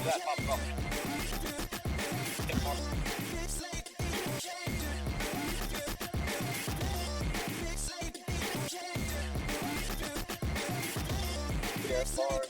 That popped up. Yeah, far.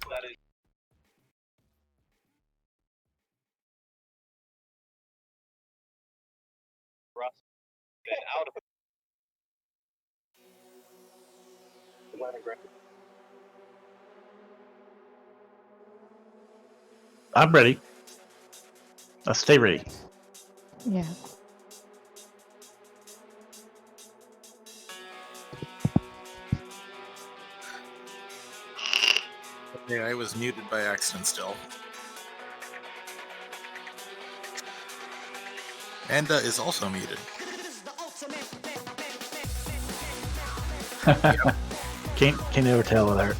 That is Russ. Get out of it. I'm ready. Let's stay ready. Yeah. Yeah, I was muted by accident still. Enda is also muted. Can't never tell with her.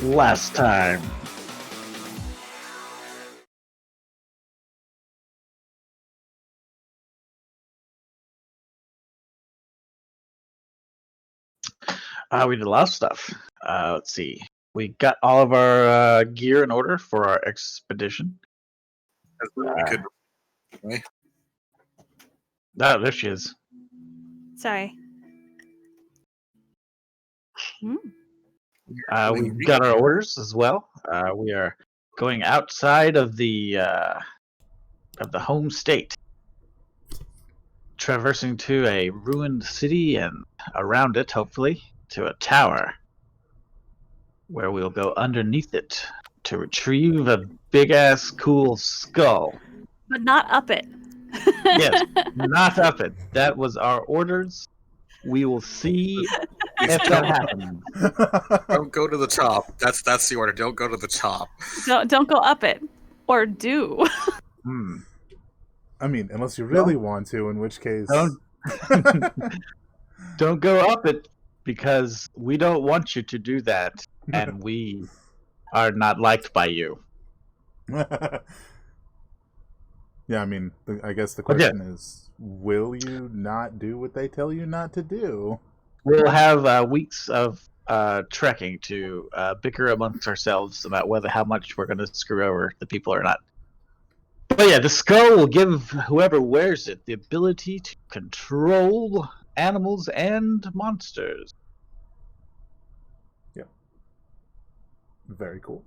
Last time. We did a lot of stuff. Let's see. We got all of our gear in order for our expedition. We could. Right? Oh, there she is. Sorry. We've got our orders as well. We are going outside of the home state, traversing to a ruined city and around it, hopefully, to a tower, where we'll go underneath it to retrieve a big-ass cool skull. But not up it. Yes, not up it. That was our orders. We will see if that happens. Don't go to the top. That's the order. Don't go to the top. Don't go up it. Or do. I mean, unless you really want to, in which case... Don't go up it, because we don't want you to do that, and we are not liked by you. Yeah, I mean, I guess the question is, will you not do what they tell you not to do? We'll have weeks of trekking to bicker amongst ourselves about how much we're going to screw over the people or not. But yeah, the skull will give whoever wears it the ability to control animals and monsters. Yeah. Very cool.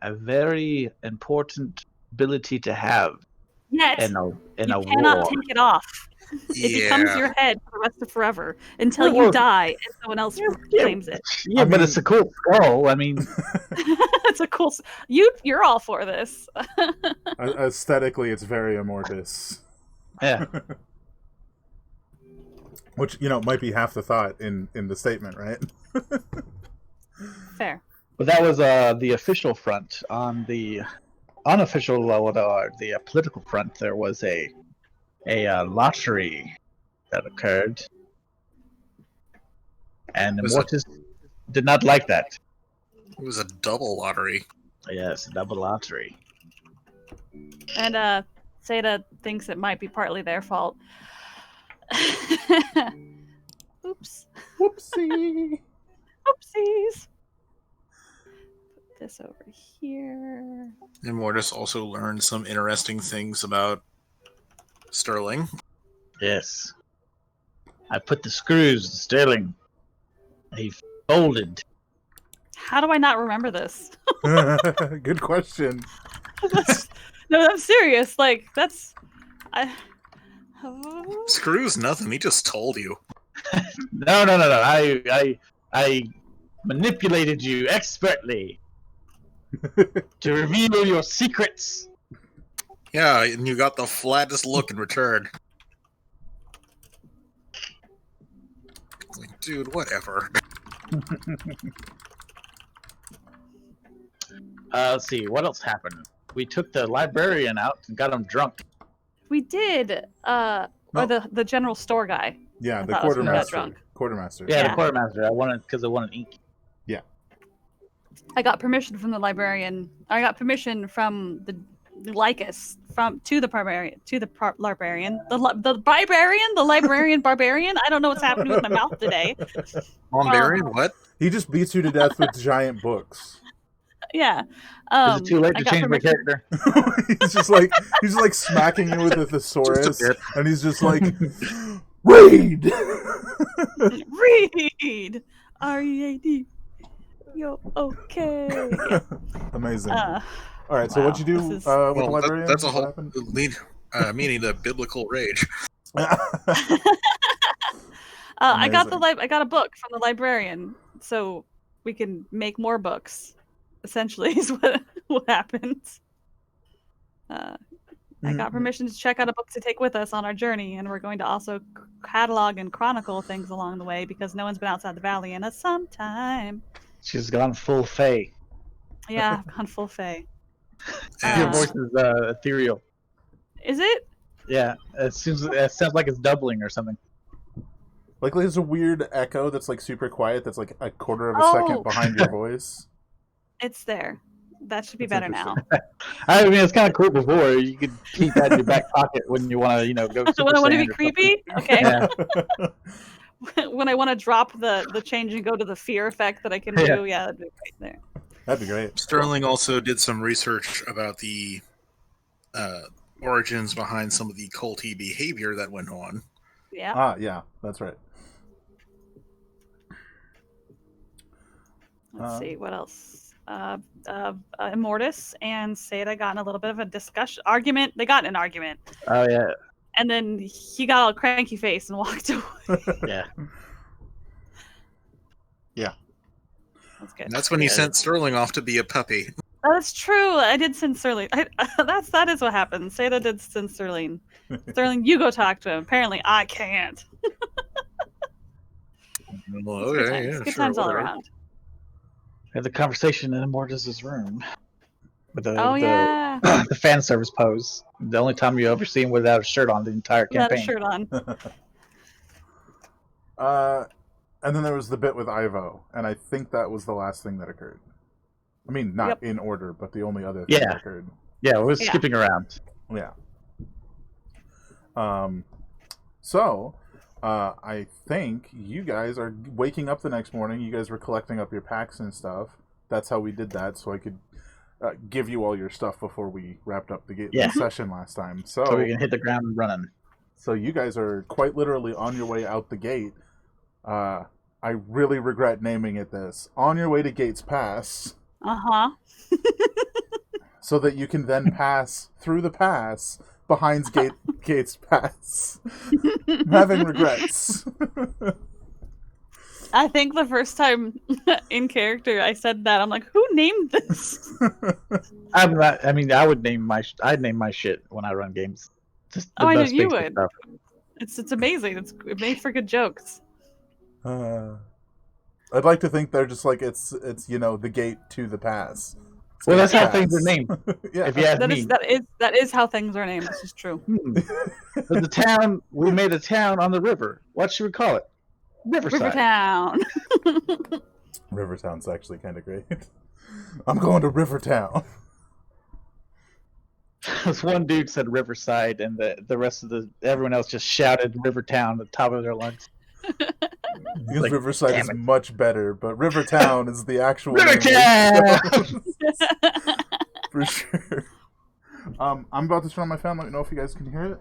A very important ability to have. Yet, you cannot war. take it off. It becomes your head for the rest of forever until you die and someone else claims it. Yeah, but it's a cool skull. I mean, it's a cool. You're all for this. Aesthetically, it's very amorphous. Yeah. Which, might be half the thought in the statement, right? Fair. But that was the official front. On the unofficial the political front, there was a lottery that occurred, and the Mortis did not like that. It was a double lottery. Yes, a double lottery. And Seda thinks it might be partly their fault. Oops. Whoopsie. Oopsies. this over here. And Mortis also learned some interesting things about Sterling. Yes. I put the screws to Sterling. He folded. How do I not remember this? Good question. No, I'm serious. Like, that's... Screws nothing. He just told you. No. I manipulated you expertly to reveal your secrets. Yeah, and you got the flattest look in return. Like, dude, whatever. Let's see, what else happened? We took the librarian out and got him drunk. We did. Or the general store guy. Yeah, I the thought it was when we got quartermaster. drunk. Quartermaster. Yeah, the quartermaster. I wanted because I wanted ink. Yeah. I got permission from the librarian. I got permission from the Lycus to the librarian, the librarian barbarian. I don't know what's happening with my mouth today. Mombarian, what? He just beats you to death with giant books. Yeah. Is it too late to change my character? he's just like smacking you with a thesaurus, Just a bit. and he's just like, read. Read. R-E-A-D. Yo, okay. Yeah. Amazing. Wow, All right, so what'd you do with the Well, librarian? that's a What whole happened? meaning the biblical rage. I got I got a book from the librarian, so we can make more books. Essentially, is what happens. I got permission to check out a book to take with us on our journey, and we're going to also catalog and chronicle things along the way because no one's been outside the valley in some time. She's gone full Fae. Yeah, I've gone full Fae. Your And voice is ethereal. Is it? Yeah, it sounds like it's doubling or something. Like there's a weird echo that's like super quiet. That's like a quarter of a second behind your voice. It's there. That should be That's better now. I mean, it's kind of cool before. You could keep that in your back pocket when you want to, go. When I want to be Super Saiyan or creepy? Okay. Yeah. When I want to drop the change and go to the fear effect that I can do, yeah, that'd be great there. That'd be great. Sterling also did some research about the origins behind some of the culty behavior that went on. Yeah. Yeah, that's right. Let's see what else. Immortus and Seda got in a little bit of a argument. They got in an argument, Oh yeah, and then he got all cranky face and walked away. yeah. Yeah. That's good. And that's when he sent Sterling off to be a puppy. That's true. I did send Sterling. That is what happened. Seda did send Sterling. Sterling, you go talk to him. Apparently, I can't. Well, It's good okay, times. yeah, Good sure, times all whatever. around. We had the conversation in Immortus' room with Yeah. the fan service pose. The only time you ever see him without a shirt on the entire Without a campaign. shirt on. And then there was the bit with Ivo, and I think that was the last thing that occurred. I mean, not in order, but the only other thing that occurred. Yeah, we're Yeah. skipping around. Yeah. So, I think you guys are waking up the next morning. You guys were collecting up your packs and stuff. That's how we did that, so I could give you all your stuff before we wrapped up the session last time. So we can hit the ground running. So you guys are quite literally on your way out the gate. I really regret naming it this. On your way to Gates Pass. Uh-huh. So that you can then pass through the pass behind Gates Pass. I'm having regrets. I think the first time in character I said that, I'm like, who named this? I'm not. I mean, I'd name my shit when I run games. Just the I know best you basic would. stuff. It's amazing. It's made for good jokes. I'd like to think they're just like it's the gate to the pass. Well, that's how things are named. Yeah. If you ask That me. is is how things are named. This is true. But the town, we made a town on the river. What should we call it? Riverside. Rivertown. Rivertown's actually kind of great. I'm going to Rivertown. This one dude said Riverside, and the rest of everyone else just shouted Rivertown at the top of their lungs. Because Like, Riverside damn is it. much better, but Rivertown is the actual name of Rivertown! the for sure. I'm about to turn on my fan. Let me know if you guys can hear it.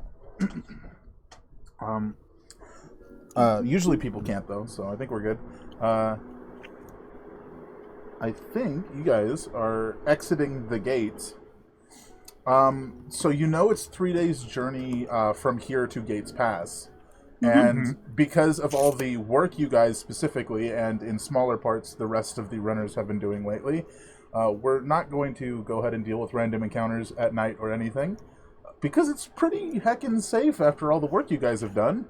Usually people can't though, so I think we're good. I think you guys are exiting the gates. So you know it's 3 days journey from here to Gates Pass. And because of all the work you guys specifically, and in smaller parts the rest of the runners have been doing lately, we're not going to go ahead and deal with random encounters at night or anything, because it's pretty heckin' safe after all the work you guys have done.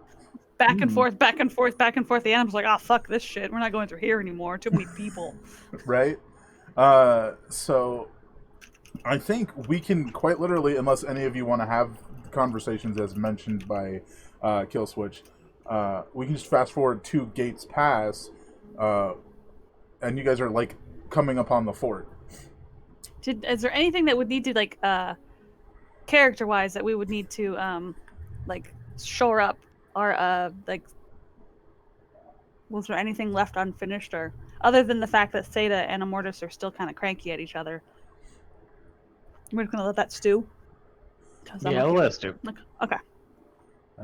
Back and forth, back and forth, back and forth. The animal's like, oh, fuck this shit. We're not going through here anymore. Too many people. Right? So I think we can quite literally, unless any of you want to have conversations as mentioned by Killswitch, we can just fast forward to Gates Pass, and you guys are like coming upon the fort. Is there anything that would need to like character-wise that we would need to like shore up, or like was there anything left unfinished, or other than the fact that Theta and Immortus are still kind of cranky at each other? We're just gonna let that stew. Yeah, let's do. Okay.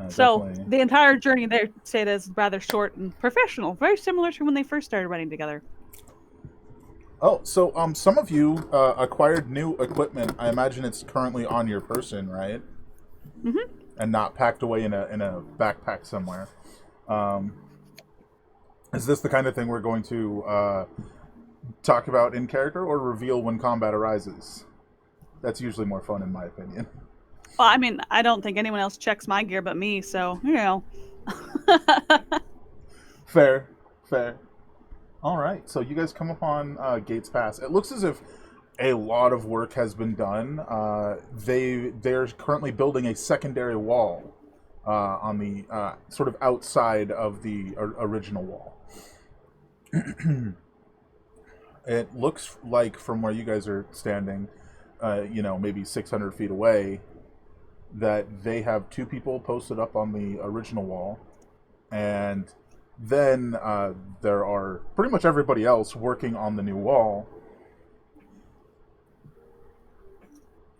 So Definitely. the entire journey there, Theta, is rather short and professional, very similar to when they first started running together. Oh, so some of you acquired new equipment. I imagine it's currently on your person, right? Mm-hmm. And not packed away in a backpack somewhere. Is this the kind of thing we're going to talk about in character, or reveal when combat arises? That's usually more fun, in my opinion. Well, I mean, I don't think anyone else checks my gear but me, so, you know. Fair. All right, so you guys come upon Gates Pass. It looks as if a lot of work has been done. They're currently building a secondary wall on the sort of outside of the original wall. It looks like, from where you guys are standing, maybe 600 feet away, that they have 2 people posted up on the original wall, and then there are pretty much everybody else working on the new wall.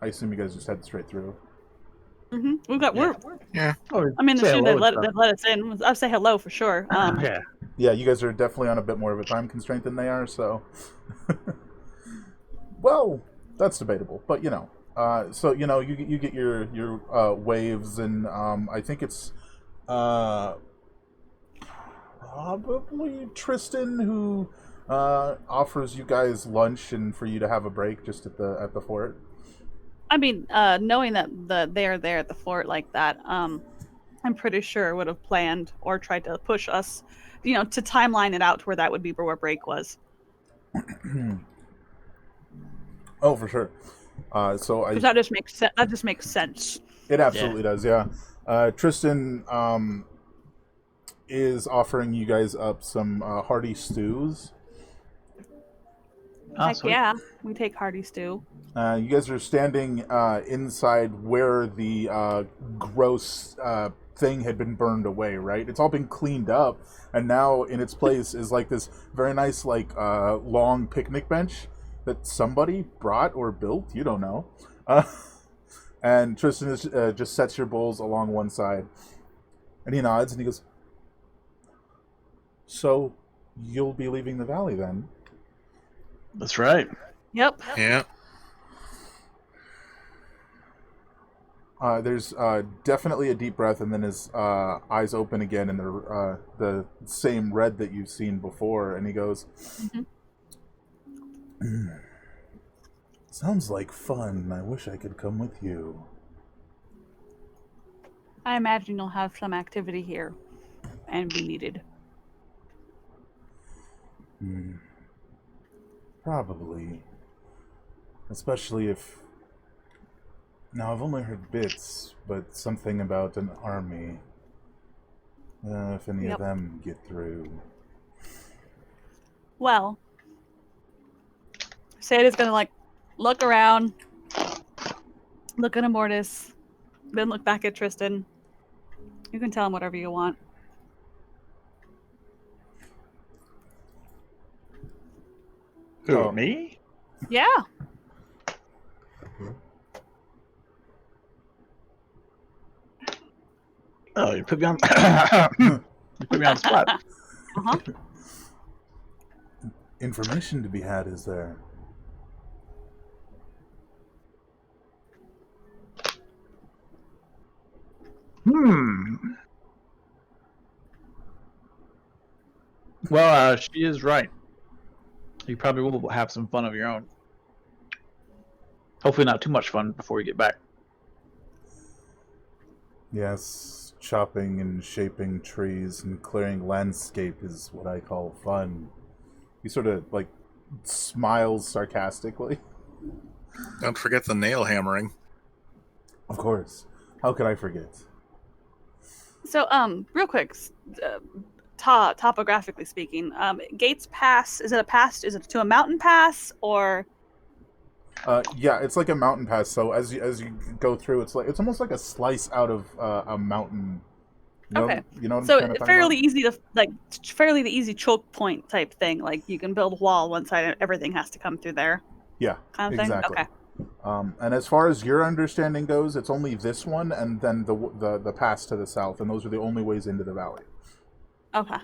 I assume you guys just head straight through. Mm-hmm. We've got, we're, Yeah. I mean, as Say soon hello as and they let us in, I'll say hello for sure. Yeah. Yeah, you guys are definitely on a bit more of a time constraint than they are, so... Well, that's debatable, but so you get your waves, and I think it's probably Tristan who offers you guys lunch and for you to have a break just at the fort. I mean, knowing that they're there at the fort like that, I'm pretty sure would have planned or tried to push us, to timeline it out to where that would be where break was. Oh, for sure. So that just makes sense. That just makes sense. It absolutely does, yeah. Tristan is offering you guys up some hearty stews. Oh, Heck sweet. yeah, we take hearty stew. You guys are standing inside where the gross thing had been burned away, right? It's all been cleaned up, and now in its place is like this very nice, long picnic bench that somebody brought or built. You don't know. And Tristan is, just sets your bowls along one side, and he nods and he goes, "So you'll be leaving the valley then?" That's right. Yep. Yeah. There's definitely a deep breath, and then his eyes open again, and they're the same red that you've seen before, and he goes, "Sounds like fun. I wish I could come with you." I imagine you'll have some activity here, and be needed. Probably. Especially if... Now, I've only heard bits, but something about an army. If any of them get through. Well, Sada's gonna look around, look at Immortus, then look back at Tristan. You can tell him whatever you want. All right. He goes, "Well, Who, Oh. me? Yeah. Oh, you put me on. You put me on the spot. Uh-huh. Information to be had, is there? Well, she is right. You probably will have some fun of your own. Hopefully, not too much fun before we get back. Yes, chopping and shaping trees and clearing landscape is what I call fun. He sort of, like, smiles sarcastically. Don't forget the nail hammering. Of course. How could I forget? So, real quick, topographically speaking, Gates Pass, is it a pass? Is it to a mountain pass, or? Yeah, it's like a mountain pass. So as you go through, it's almost like a slice out of a mountain. You know, Okay. You know what So I'm kind of fairly easy to fairly the easy choke point type thing. Like you can build a wall one side and everything has to come through there. Yeah, Kind of exactly. thing. Okay. And as far as your understanding goes, it's only this one and then the pass to the south, and those are the only ways into the valley. Okay.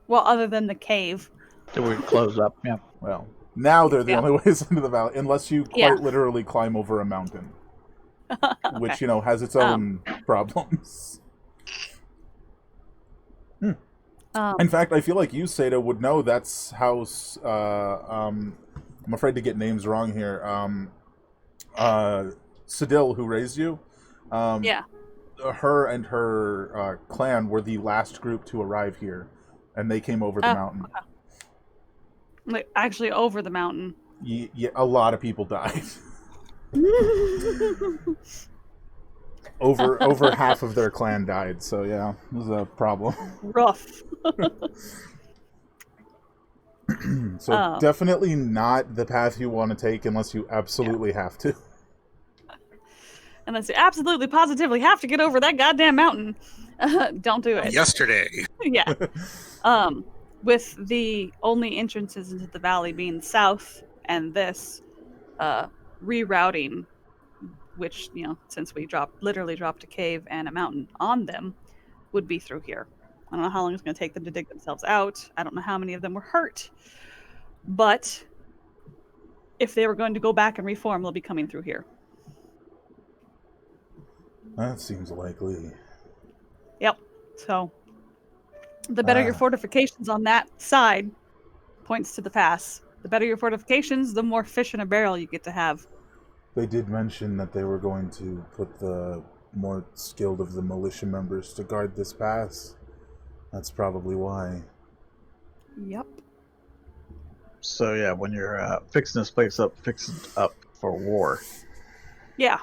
Well, other than the cave. So we close up. Yeah. Well, now they're the Yeah. only ways into the valley, unless you quite Yeah. literally climb over a mountain, which Okay. has its own problems. In fact, I feel like you, Seda, would know that's how. I'm afraid to get names wrong here. Sedil, who raised you. Yeah. Her and her clan were the last group to arrive here, and they came over the mountain. Okay. Like actually over the mountain. Yeah, a lot of people died. Over half of their clan died, so yeah, it was a problem. Rough. So definitely not the path you want to take unless you absolutely have to. Unless you absolutely positively have to get over that goddamn mountain. Don't do it. Yesterday. Yeah. With the only entrances into the valley being south and this rerouting, which, since we literally dropped a cave and a mountain on them, would be through here. I don't know how long it's going to take them to dig themselves out. I don't know how many of them were hurt. But if they were going to go back and reform, they'll be coming through here. That seems likely. Yep. So the better your fortifications on that side points to the pass. The better your fortifications, the more fish in a barrel you get to have. They did mention that they were going to put the more skilled of the militia members to guard this pass. That's probably why. Yep. So yeah, when you're fixing this place up, fix it up for war. Yeah.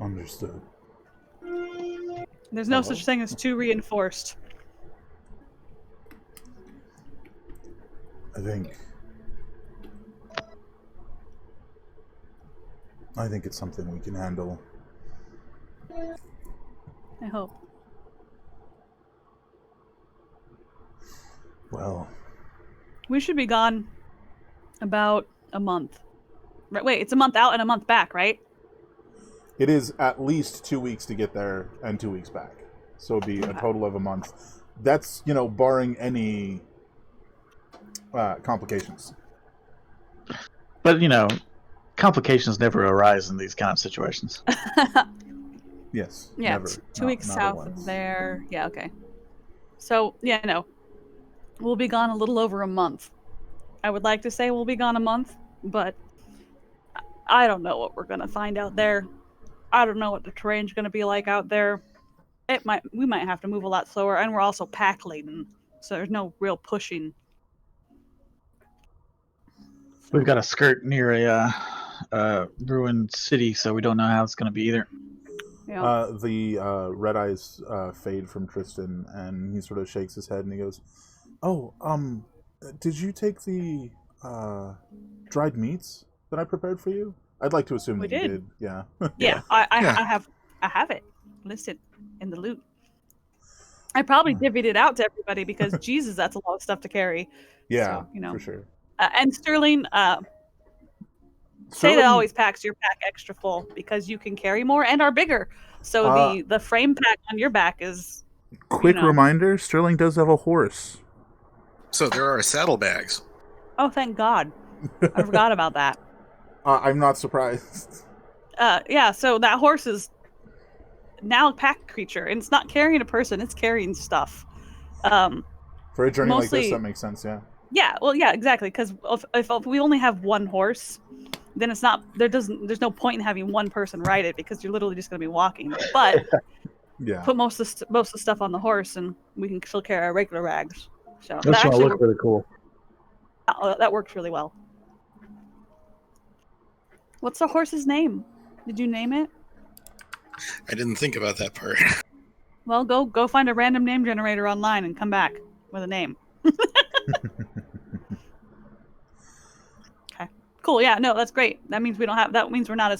Understood. There's no such thing as too reinforced. I think it's something we can handle. I hope. Well, We should be gone about a month. Right, wait, it's a month out and a month back, right? it is at least 2 weeks to get there and 2 weeks back. So it'd be a total of a month. That's, barring any complications. But complications never arise in these kind of situations. Yes. Yeah, never. 2 weeks south of there. Yeah, okay. So, yeah, no. We'll be gone a little over a month. I would like to say we'll be gone a month, but I don't know what we're going to find out there. I don't know what the terrain's going to be like out there. We might have to move a lot slower, and we're also pack laden, so there's no real pushing. We've got a skirt near a ruined city, so we don't know how it's going to be either. Yeah. The red eyes fade from Tristan, and he sort of shakes his head and he goes, "Oh, did you take the dried meats that I prepared for you? I'd like to assume that you did. Yeah. Yeah, I have it listed in the loot. I probably divvied it out to everybody because Jesus, that's a lot of stuff to carry. Yeah, So, for sure. And Sterling, say that always packs your pack extra full because you can carry more and are bigger. So the frame pack on your back is. Quick reminder: Sterling does have a horse. So there are saddlebags. Oh, thank God! I forgot about that. I'm not surprised. Yeah. So that horse is now a pack creature, and it's not carrying a person; it's carrying stuff. For a journey like this, mostly- that makes sense. Yeah. Yeah. Well, yeah, exactly. Because if we only have one horse, then it's not there's no point in having one person ride it because you're literally just going to be walking. But Yeah. put most of the stuff on the horse, and we can still carry our regular rags. So This one looks really cool. that works really well. What's the horse's name? Did you name it? I didn't think about that part. Well, go find a random name generator online and come back with a name. Okay. Cool. Yeah. No, that's great. That means we don't have. That means we're not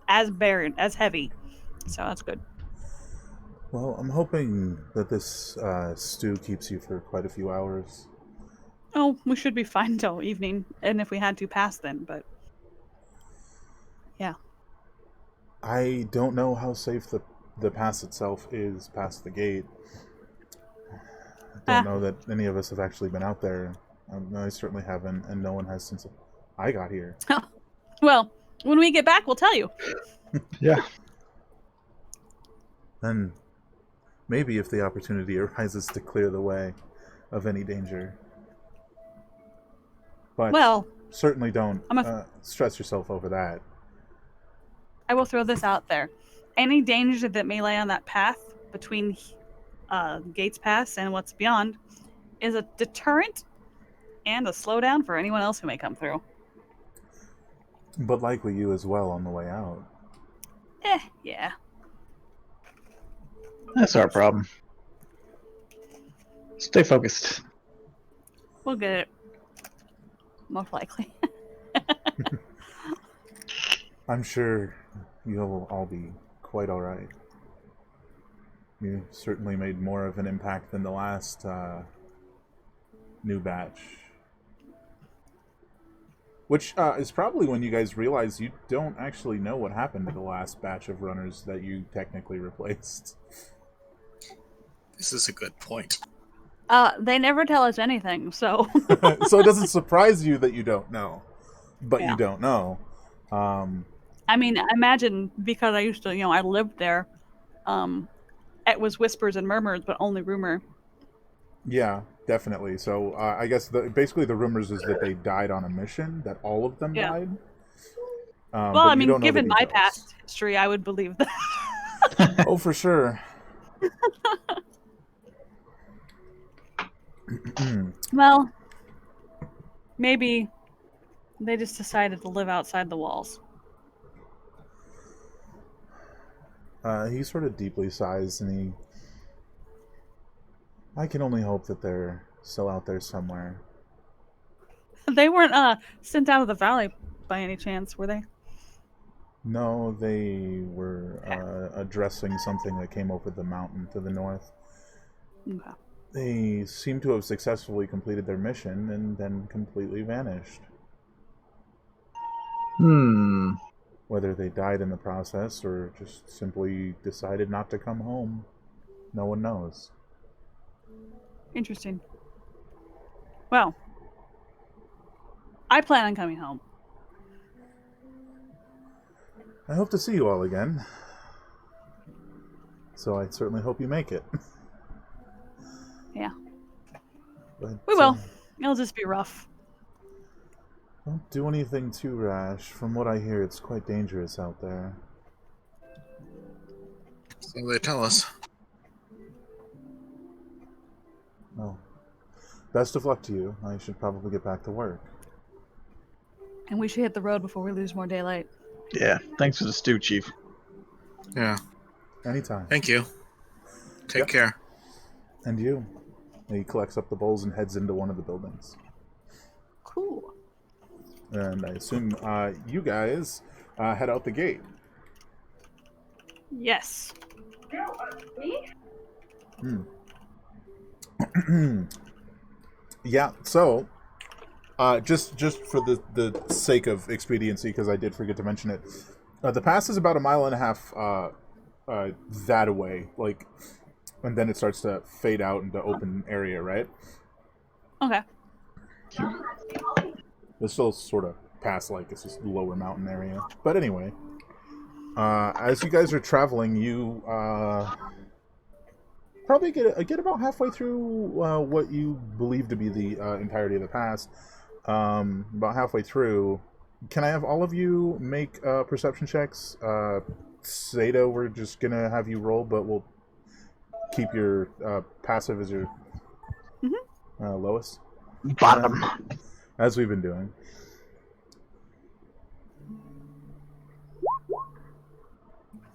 as barren, as heavy. So that's good. Well, I'm hoping that this stew keeps you for quite a few hours. Oh, we should be fine until evening, and if we had to, pass then. But yeah. I don't know how safe the pass itself is past the gate. I don't know that any of us have actually been out there. I certainly haven't, and no one has since I got here. Well, when we get back, we'll tell you. Yeah. And maybe if the opportunity arises to clear the way of any danger. But Well, certainly don't I'm stress yourself over that. I will throw this out there. Any danger that may lay on that path between Gates Pass and what's beyond is a deterrent and a slowdown for anyone else who may come through. But likely you as well on the way out. Yeah. That's our problem. Stay focused. We'll get it. Most likely. I'm sure you'll all be quite alright. You certainly made more of an impact than the last new batch. Which is probably when you guys realize you don't actually know what happened to the last batch of runners that you technically replaced. This is a good point. They never tell us anything, so. So it doesn't surprise you that you don't know. But Yeah. you don't know. I mean, imagine, because I used to, I lived there. It was whispers and murmurs, but only rumor. Yeah, definitely. So I guess basically the rumors is that they died on a mission, that all of them died. Well, I mean, given my past history, I would believe that. Oh, for sure. Well, maybe they just decided to live outside the walls. He sort of deeply sighs, and I can only hope that they're still out there somewhere. They weren't sent out of the valley by any chance, were they? No, they were addressing something that came over the mountain to the north. Okay. They seem to have successfully completed their mission and then completely vanished. Whether they died in the process or just simply decided not to come home, no one knows. Interesting. Well, I plan on coming home. I hope to see you all again. So I certainly hope you make it. Yeah. But, We will. It'll just be rough. Don't do anything too rash. From what I hear, it's quite dangerous out there. So they tell us. Well, best of luck to you. I should probably get back to work. And we should hit the road before we lose more daylight. Yeah. Thanks for the stew, Chief. Yeah. Anytime. Thank you. Take care. And you. He collects up the bowls and heads into one of the buildings. Cool. And I assume you guys head out the gate. Yes. Me? Yeah, so just for the sake of expediency, because I did forget to mention it, the pass is about 1.5 miles that away, like, and then it starts to fade out into open area, right? Okay. It's still sort of past, like, it's just lower mountain area. But anyway, as you guys are traveling, you probably get about halfway through what you believe to be the entirety of the pass. About halfway through, can I have all of you make perception checks? Seda, we're just gonna have you roll, but we'll keep your passive as your lowest. Bottom. As we've been doing.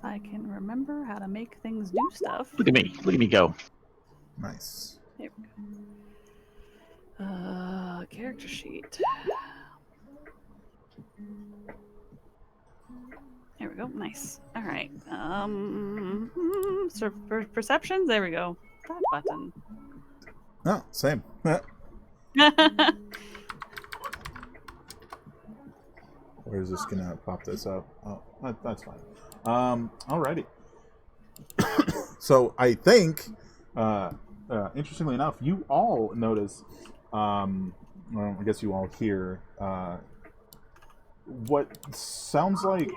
I can remember how to make things do stuff. Look at me. Look at me go. Nice. There we go. Character sheet. There we go. Nice. All right. So for perceptions, there we go. That button. Oh, same. Where is this gonna pop this up? Oh, that's fine. Alrighty. So I think, interestingly enough, you all notice. Well, I guess you all hear what sounds like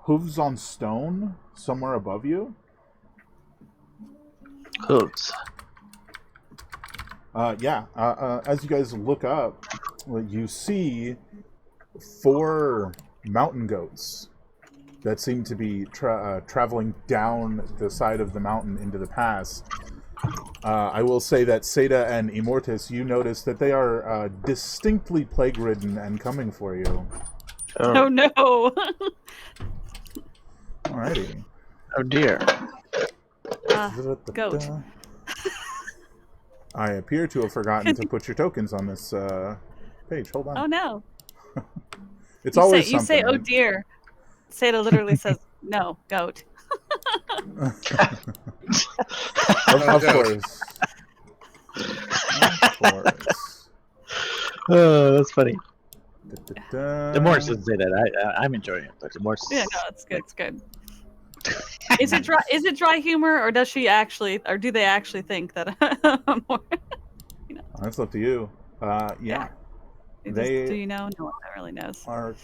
hooves on stone somewhere above you. Hooves. As you guys look up, you see 4 mountain goats that seem to be traveling down the side of the mountain into the pass. I will say that Seda and Immortus, you notice that they are distinctly plague-ridden and coming for you. Oh no. Alrighty. Oh dear. Goat. I appear to have forgotten to put your tokens on this page. Hold on. Oh no. It's You always say, you something. say, oh dear. Seda literally says, no, goat. Of course. Of course. Oh, that's funny. Da-da-da. The Morris doesn't say that. I'm enjoying it, but the Morris. Yeah, no, it's good. It's good. Is it dry? Is it dry humor, or does she actually, or do they actually think that? That's up to you. Yeah. Do you know? No one that really knows. Are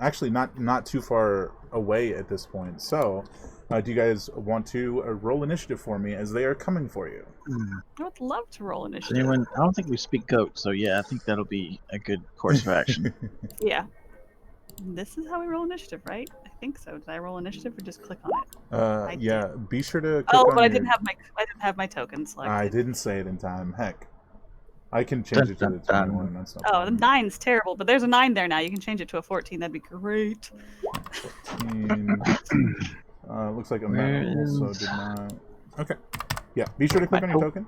actually not too far away at this point. So, do you guys want to roll initiative for me as they are coming for you? I would love to roll Does initiative. anyone? I don't think we speak goat, so yeah, I think that'll be a good course of action. Yeah. This is how we roll initiative, right? I think so. Did I roll initiative or just click on it? Yeah. Be sure to. Click Oh, on but I your... didn't have my token selected. I didn't say it in time. Heck, I can change it to the 21. That's not Oh, the 9's terrible, but there's a 9 there now. You can change it to a 14. That'd be great. 14. Looks like a metal, so did not. Okay. Yeah. Be sure to click on your token.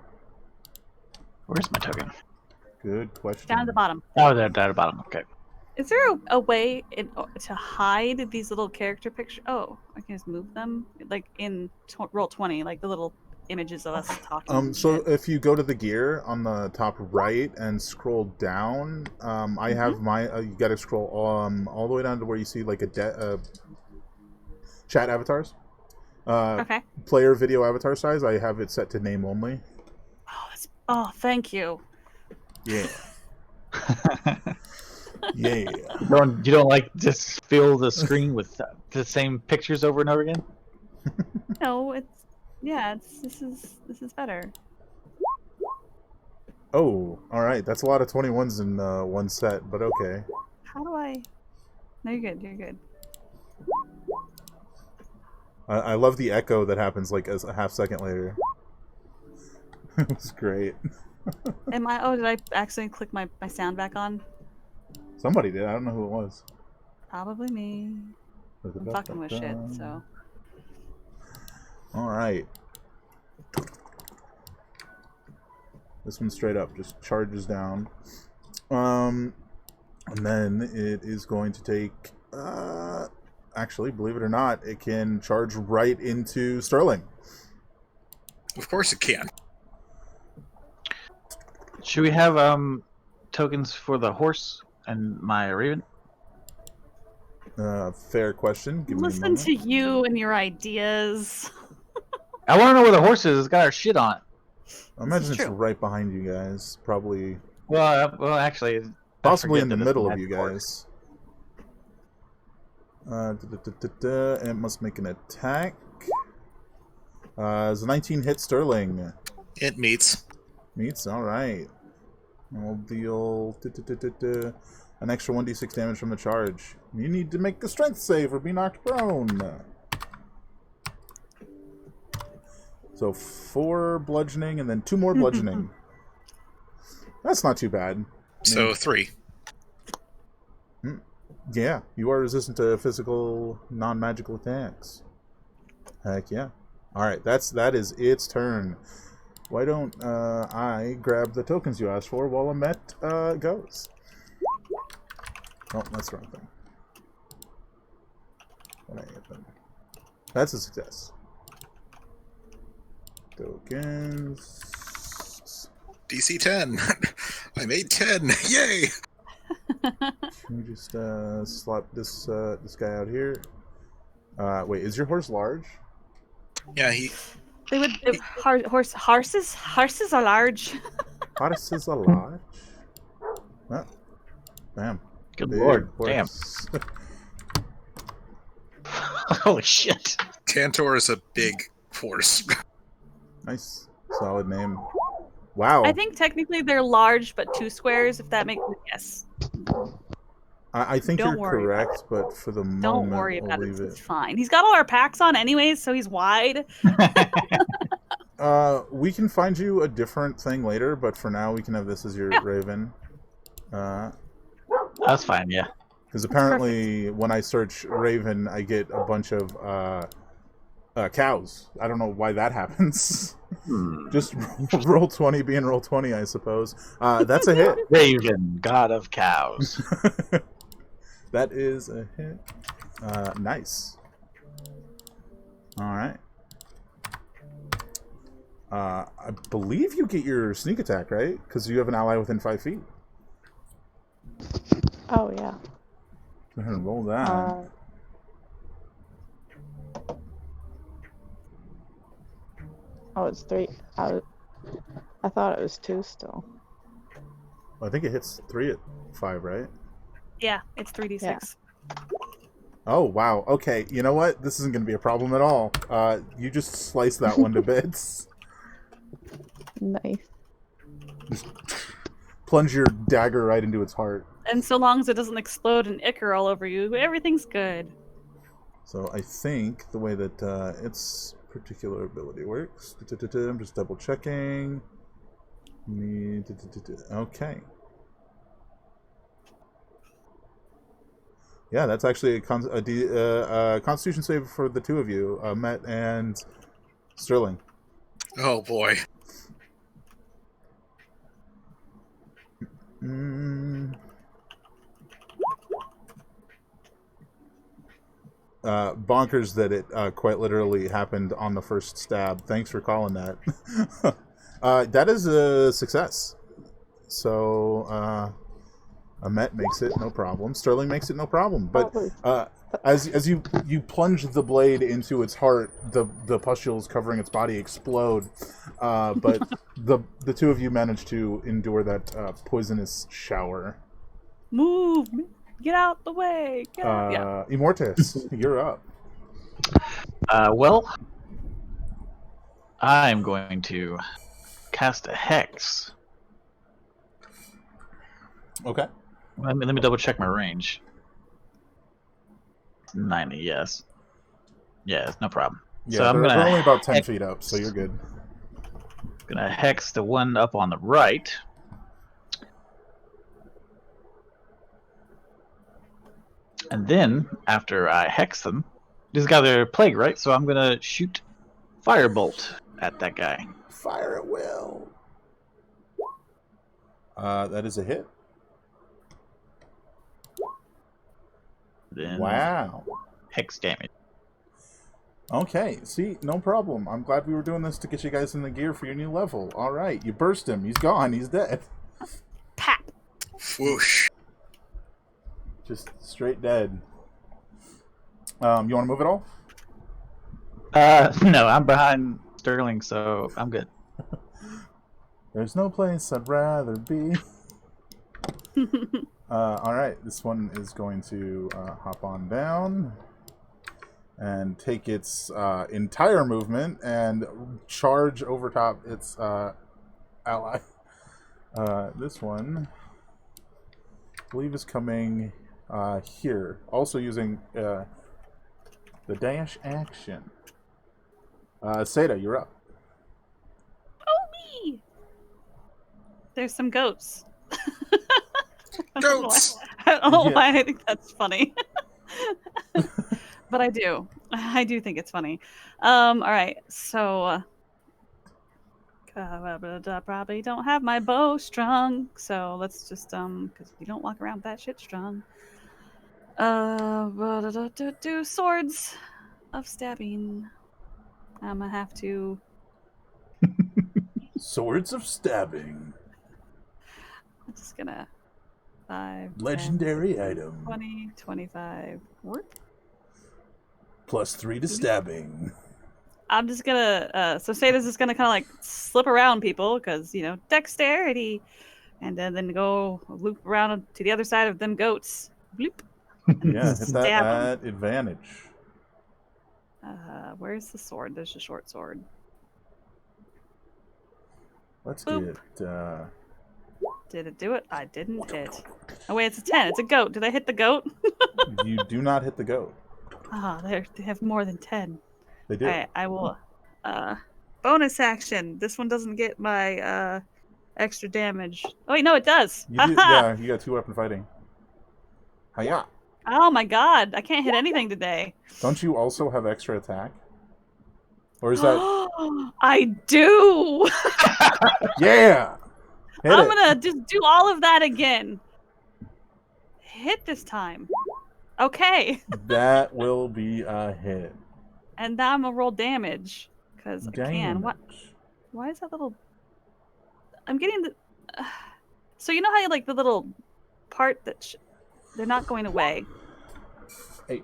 Where's my token? Good question. Down at the bottom. Oh, they're down at the bottom. Okay. Is there a way to hide these little character pictures? Oh, I can just move them, like in roll 20, like the little images of us talking. So if you go to the gear on the top right and scroll down, I have my. You got to scroll all the way down to where you see like a chat avatars. Okay. Player video avatar size. I have it set to name only. Oh, thank you. Yeah. Yeah. You don't like just fill the screen with the same pictures over and over again? No, this is better. Oh, all right. That's a lot of 21s in one set, but okay. How do I? No, you're good. You're good. I love the echo that happens like a half second later. It was great. Did I accidentally click my sound back on? Somebody did. I don't know who it was. Probably me. I'm fucking with shit, so. All right. This one straight up just charges down. And then it is going to take actually, believe it or not, it can charge right into Sterling. Of course it can. Should we have tokens for the horse and my raven? Fair question. Give me a Listen moment. to you and your ideas. I want to know where the horse is. It's got our shit on it. I imagine is it's true. right behind you guys. Probably, Well, actually, I possibly forget in the that it's middle of magic you horse. guys. And it must make an attack. It's a 19 hit Sterling. It meets. Meets, alright. I'll deal an extra 1d6 damage from the charge. You need to make a strength save or be knocked prone. So 4 bludgeoning and then 2 more bludgeoning. That's not too bad. So 3. Yeah, you are resistant to physical, non-magical attacks. Heck yeah. Alright, that is its turn. Why don't I grab the tokens you asked for while Amet goes? Oh, that's the wrong thing. What I hit them. That's a success. Tokens. DC 10. I made 10. Yay! Let me just slap this guy out here. Wait, is your horse large? Yeah, Horses are large. Horses are large. Oh, damn. Good Big lord, horse. damn. Holy shit. Tantor is a big force. Nice. Solid name. Wow. I think technically they're large, but 2 squares, if that makes yes. I think Don't you're worry about correct, but for the moment, Don't worry I'll about it. leave It's fine. He's got all our packs on anyways, so he's wide. We can find you a different thing later, but for now we can have this as your raven. That's fine, yeah. Because apparently when I search raven, I get a bunch of cows. I don't know why that happens. Just roll 20 being roll 20, I suppose. That's a hit. Raven, god of cows. That is a hit. Nice. Alright. I believe you get your sneak attack, right? Because you have an ally within 5 feet. Oh, yeah. Go ahead and roll that. Oh, it's 3. I thought it was 2 still. I think it hits 3 at 5, right? Yeah, it's 3d6. Yeah. Oh, wow. Okay, you know what? This isn't going to be a problem at all. You just slice that one to bits. Nice. Plunge your dagger right into its heart. And so long as it doesn't explode and ichor all over you, everything's good. So I think the way that its particular ability works... I'm just double checking. Okay. Yeah, that's actually a Constitution save for the 2 of you, Met and Sterling. Oh boy. Bonkers that it quite literally happened on the first stab. Thanks for calling that. That is a success. So Amet makes it no problem. Sterling makes it no problem. But as you plunge the blade into its heart, the pustules covering its body explode. But the 2 of you manage to endure that poisonous shower. Move! Get out the way! Get out. Yeah. Immortus, you're up. Well, I'm going to cast a hex. Okay. Let me double check my range. 90, yes. Yes, no problem. Yeah, So I'm they're gonna only about 10 feet up, so you're good. gonna hex the one up on the right. And then, after I hex them, he's got their plague, right? So I'm gonna shoot firebolt at that guy. Fire at will. That is a hit. Then Wow. hex damage. Okay, see, no problem. I'm glad we were doing this to get you guys in the gear for your new level. All right, you burst him. He's gone. He's dead. Pap. Whoosh. Just straight dead. You want to move at all? No, I'm behind Sterling, so I'm good. There's no place I'd rather be. All right, this one is going to hop on down and take its entire movement and charge over top its ally. This one, I believe, is coming here, also using the dash action. Seda, you're up. Oh, me! There's some goats. Goats! I don't know Yeah. why I think that's funny. But I do. I do think it's funny. All right. So probably don't have my bow strung. So let's just because we don't walk around with that shit strung. Do swords of stabbing. I'm gonna have to. Swords of stabbing. I'm just gonna 5, 10, Legendary 15, item. 20, 25. Whoop. +3 to stabbing. I'm just gonna so Sada's just gonna kind of like slip around people because dexterity, and then go loop around to the other side of them goats. Bloop. And Yeah, hit that stab 'em. at advantage. Where's the sword? There's a short sword. Let's Boop. get. Did it do it? I didn't hit. Oh wait, it's a 10. It's a goat. Did I hit the goat? You do not hit the goat. Ah, they have more than 10. They do. Alright, I will bonus action. This one doesn't get my extra damage. Oh wait, no, it does. You do. Yeah, you got 2-weapon fighting. Hiya! Oh my god, I can't hit anything today. Don't you also have extra attack? Or is that? I do. Yeah. Hit I'm it. gonna just do all of that again. Hit this time. Okay. That will be a hit. And now I'm gonna roll damage because I can. What? Damage. Why is that little? I'm getting the. So you know how you like the little part that they're not going away. Hey.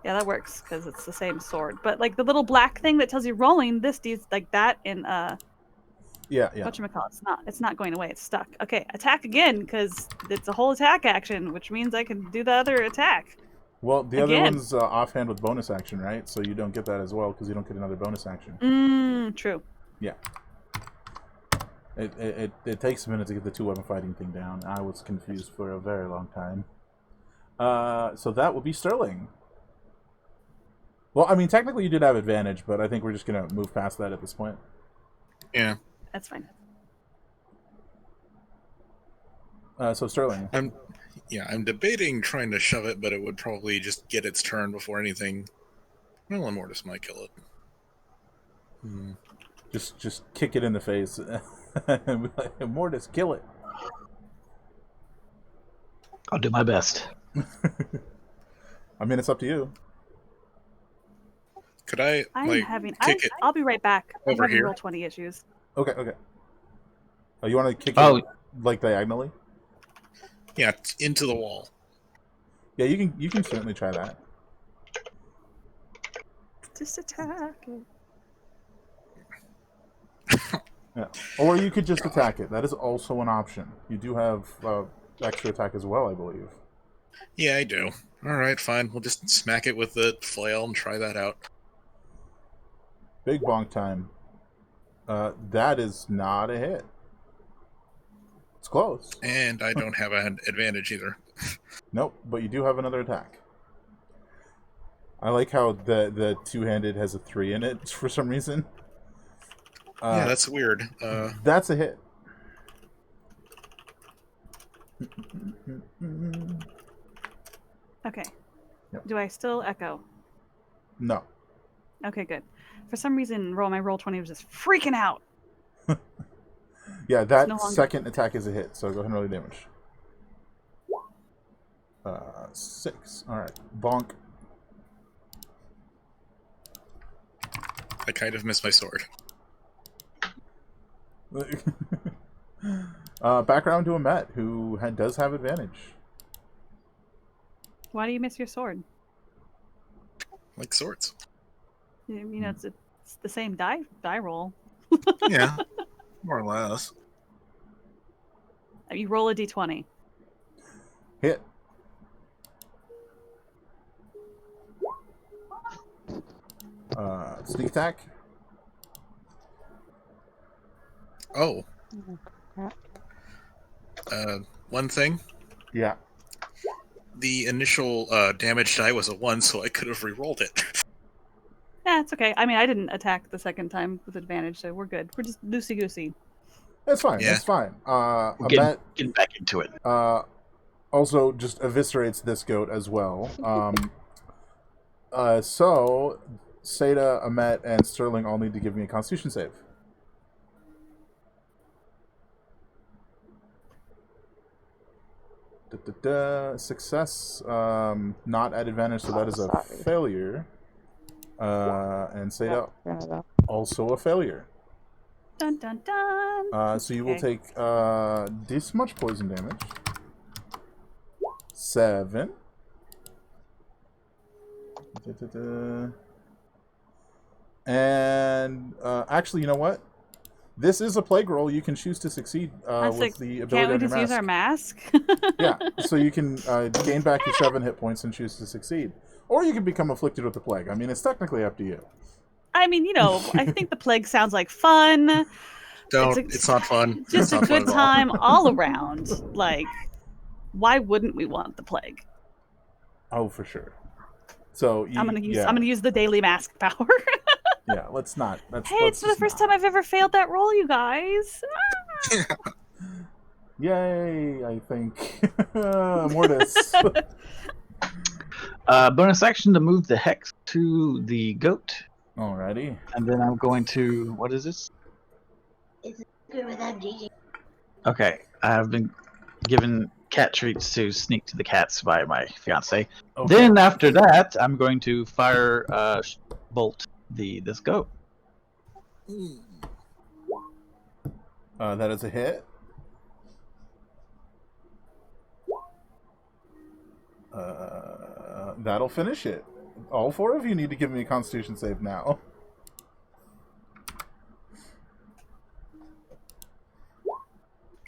Yeah, that works because it's the same sword. But like the little black thing that tells you rolling, this does like that in Yeah. whatchamacallit, it's not going away, it's stuck. Okay, attack again because it's a whole attack action, which means I can do the other attack. Well, the other Again. one's offhand with bonus action, right? So you don't get that as well because you don't get another bonus action. True. Yeah. It takes a minute to get the 2-weapon fighting thing down. I was confused for a very long time. So that would be Sterling. Well, I mean, technically you did have advantage, but I think we're just going to move past that at this point. Yeah. That's fine. So Sterling. I'm debating trying to shove it, but it would probably just get its turn before anything. Well, Immortus might kill it. Just kick it in the face. And be like, Immortus, kill it. I'll do my best. I mean, it's up to you. Could I kick it I'll be right back. I'm over having here? roll 20 issues. Okay. Oh, you want to kick Oh. it like diagonally? Yeah, into the wall. Yeah, you can certainly try that. Just attack it. Yeah. Or you could just attack it. That is also an option. You do have extra attack as well, I believe. Yeah, I do. All right, fine. We'll just smack it with the flail and try that out. Big bonk time. That is not a hit. It's close. And I don't have an advantage either. Nope, but you do have another attack. I like how the two-handed has a 3 in it for some reason. Yeah, that's weird. That's a hit. Okay. Yep. Do I still echo? No. Okay, good. For some reason, my roll 20 was just freaking out. Yeah, that no longer- second attack is a hit, so go ahead and roll the damage. 6. Alright. Bonk. I kind of miss my sword. Background to Amet, who does have advantage. Why do you miss your sword? Like swords. You know, it's the same die roll. Yeah, more or less. You roll a d20. Hit. Sneak attack. Oh, Crap. one thing. Yeah. The initial damage die was a 1, so I could have re-rolled it. Yeah, it's okay. I mean, I didn't attack the second time with advantage, so we're good. We're just loosey-goosey. That's fine. Yeah. That's fine. We're Amet getting back into it. also just eviscerates this goat as well. So Seda, Amet, and Sterling all need to give me a Constitution save. Success, not at advantage, so that is a Sorry. failure. And Seda, We're gonna go. also a failure. Dun dun dun. So you will Okay. take this much poison damage. 7. And actually, you know what? This is a plague roll. You can choose to succeed That's with like, the ability can't we on your just use our mask. mask? Yeah, so you can gain back your 7 hit points and choose to succeed. Or you can become afflicted with the plague. I mean, it's technically up to you. I mean, you know, I think the plague sounds like fun. Don't. It's It's not fun. Just It's a not fun good at all. time all around. Like, why wouldn't we want the plague? Oh, for sure. So I'm gonna use the daily mask power. Yeah, let's not. Hey, it's the first time I've ever failed that roll, you guys. Yay! I think Mortis. Bonus action to move the hex to the goat, Alrighty. and then I'm going to. What is this? Okay, I've been given cat treats to sneak to the cats by my fiance. Okay. Then after that, I'm going to fire bolt this goat. That is a hit. That'll finish it. All 4 of you need to give me a Constitution save now.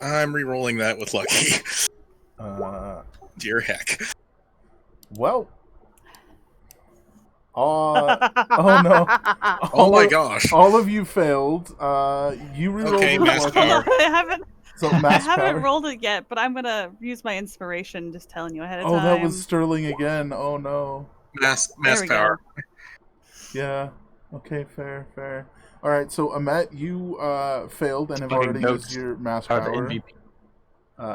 I'm re-rolling that with lucky. Dear heck. Well. Oh no. Oh my gosh. All of you failed. You rerolled Okay, with mass lucky. power. I haven't. So I mass haven't power. rolled it yet, but I'm gonna use my inspiration. Just telling you ahead of Oh, time. that was Sterling again. Oh no. Mass There we power. Yeah. Okay, fair. Alright, so Amet, you failed and have Fucking already goats used your mass Are the power. MVP.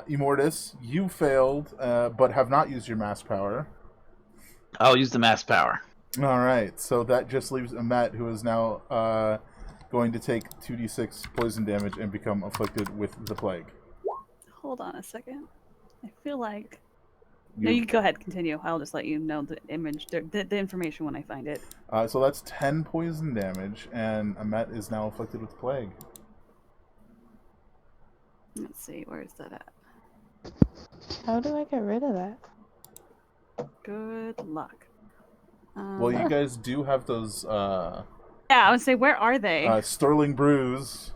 Immortus, you failed, but have not used your mass power. I'll use the mass power. Alright, so that just leaves Amet, who is now going to take 2d6 poison damage and become afflicted with the plague. Hold on a second. I feel like. No, you go ahead. Continue. I'll just let you know the image, the information when I find it. So that's 10 poison damage, and Amet is now afflicted with plague. Let's see. Where is that at? How do I get rid of that? Good luck. Well, you guys do have those Yeah, I would say, where are they? Sterling Brews.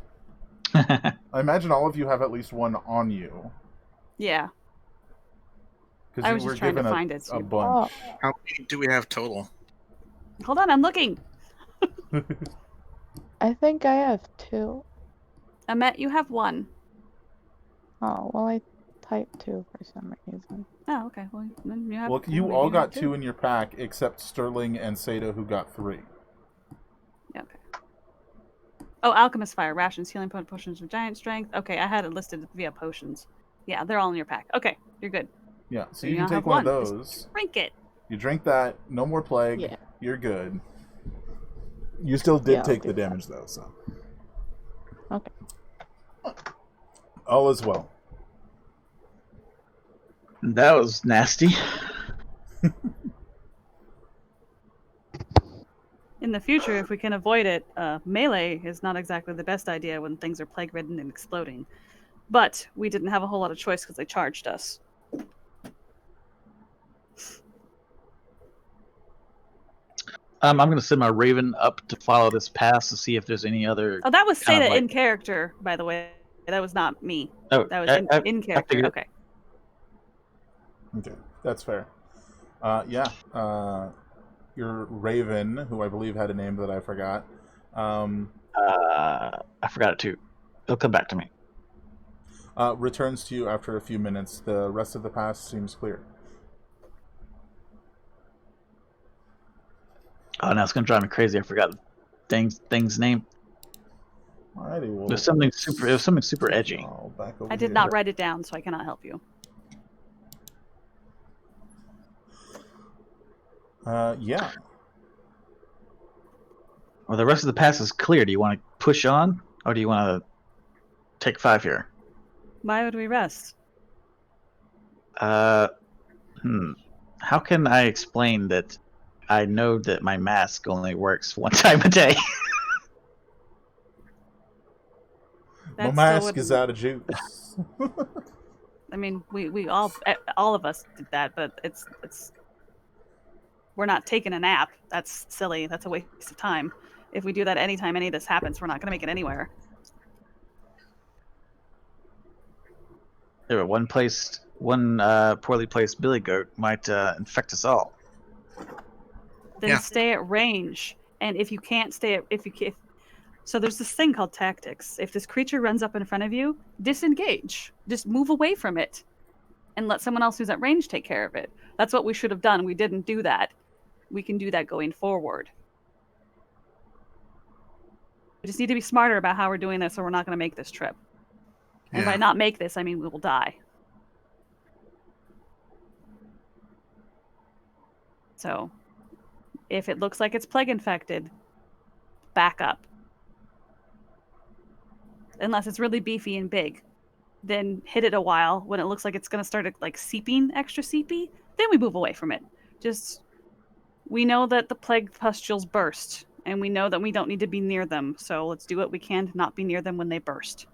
I imagine all of you have at least one on you. Yeah. Because I you was were just trying to given find it, so a you- bunch. How many do we have total? Hold on, I'm looking. I think I have 2. Amet, you have 1. Oh, well, I typed 2 for some reason. Oh, okay. Well, then you have. Well, you maybe all have got 2 in your pack, except Sterling and Seda, who got 3. Yeah, okay. Oh, Alchemist Fire, rations, healing potions of giant strength. Okay, I had it listed via potions. Yeah, they're all in your pack. Okay, you're good. Yeah, so So you you can now take have one of one. those. Drink it. You drink that, no more plague. Yeah. You're good. You still did Yeah, I'll take do the that. damage, though, so. Okay. All is well. That was nasty. In the future, if we can avoid it, melee is not exactly the best idea when things are plague-ridden and exploding. But we didn't have a whole lot of choice because they charged us. I'm going to send my Raven up to follow this pass to see if there's any other. Oh, that was kind of Seda like- in character, by the way. That was not me. Oh, That was in character. figured- Okay. Okay, that's fair. Your Raven, who I believe had a name that I forgot, I forgot it too. It'll come back to me. returns to you after a few minutes. The rest of the pass seems clear. Oh, now it's going to drive me crazy. I forgot thing's name. Alrighty, well, It was something super edgy. I'll back over I did here. not write it down, so I cannot help you. Yeah. Well, the rest of the pass is clear. Do you want to push on, or do you want to take 5 here? Why would we rest? How can I explain that I know that my mask only works one time a day? My That still mask wouldn't- is out of juice. I mean, we all of us did that, but it's we're not taking a nap. That's silly. That's a waste of time. If we do that anytime any of this happens, we're not going to make it anywhere. There, one poorly placed billy goat might infect us all. Then Yeah. stay at range. And if you can't stay at, so there's this thing called tactics. If this creature runs up in front of you, disengage. Just move away from it and let someone else who's at range take care of it. That's what we should have done. We didn't do that. We can do that going forward. We just need to be smarter about how we're doing this, or we're not going to make this trip. And by Yeah. not make this, I mean we will die. So, if it looks like it's plague infected, back up. Unless it's really beefy and big. Then hit it a while. When it looks like it's going to start like seeping, extra seepy, then we move away from it. We know that the plague pustules burst, and we know that we don't need to be near them, so let's do what we can to not be near them when they burst.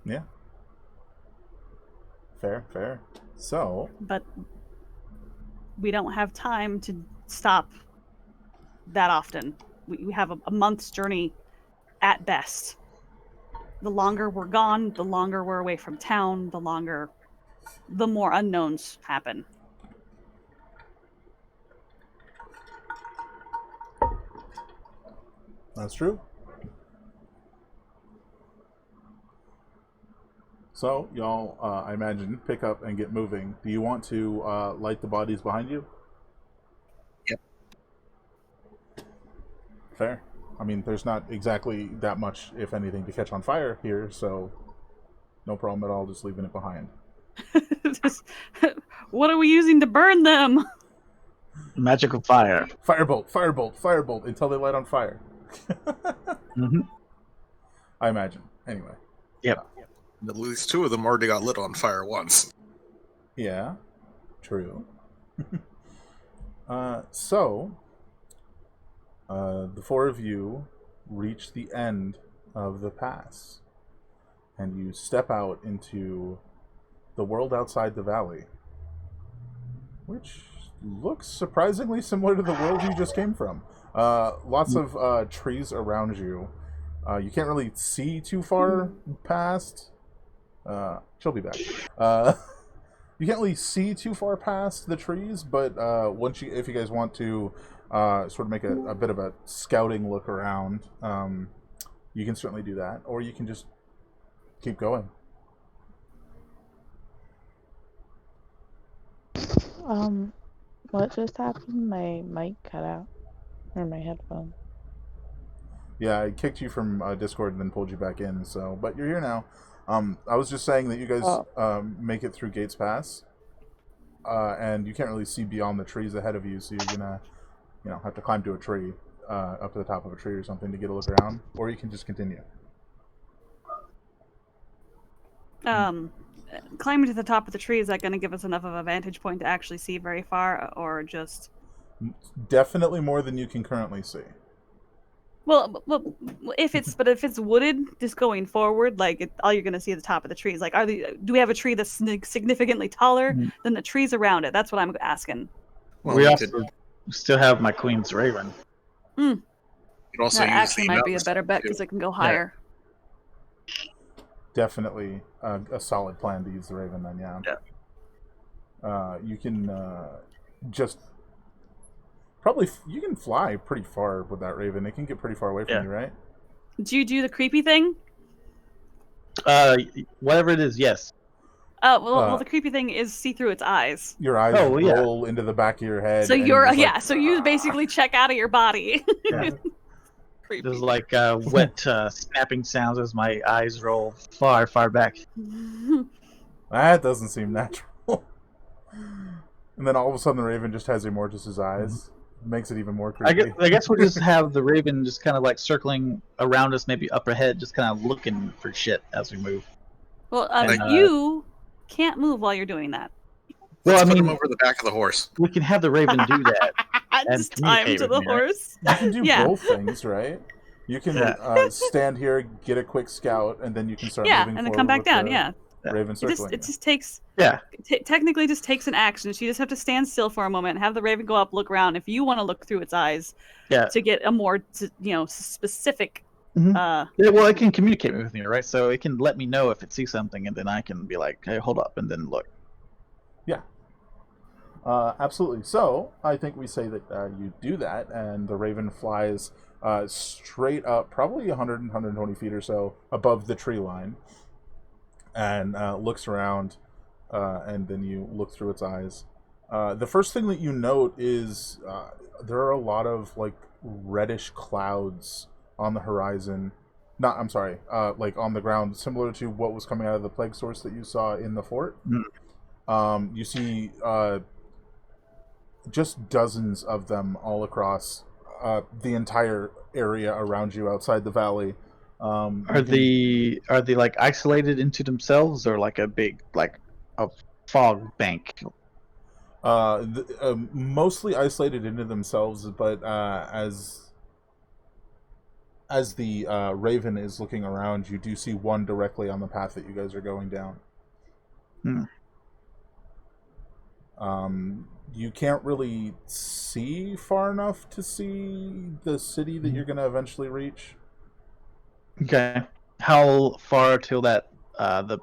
Yeah. Fair. So, But we don't have time to stop that often. We have a month's journey at best. The longer we're gone, the longer we're away from town, the more unknowns happen. that's true. So, y'all, I imagine, pick up and get moving. Do you want to light the bodies behind you? Yep. Fair. I mean, there's not exactly that much, if anything, to catch on fire here, so no problem at all just leaving it behind. What are we using to burn them? Magical fire. Firebolt, until they light on fire. Mm-hmm. I imagine. Anyway. Yep. At least 2 of them already got lit on fire once. Yeah, true. So, the 4 of you reach the end of the pass, and you step out into the world outside the valley, which looks surprisingly similar to the world you just came from. Lots of trees around you. You can't really see too far past. She'll be back. You can't really see too far past the trees, but if you guys want to sort of make a bit of a scouting look around, you can certainly do that, or you can just keep going. What just happened? My mic cut out. Or my headphone. Yeah, I kicked you from Discord and then pulled you back in, so, but you're here now. I was just saying that you guys make it through Gates Pass, and you can't really see beyond the trees ahead of you, so you're gonna, have to climb to a tree, up to the top of a tree or something to get a look around, or you can just continue. Climbing to the top of the tree, is that going to give us enough of a vantage point to actually see very far, or just? Definitely more than you can currently see. Well, if it's wooded, just going forward, like all you're going to see at the top of the trees. Like, do we have a tree that's significantly taller than the trees around it? That's what I'm asking. Well, we we also could still have my queen's raven. also That use actually the might be a mountain better bet too. because it can go higher. Definitely a solid plan to use the raven then, yeah. You can just probably you can fly pretty far with that raven. It can get pretty far away from you, right? Do you do the creepy thing? Whatever it is, yes. Well, the creepy thing is see through its eyes. Your eyes roll into the back of your head. So and you're just like, so you basically check out of your body. Creepy. There's like wet snapping sounds as my eyes roll far, far back. That doesn't seem natural. And then all of a sudden the raven just has Immortus's eyes. Makes it even more creepy. I guess we'll just have the raven just kind of like circling around us, maybe up ahead, just kind of looking for shit as we move. Well, And, you can't move while you're doing that. Let's put him over the back of the horse. We can have the raven do that. and Just time to the horse. You can do both things, right? You can stand here, get a quick scout, and then you can start moving and then come back down. Raven circling. It just takes. Technically, just takes an action. So you just have to stand still for a moment, have the raven go up, look around. If you want to look through its eyes, to get a more specific. Well, it can communicate with me, right? So it can let me know if it sees something, and then I can be like, "Hey, hold up," and then look. Yeah. Absolutely. So I think we say that you do that, and the raven flies straight up, probably 100, 120 feet or so above the tree line, and looks around, and then you look through its eyes. The first thing that you note is there are a lot of like reddish clouds on the horizon. Like on the ground, similar to what was coming out of the plague source that you saw in the fort. You see just dozens of them all across the entire area around you outside the valley. Are they like isolated into themselves, or like a big a fog bank? Mostly isolated into themselves, but as the raven is looking around, you do see one directly on the path that you guys are going down. You can't really see far enough to see the city that you're going to eventually reach. Okay. How far till that the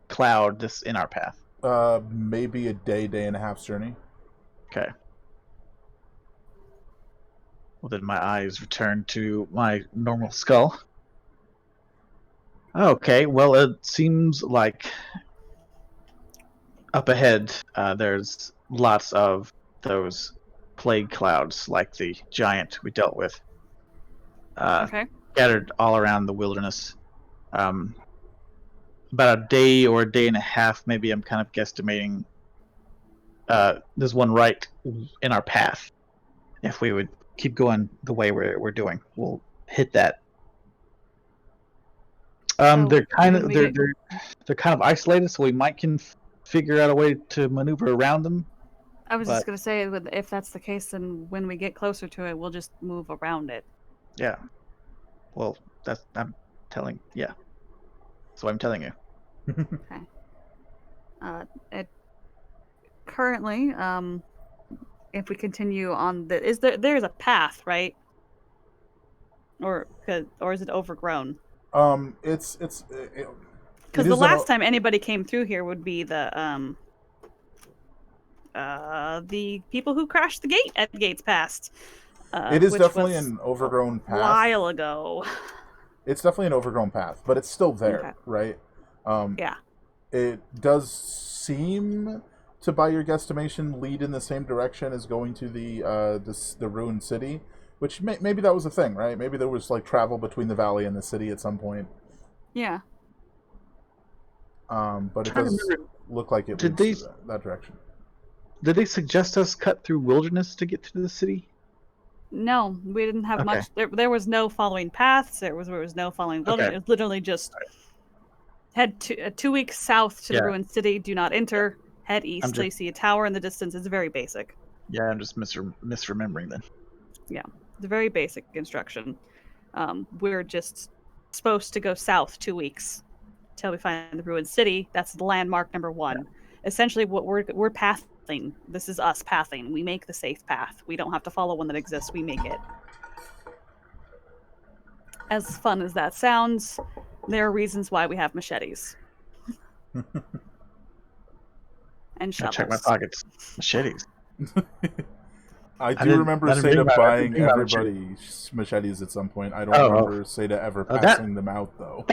cloud just in our path? Maybe a day and a half's journey. Okay. Well, then my eyes return to my normal skull. Okay, well, it seems like up ahead there's lots of those plague clouds, like the giant we dealt with, scattered all around the wilderness. About a day or a day and a half, maybe, I'm kind of guesstimating. There's one right in our path. If we would keep going the way we're doing, we'll hit that. They're kind of isolated, so we might can figure out a way to maneuver around them. I was just gonna say, if that's the case, then when we get closer to it, we'll just move around it. Yeah. Well, that's I'm telling. Yeah. So I'm telling you. Okay. Currently, if we continue on there's a path, right? Or is it overgrown? Because the last time anybody came through here would be the people who crashed the gate at Gates Past. It is definitely an overgrown path. A while ago. It's definitely an overgrown path, but it's still there, right? Yeah. It does seem to, by your guesstimation, lead in the same direction as going to the ruined city, which maybe that was a thing, right? Maybe there was like travel between the valley and the city at some point. Yeah. But it does look like it leads to that direction. Did they suggest us cut through wilderness to get to the city? No, we didn't have much. There was no following paths. There was no following wilderness. It was literally just Head 2 weeks south to Yeah. the ruined city. Do not enter. Head east I'm till you just- see a tower in the distance. It's very basic. Yeah, I'm just misremembering then. It's a very basic instruction. We're just supposed to go south 2 weeks till we find the ruined city. That's the landmark number 1. Essentially, what we're pathing. This is us pathing. We make the safe path. We don't have to follow one that exists. We make it. As fun as that sounds, there are reasons why we have machetes and I shovels. check my pockets. Machetes. I do didn't- remember I didn't Seda bring my- buying bring my everybody machetes at some point. I don't Oh, remember Seda ever Oh, that- passing them out though.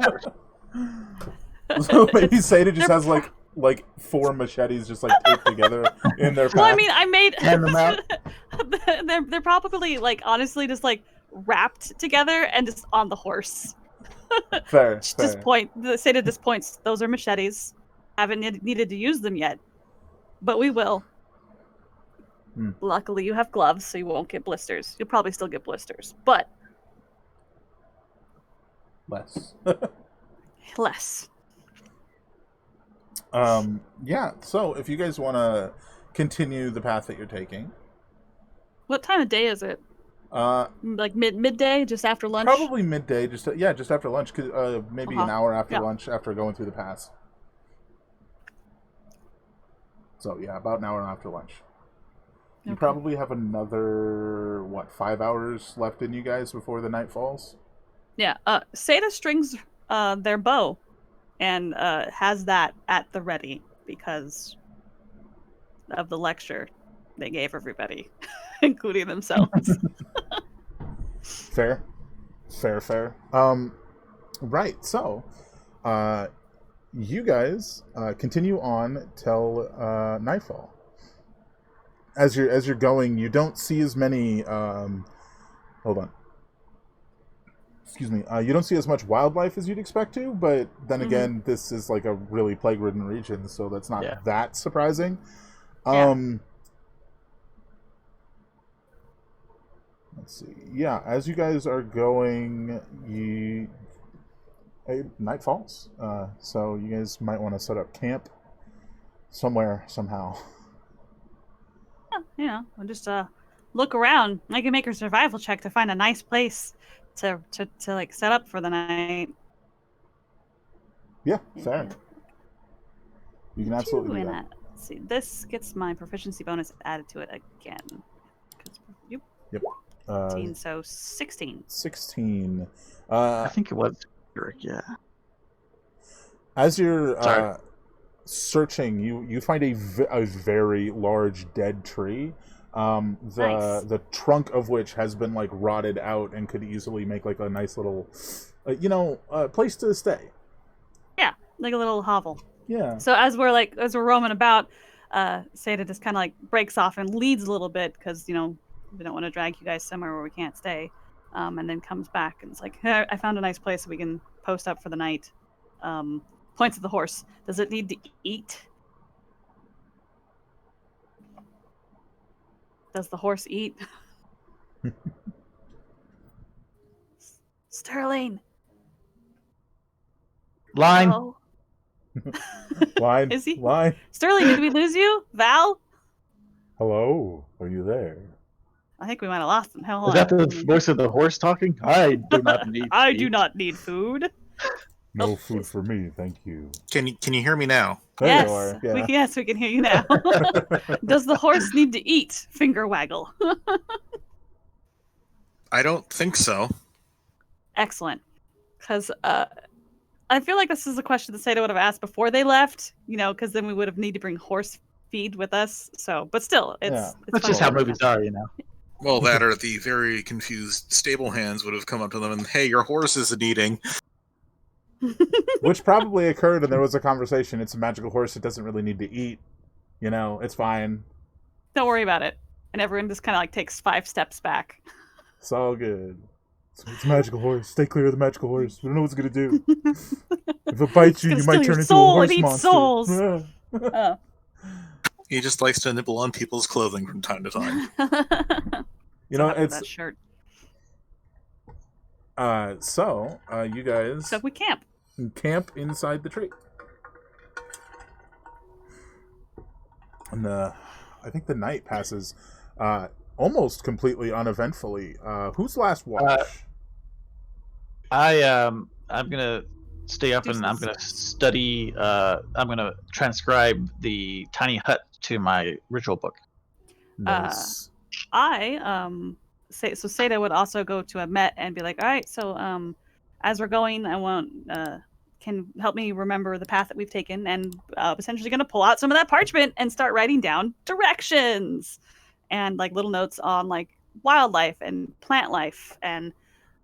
So maybe Seda just has like 4 machetes just like taped together in their pack. Well, I mean, I made Hand them out. they're probably like honestly just like wrapped together and just on the horse. fair. Just point. Say to this point, those are machetes. Haven't needed to use them yet, but we will. Hmm. Luckily, you have gloves, so you won't get blisters. You'll probably still get blisters, but Less. less. Yeah, so if you guys want to continue the path that you're taking, What time of day is it? Like midday, just after lunch. probably midday, just after lunch, maybe an Uh-huh. hour after Yeah. lunch after going through the pass. So yeah, about an hour after lunch. You Okay. probably have another 5 hours left in you guys before the night falls. Yeah. Seda strings their bow, and has that at the ready because of the lecture they gave everybody, including themselves. Fair. Right. So, you guys continue on till nightfall. As you're going, you don't see as many. Hold on. Excuse me. You don't see as much wildlife as you'd expect to, but then again, this is like a really plague-ridden region, so that's not that surprising. Let's see. Yeah, as you guys are going, night falls. So you guys might want to set up camp somewhere, somehow. We'll just look around. I can make a survival check to find a nice place to like set up for the night. Yeah, fair. You can absolutely do that. Let's see, this gets my proficiency bonus added to it again. Yep. 15, so 16. 16. I think it was. Yeah. As you're Sorry. searching, you find a very large dead tree. Nice. The trunk of which has been like rotted out and could easily make like a nice little, place to stay. Yeah, like a little hovel. Yeah. So as we're roaming about, Seda just kind of like breaks off and leads a little bit because we don't want to drag you guys somewhere where we can't stay, and then comes back and it's like, hey, I found a nice place we can post up for the night. Points at the horse. Does it need to eat? Does the horse eat? Sterling. Line. Oh. Line. Is he? Line. Sterling, did we lose you? Val? Hello. Are you there? I think we might have lost him. Hold Is that on. the voice of the horse talking? I do not need. I to do eat. not need food. No Oh, food for me, thank you. Can you hear me now? There Yes, you are. Yeah. yes, we can hear you now. Does the horse need to eat? Finger waggle. I don't think so. Excellent. Because I feel like this is a question that Seda would have asked before they left, because then we would have need to bring horse feed with us. So, but still, it's That's fun just to how work movies are, Well, that or the very confused stable hands would have come up to them and, hey, your horse isn't eating. Which probably occurred, and there was a conversation. It's a magical horse; it doesn't really need to eat. It's fine. Don't worry about it. And everyone just kind of like takes 5 steps back. It's all good. It's a magical horse. Stay clear of the magical horse. We don't know what it's gonna do. If it bites you, It's you gonna might steal turn your into a soul. horse It eats monster. souls. Yeah. Oh. He just likes to nibble on people's clothing from time to time. It's that shirt. you guys. So we camp. camp inside the tree. And I think the night passes almost completely uneventfully. Who's last watch? I'm gonna stay up and I'm Deuces. gonna study. I'm gonna transcribe the tiny hut to my ritual book. Nice. Seda would also go to a Met and be like, all right, so as we're going, I want can help me remember the path that we've taken, and essentially going to pull out some of that parchment and start writing down directions and like little notes on like wildlife and plant life and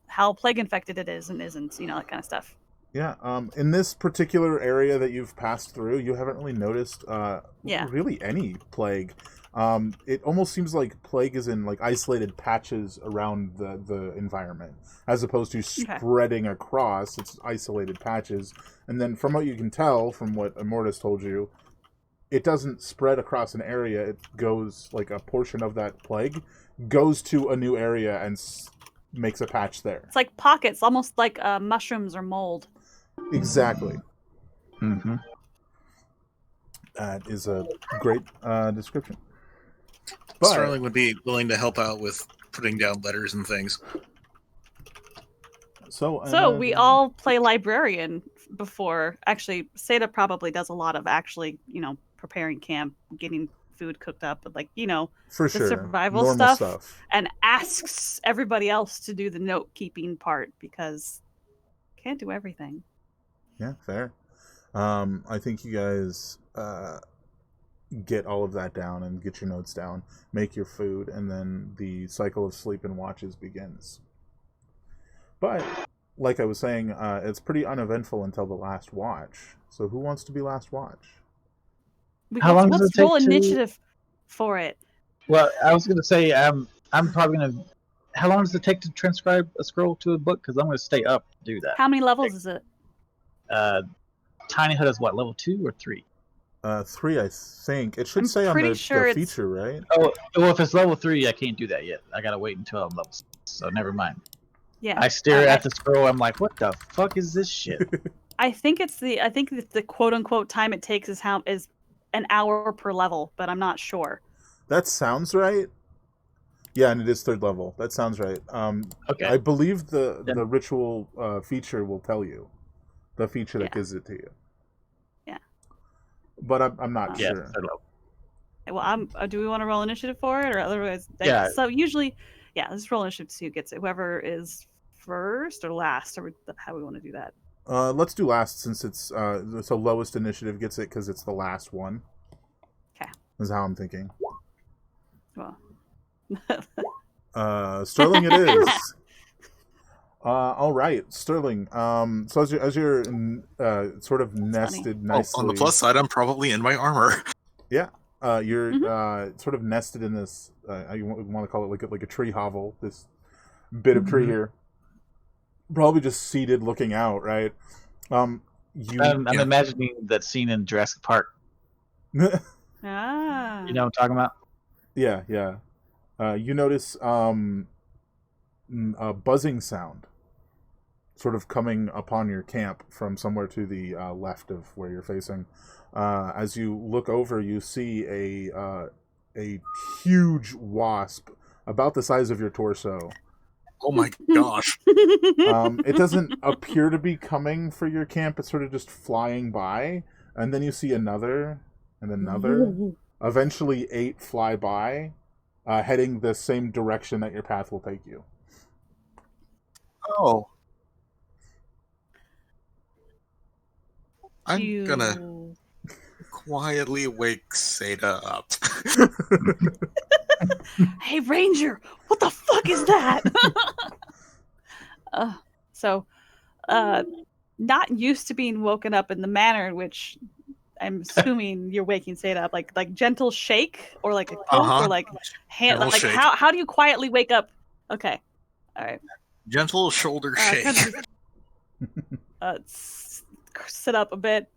how plague infected it is and isn't, that kind of stuff. Yeah, in this particular area that you've passed through, you haven't really noticed really any plague. It almost seems like plague is in like isolated patches around the environment, as opposed to spreading across. It's isolated patches, and then from what you can tell, from what Immortus told you, it doesn't spread across an area. It goes like a portion of that plague goes to a new area and makes a patch there. It's like pockets, almost like mushrooms or mold. Exactly. Mm-hmm. That is a great description. But Sterling would be willing to help out with putting down letters and things. So we all play librarian before. Actually, Seda probably does a lot of preparing camp, getting food cooked up, but for the sure, survival normal stuff, and asks everybody else to do the note keeping part because can't do everything. Yeah, fair. I think you guys get all of that down and get your notes down, make your food, and then the cycle of sleep and watches begins. But, like I was saying, it's pretty uneventful until the last watch. So who wants to be last watch? How long does it take roll to... initiative for it? Well, I was going to say, I'm probably going to... How long does it take to transcribe a scroll to a book? Because I'm going to stay up to do that. How many levels is it? Tiny Hut is what, level 2 or 3? 3, I think. It should say on the feature, right? Oh, well, if it's level 3, I can't do that yet. I gotta wait until I'm level 6, so never mind. Yeah. I stare at the scroll, I'm like, what the fuck is this shit? I think the quote unquote time it takes is an hour per level, but I'm not sure. That sounds right. Yeah, and it is 3rd level. That sounds right. Okay. I believe the ritual feature will tell you. The feature that gives it to you. Yeah. But I'm not sure. Well, do we want to roll initiative for it, or otherwise? Yeah. So usually, let's roll initiative to see who gets it. Whoever is first or last, or how we want to do that. Let's do last since it's so lowest initiative gets it because it's the last one. Okay. Is how I'm thinking. Well. Sterling, it is. All right, Sterling. So as you're sort of nested nicely. On the plus side, I'm probably in my armor. Yeah. You're sort of nested in this. You want to call it like a tree hovel. This bit of tree here. Probably just seated, looking out. Right. I'm imagining that scene in Jurassic Park. You know what I'm talking about? Yeah. You notice a buzzing sound sort of coming upon your camp from somewhere to the left of where you're facing. As you look over, you see a huge wasp about the size of your torso. Oh my gosh. It doesn't appear to be coming for your camp. It's sort of just flying by. And then you see another and another. Eventually 8 fly by, heading the same direction that your path will take you. Oh. I'm gonna quietly wake Seda up. Hey, Ranger, what the fuck is that? Not used to being woken up in the manner in which I'm assuming you're waking Seda up, like gentle shake or like a poke or like hand. Gentle like shake. how do you quietly wake up? Okay, all right. Gentle shoulder shake. Sit up a bit,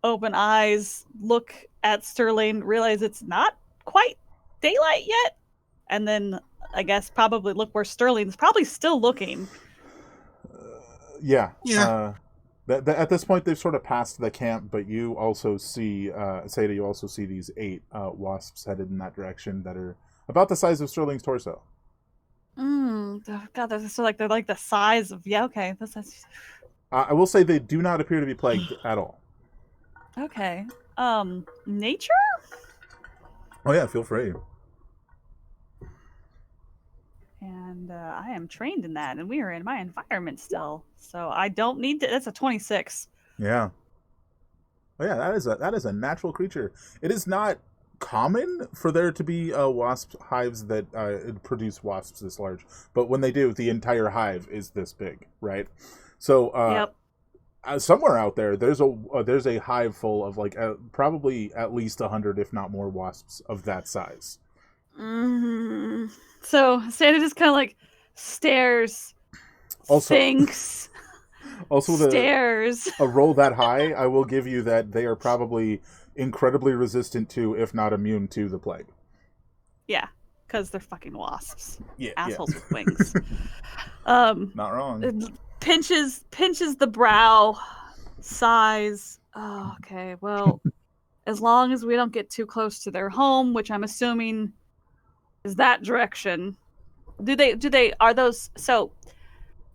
open eyes, look at Sterling, realize it's not quite daylight yet, and then I guess probably look where Sterling's probably still looking. Yeah. At this point, they've sort of passed the camp, but you also see, Seda, you also see these 8 wasps headed in that direction that are about the size of Sterling's torso. Oh, God, they're like the size of okay. That's I will say they do not appear to be plagued at all. okay. Nature. Oh yeah, feel free. And I am trained in that, and we are in my environment still, so I don't need to. That's a 26. Yeah. Oh yeah, that is a natural creature. It is not common for there to be wasp hives that produce wasps this large, but when they do, the entire hive is this big, right? So Yep. somewhere out there, there's a hive full of like probably at least 100, if not more, wasps of that size. So Santa just kind of like stares, Also- thinks, Also, stares. a roll that high, I will give you that they are probably incredibly resistant to, if not immune to, the plague. Yeah, because they're fucking wasps. Yeah, Assholes with wings. Not wrong. It pinches the brow, sighs. Oh, okay, well, as long as we don't get too close to their home, which I'm assuming is that direction.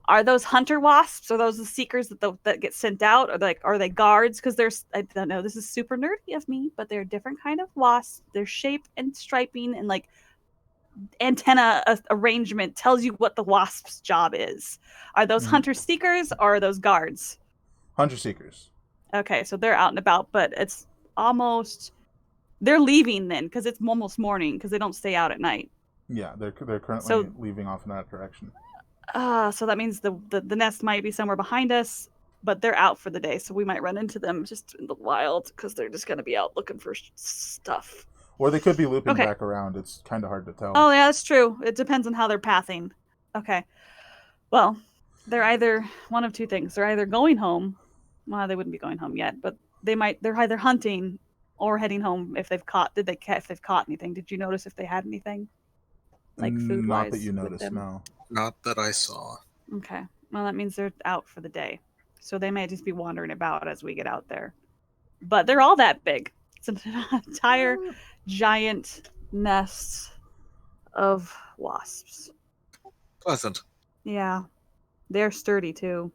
Are those hunter wasps? Are those the seekers that get sent out? Or are they guards? Because I don't know. This is super nerdy of me, but they're a different kind of wasp. Their shape and striping and like antenna arrangement tells you what the wasp's job is. Are those hunter seekers or are those guards? Hunter seekers. Okay, so they're out and about, but it's almost they're leaving then because it's almost morning because they don't stay out at night. Yeah, they're currently leaving off in that direction. So that means the nest might be somewhere behind us, but they're out for the day, so we might run into them just in the wild because they're just going to be out looking for stuff. Or they could be looping back around. It's kind of hard to tell. Oh, yeah, that's true. It depends on how they're pathing. Okay. Well, they're either one of two things. They're either going home. Well, they wouldn't be going home yet, but they're either hunting or heading home if they've caught anything. Did you notice if they had anything? Like food-wise? Not that you noticed, no. Not that I saw. Okay. Well, that means they're out for the day. So they may just be wandering about as we get out there. But they're all that big. It's an entire giant nest of wasps. Pleasant. Yeah. They're sturdy too.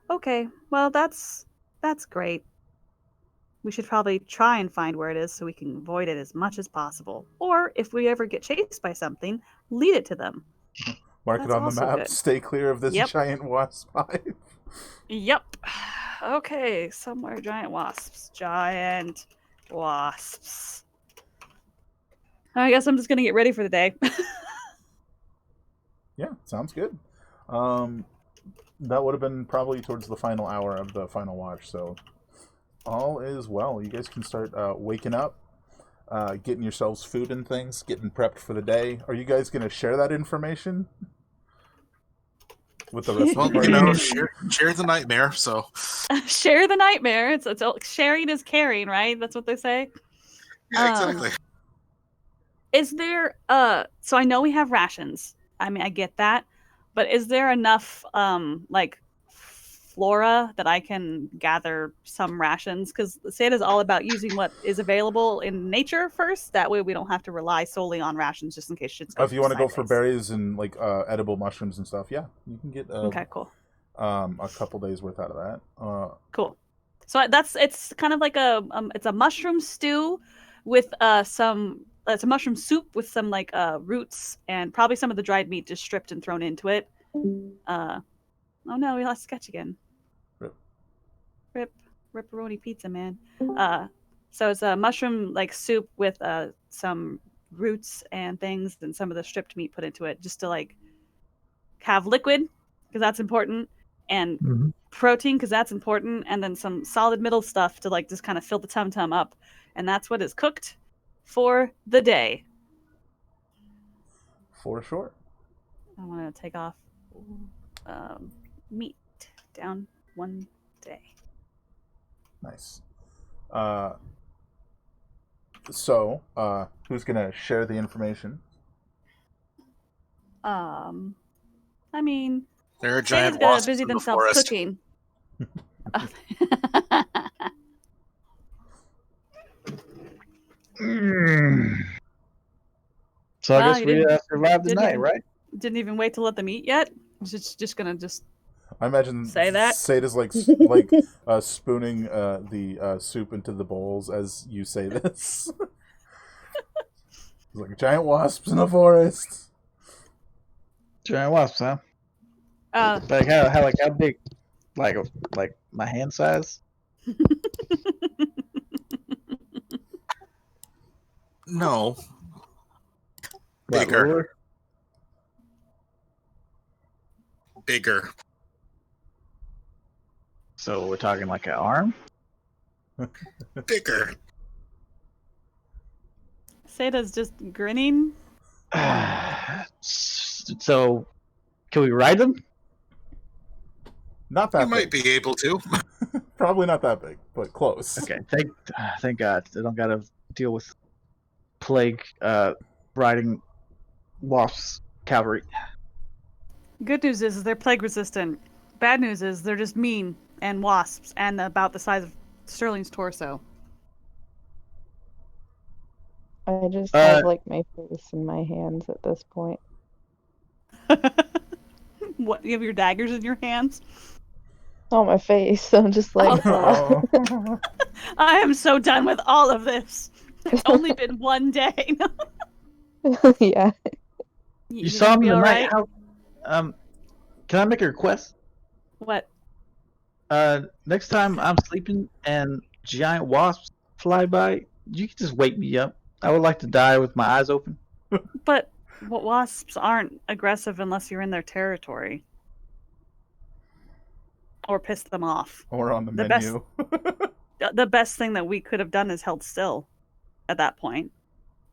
Okay. Well, that's great. We should probably try and find where it is so we can avoid it as much as possible. Or if we ever get chased by something, lead it to them. Mark it on the map. Good. Stay clear of this giant wasp hive. Yep. Okay, somewhere giant wasps. Giant wasps. I guess I'm just gonna get ready for the day. Yeah, sounds good. That would have been probably towards the final hour of the final watch, so all is well. You guys can start waking up, getting yourselves food and things, getting prepped for the day. Are you guys going to share that information with the rest of the party? Share the nightmare. So share the nightmare. It's sharing is caring, right? That's what they say. Yeah, exactly. Is there so I know we have rations. I mean, I get that, but is there enough like flora that I can gather some rations? Because Santa's all about using what is available in nature first. That way we don't have to rely solely on rations just in case shit's going. If you want to go for berries and like edible mushrooms and stuff, yeah, you can get okay, cool. A couple days worth out of that. Cool. So it's kind of like it's a mushroom stew with it's a mushroom soup with some like roots and probably some of the dried meat just stripped and thrown into it. Oh no, we lost Sketch again. Rip Ripperoni pizza, man. So it's a mushroom like soup with some roots and things and some of the stripped meat put into it just to like have liquid because that's important and protein because that's important and then some solid middle stuff to like just kind of fill the tum-tum up. And that's what is cooked for the day. For sure. I want to take off meat down one day. Nice. So, who's gonna share the information? I mean, There are Santa's giant gonna wasps busy in the themselves forest. cooking. So I Wow, guess you we didn't- survived the didn't night, even- right? Didn't even wait to let them eat yet. Just gonna just. I imagine Say that. Sada's like spooning the soup into the bowls as you say this. It's like giant wasps in the forest. Giant wasps, huh? Uh, Like how big? Like my hand size? No, What, Bigger. lower? bigger. So we're talking like an arm? Bigger. Sada's just grinning. So can we ride them? Not that You might big. be able to. Probably not that big, but close. Okay, thank God they don't gotta deal with plague riding wasps cavalry. Good news is they're plague resistant. Bad news is they're just mean and wasps and about the size of Sterling's torso. I just Uh, have like my face in my hands at this point. What? You have your daggers in your hands? Oh, my face. I'm just like, Oh. I am so done with all of this. It's only been one day. yeah. You saw gonna him be tonight. alright? How? Can I make a request? What? Next time I'm sleeping and giant wasps fly by, you can just wake me up. I would like to die with my eyes open. But wasps aren't aggressive unless you're in their territory. Or piss them off. Or on the The menu. The best thing that we could have done is held still at that point.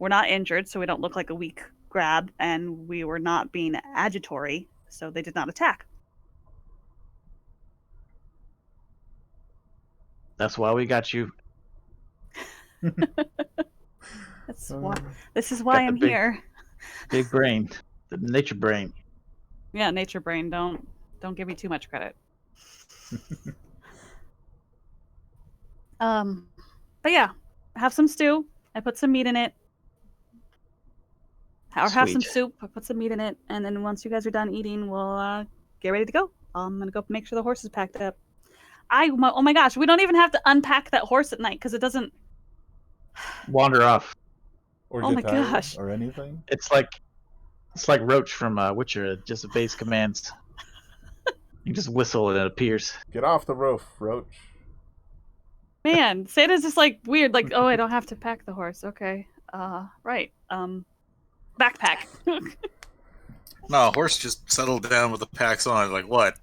We're not injured, so we don't look like a weak grab, and we were not being agitatory, so they did not attack. That's why we got you. That's why. This is why Got the I'm big- here. Big brain, the nature brain. Yeah, nature brain. Don't give me too much credit. But yeah, have some stew. I put some meat in it. Or have some Sweet. soup. I put some meat in it, and then once you guys are done eating, we'll get ready to go. I'm gonna go make sure the horse is packed up. Oh my gosh, we don't even have to unpack that horse at night because it doesn't. Wander off. Or Oh get my tired, gosh. or anything. It's like Roach from Witcher. It just obeys commands. You just whistle and it appears. Get off the roof, Roach. Man, Santa's just like weird. Like, oh, I don't have to pack the horse. Okay. Right. Backpack. No, horse just settled down with the packs on. Like, what?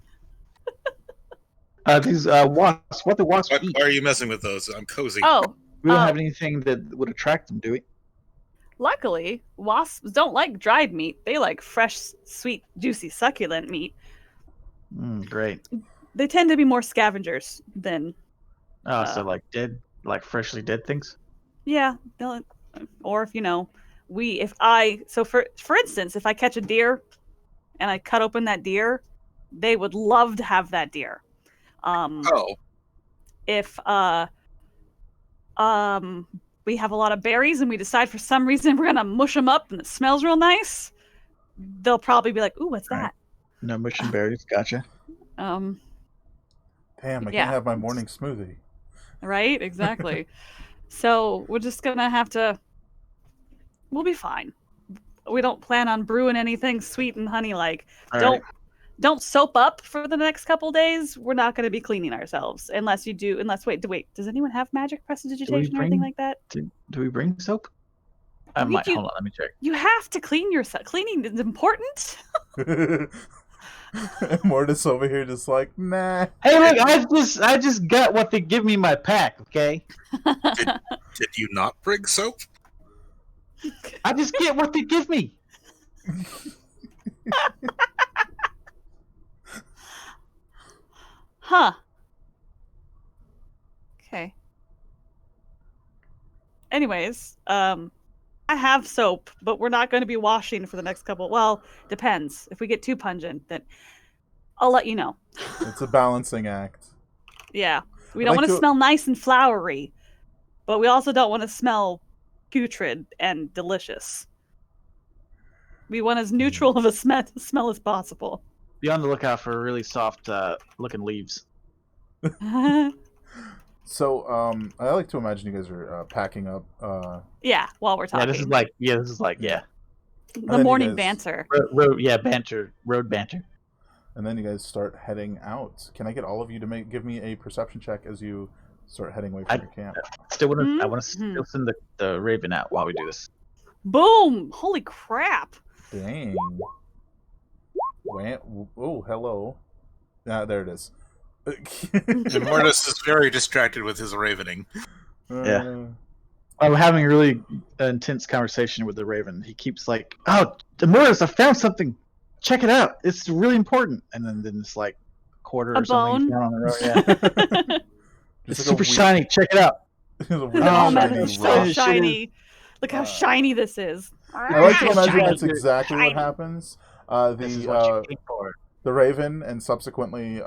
These wasps. What the wasps Why eat? are you messing with those? I'm cozy. Oh, We don't have anything that would attract them, do we? luckily, wasps don't like dried meat. They like fresh, sweet, juicy, succulent meat. Great. They tend to be more scavengers than. Oh, so like dead, like freshly dead things. Yeah, or if for instance, if I catch a deer and I cut open that deer, they would love to have that deer. Oh, If we have a lot of berries and we decide for some reason we're gonna mush them up and it smells real nice, they'll probably be like, "Ooh, what's Right. that?" No mush and berries. Gotcha. Damn, I Yeah. can't have my morning smoothie. Right? Exactly. So we're just gonna have to. We'll be fine. We don't plan on brewing anything sweet and honey like. All don't right. don't soap up for the next couple days. We're not going to be cleaning ourselves unless you do. Wait. Does anyone have magic prestidigitation or anything bring- like that? Do we bring soap? I We might. do- Hold on. Let me check. You have to clean yourself. Cleaning is important. Mortis over here just like, nah. Hey, look! I just got what they give me in my pack. Okay. did you not bring soap? I just get what they give me. Huh. Okay. Anyways, I have soap, but we're not going to be washing for the next couple. Well, depends. If we get too pungent, then I'll let you know. It's a balancing act. Yeah. We I'd don't like want to to- smell nice and flowery, but we also don't want to smell putrid and delicious. We want as neutral of a smell as possible. Be on the lookout for really soft looking leaves. So, I like to imagine you guys are packing up. Yeah, while we're Yeah, talking. this is like Yeah. The then you morning guys- banter. road banter. And then you guys start heading out. Can I get all of you to give me a perception check as you start heading away from your camp? Still want to. I Mhm. want to still send the raven out while we do this. Boom! Holy crap! Dang. Oh, hello. There it is. And Mortis is very distracted with his ravening. Yeah. I'm having a really intense conversation with the raven. He keeps like, "Oh, Morris, I found something. Check it out. It's really important." And then it's like a quarter A or something bone? down on the road. Yeah, it's Just like a super weird- shiny. Check it out. It's a weird Oh man, shiny it's so rock. shiny. shiny. Look how shiny this is. I like to imagine Shiny. that's exactly Shiny. what happens. This is what you came for. The Raven and subsequently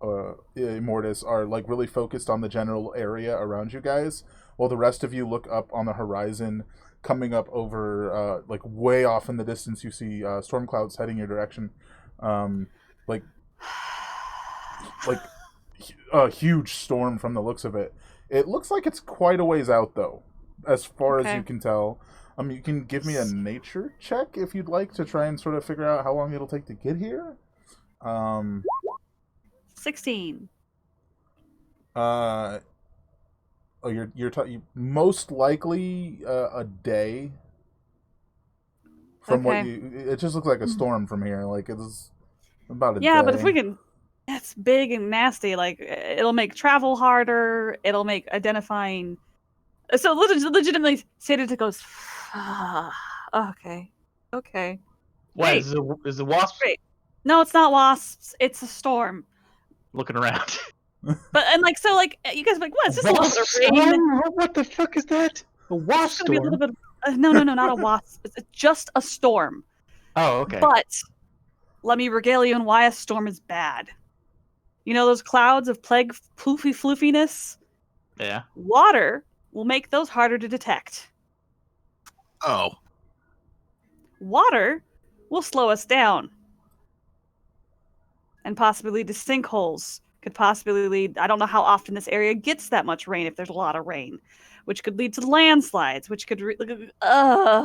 Immortus are like really focused on the general area around you guys, while the rest of you look up on the horizon, coming up over like way off in the distance. You see storm clouds heading your direction, like a huge storm from the looks of it. It looks like it's quite a ways out though, as far as Okay. you can tell. You can give me a nature check if you'd like to try and sort of figure out how long it'll take to get here. 16. You're most likely a day. From what Okay. it just looks like a storm from here. Like it's about a day. Yeah, but if we can, it's big and nasty. Like it'll make travel harder. It'll make identifying. So legitimately, Sadata goes. Okay. What Hey. is the wasp Great. No, it's not wasps. It's a storm. looking around? But and like so, like you guys are like, what? It's just a little bit of Wasp rain. storm? What the fuck is that? A wasp It's gonna be a little storm? bit. No, not a wasp. It's just a storm. Oh, okay. But let me regale you on why a storm is bad. You know those clouds of plague floofiness? Yeah. Water will make those harder to detect. Oh. Water will slow us down. And possibly lead to sinkholes. Could possibly lead, I don't know how often this area gets that much rain if there's a lot of rain. Which could lead to landslides, which could... That's All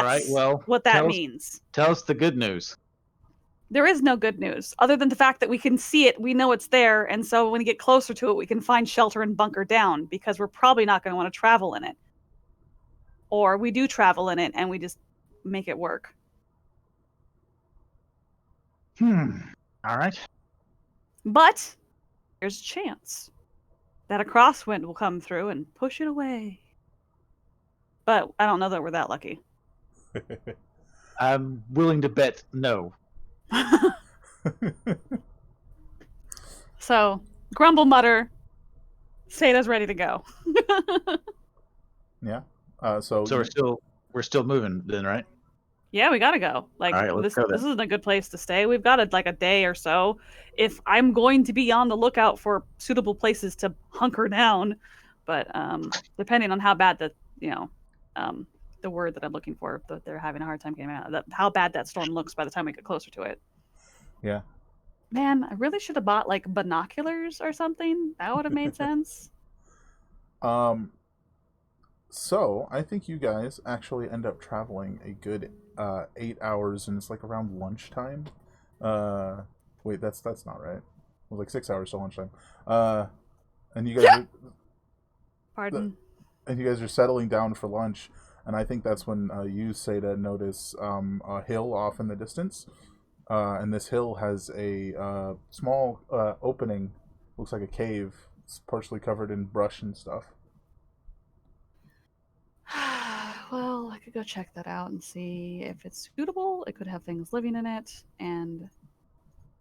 right, well, what that tell us- means. Tell us the good news. There is no good news, other than the fact that we can see it, we know it's there, and so when we get closer to it, we can find shelter and bunker down, because we're probably not going to want to travel in it. Or we do travel in it, and we just make it work. All right. But there's a chance that a crosswind will come through and push it away. But I don't know that we're that lucky. I'm willing to bet no. So, grumble, mutter. Sada's ready to go. Yeah. So we're still moving then, right? Yeah, we gotta go. Like, All right, let's this go then. isn't a good place to stay. We've got like a day or so. If I'm going to be on the lookout for suitable places to hunker down, but depending on how bad the word that I'm looking for, that they're having a hard time getting out. How bad that storm looks by the time we get closer to it. Yeah. Man, I really should have bought like binoculars or something. That would have made sense. So I think you guys actually end up traveling a good 8 hours, and it's like around lunchtime. Wait, that's not right. It was like 6 hours till lunchtime. And you guys Pardon. and you guys are settling down for lunch, and I think that's when you, Seda, notice a hill off in the distance. And this hill has a small opening, looks like a cave. It's partially covered in brush and stuff. Well, I could go check that out and see if it's suitable. It could have things living in it, and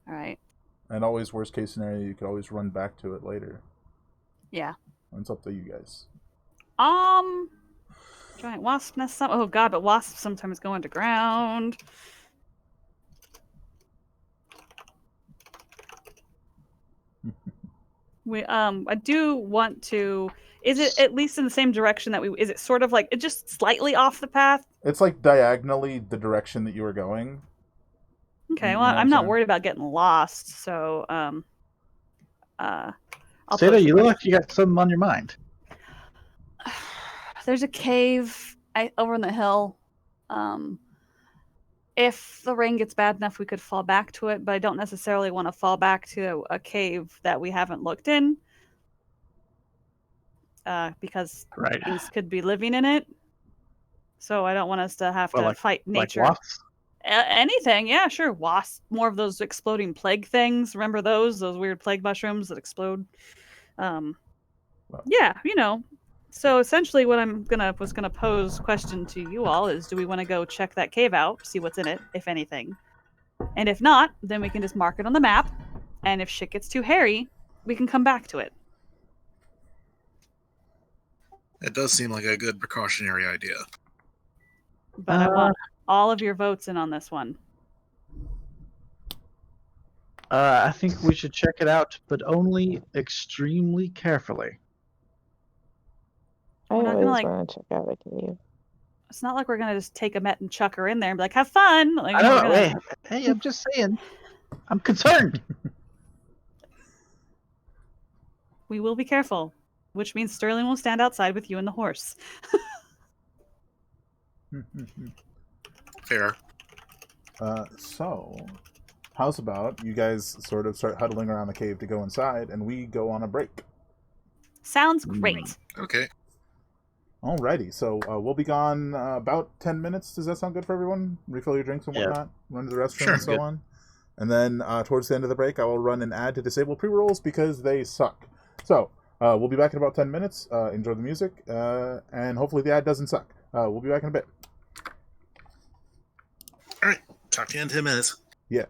all right. And always, worst case scenario, you could always run back to it later. Yeah. It's up to you guys. Giant wasp nest. Oh god, but wasps sometimes go underground. I do want to. Is it at least in the same direction that we? Is it sort of like it just slightly off the path? It's like diagonally the direction that you were going. Okay, You well, know what I'm I'm not saying? worried about getting lost, so I'll Seda, pose the you look question. like you got something on your mind. There's a cave over on the hill. If the rain gets bad enough, we could fall back to it, but I don't necessarily want to fall back to a cave that we haven't looked in, because Right. things could be living in it. So I don't want us to have Well, to fight Like nature. wasps. Anything, yeah, sure. Wasps, more of those exploding plague things. Remember those weird plague mushrooms that explode? Yeah, you know. So essentially, what was gonna pose question to you all is: do we want to go check that cave out, see what's in it, if anything? And if not, then we can just mark it on the map. And if shit gets too hairy, we can come back to it. It does seem like a good precautionary idea. But I want all of your votes in on this one. I think we should check it out, but only extremely carefully. I We're not gonna, always like- want to check out a cave. It's not like we're gonna just take a met and chuck her in there and be like, "Have fun." Like, I we're know. gonna- Hey, I'm just saying. I'm concerned. We will be careful, which means Sterling will stand outside with you and the horse. Fair. So, how's about you guys sort of start huddling around the cave to go inside, and we go on a break? Sounds great. Okay. Alrighty, so we'll be gone about 10 minutes. Does that sound good for everyone? Refill your drinks and Yeah. whatnot, run to the restroom Sure. and so Good. on. And then towards the end of the break, I will run an ad to disable pre-rolls because they suck. So, we'll be back in about 10 minutes. Enjoy the music, and hopefully the ad doesn't suck. We'll be back in a bit. All right. Talk to you in 10 minutes. Yeah.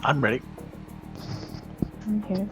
I'm ready. I'm here.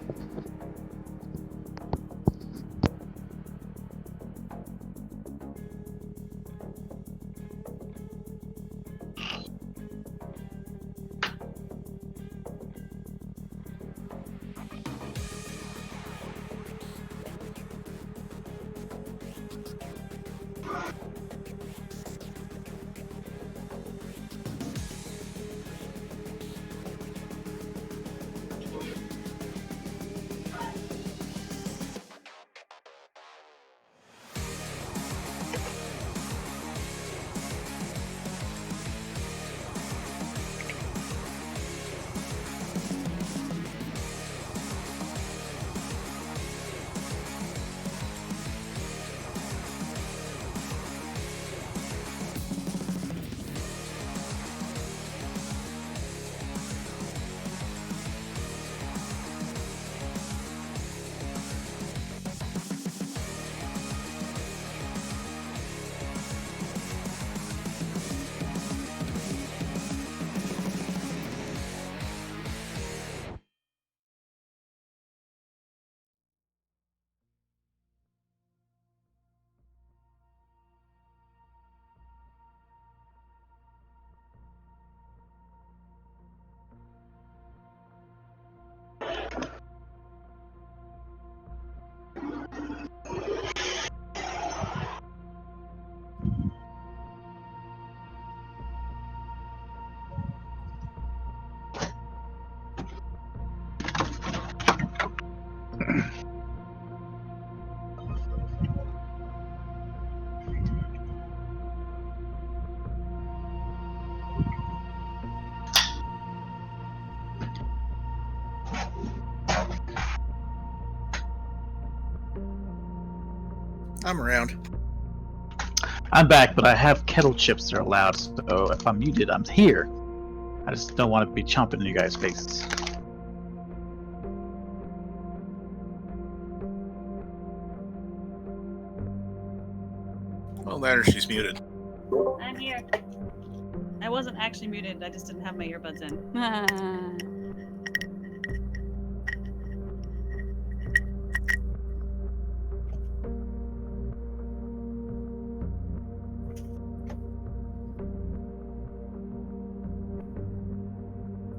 I'm around. I'm back, but I have kettle chips that are allowed, so if I'm muted, I'm here. I just don't want to be chomping in you guys' faces. Well, that or she's muted. I'm here. I wasn't actually muted. I just didn't have my earbuds in.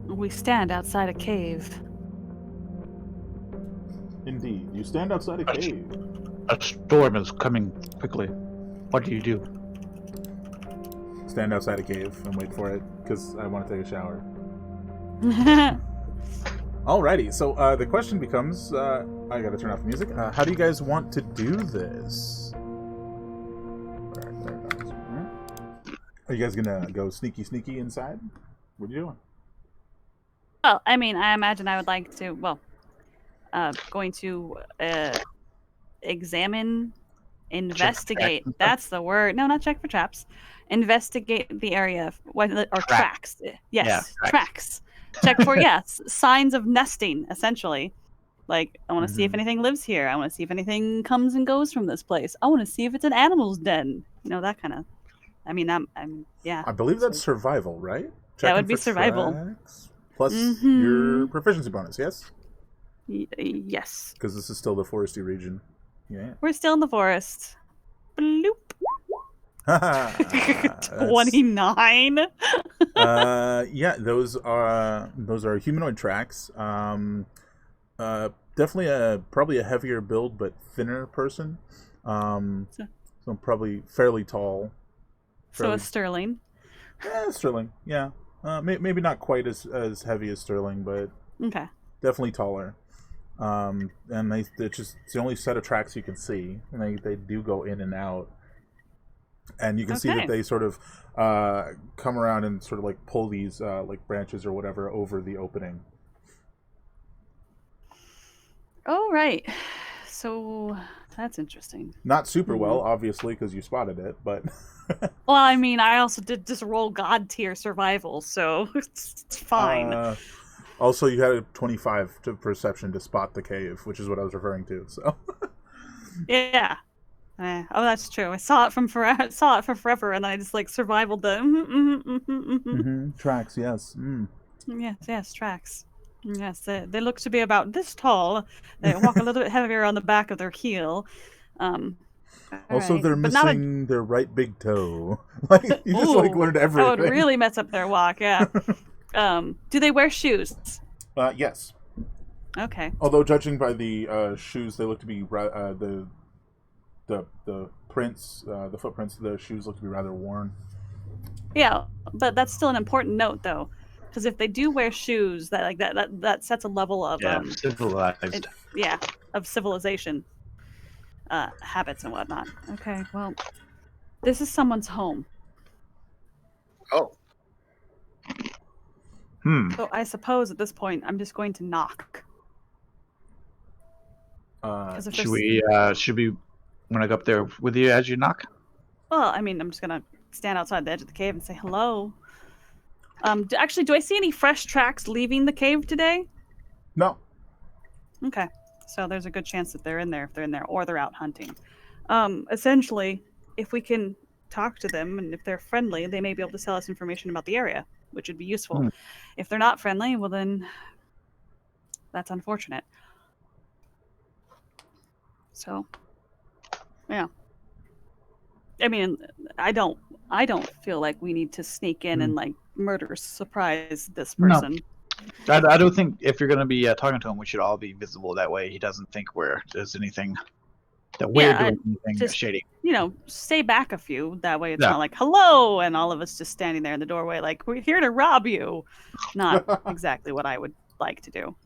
We stand outside a cave. Indeed. You stand outside a cave. A storm is coming quickly. What do you do? Stand outside a cave and wait for it, because I want to take a shower. Alrighty, so the question becomes, I gotta turn off the music. How do you guys want to do this? There it goes. Are you guys gonna go sneaky inside? What are you doing? Well, I mean, I imagine I would like to, going to examine, investigate. traps. That's the word. No, not check for traps. Investigate the area, or tracks. Yes, Yeah, tracks. Check for, yes, signs of nesting, essentially. Like, I want to see if anything lives here. I want to see if anything comes and goes from this place. I want to see if it's an animal's den. You know, that kind of. I mean, yeah. I believe that's survival, right? That would Checking be for survival. tracks, plus Mhm. your proficiency bonus, yes? Yes. Because this is still the foresty region. Yeah. We're still in the forest. Bloop. That's- 29. Yeah, those are humanoid tracks. Definitely probably a heavier build but thinner person. So probably fairly tall. So a Sterling. Sterling, yeah. Maybe not quite as heavy as Sterling, but Okay. definitely taller. And it's the only set of tracks you can see, and they do go in and out. And you can see that they sort of come around and sort of like pull these like branches or whatever over the opening. Oh, right. So that's interesting. Not super well, obviously, because you spotted it, but... Well, I mean, I also did just roll God tier survival, so it's fine. Also, you had a 25 to perception to spot the cave, which is what I was referring to, so... Yeah. Oh, that's true. I saw it from forever. Saw it for forever, and then I just like survivaled the Tracks, yes. Yes, tracks. Yes, they look to be about this tall. They walk a little bit heavier on the back of their heel. All Also, right, they're but not a. missing their right big toe. Like you just like Ooh, learned that everything. would really mess up their walk. Yeah. Do they wear shoes? Yes. Okay. Although judging by the shoes, they look to be the prints, the footprints of the shoes look to be rather worn. Yeah, but that's still an important note, though, because if they do wear shoes, that sets a level of Yeah, civilized. it, yeah, of civilization, habits and whatnot. Okay, well, this is someone's home, Oh, so I suppose at this point I'm just going to knock. Because if Should there's, we want to go up there with you as you knock? well, I mean, I'm just gonna stand outside the edge of the cave and say hello. Actually, do I see any fresh tracks leaving the cave today? No. Okay, so there's a good chance that they're in there if they're in there, or they're out hunting. Essentially, if we can talk to them and if they're friendly, they may be able to tell us information about the area, which would be useful. Hmm. If they're not friendly, well then that's unfortunate. So, yeah. I mean, I don't feel like we need to sneak in and like murder surprise this No. person. I don't think if you're going to be talking to him, we should all be visible. That way, he doesn't think there's anything that we're Yeah, doing anything just- shady. Stay back a few. That way it's Yeah. not like, hello, and all of us just standing there in the doorway like, we're here to rob you. Not exactly what I would like to do.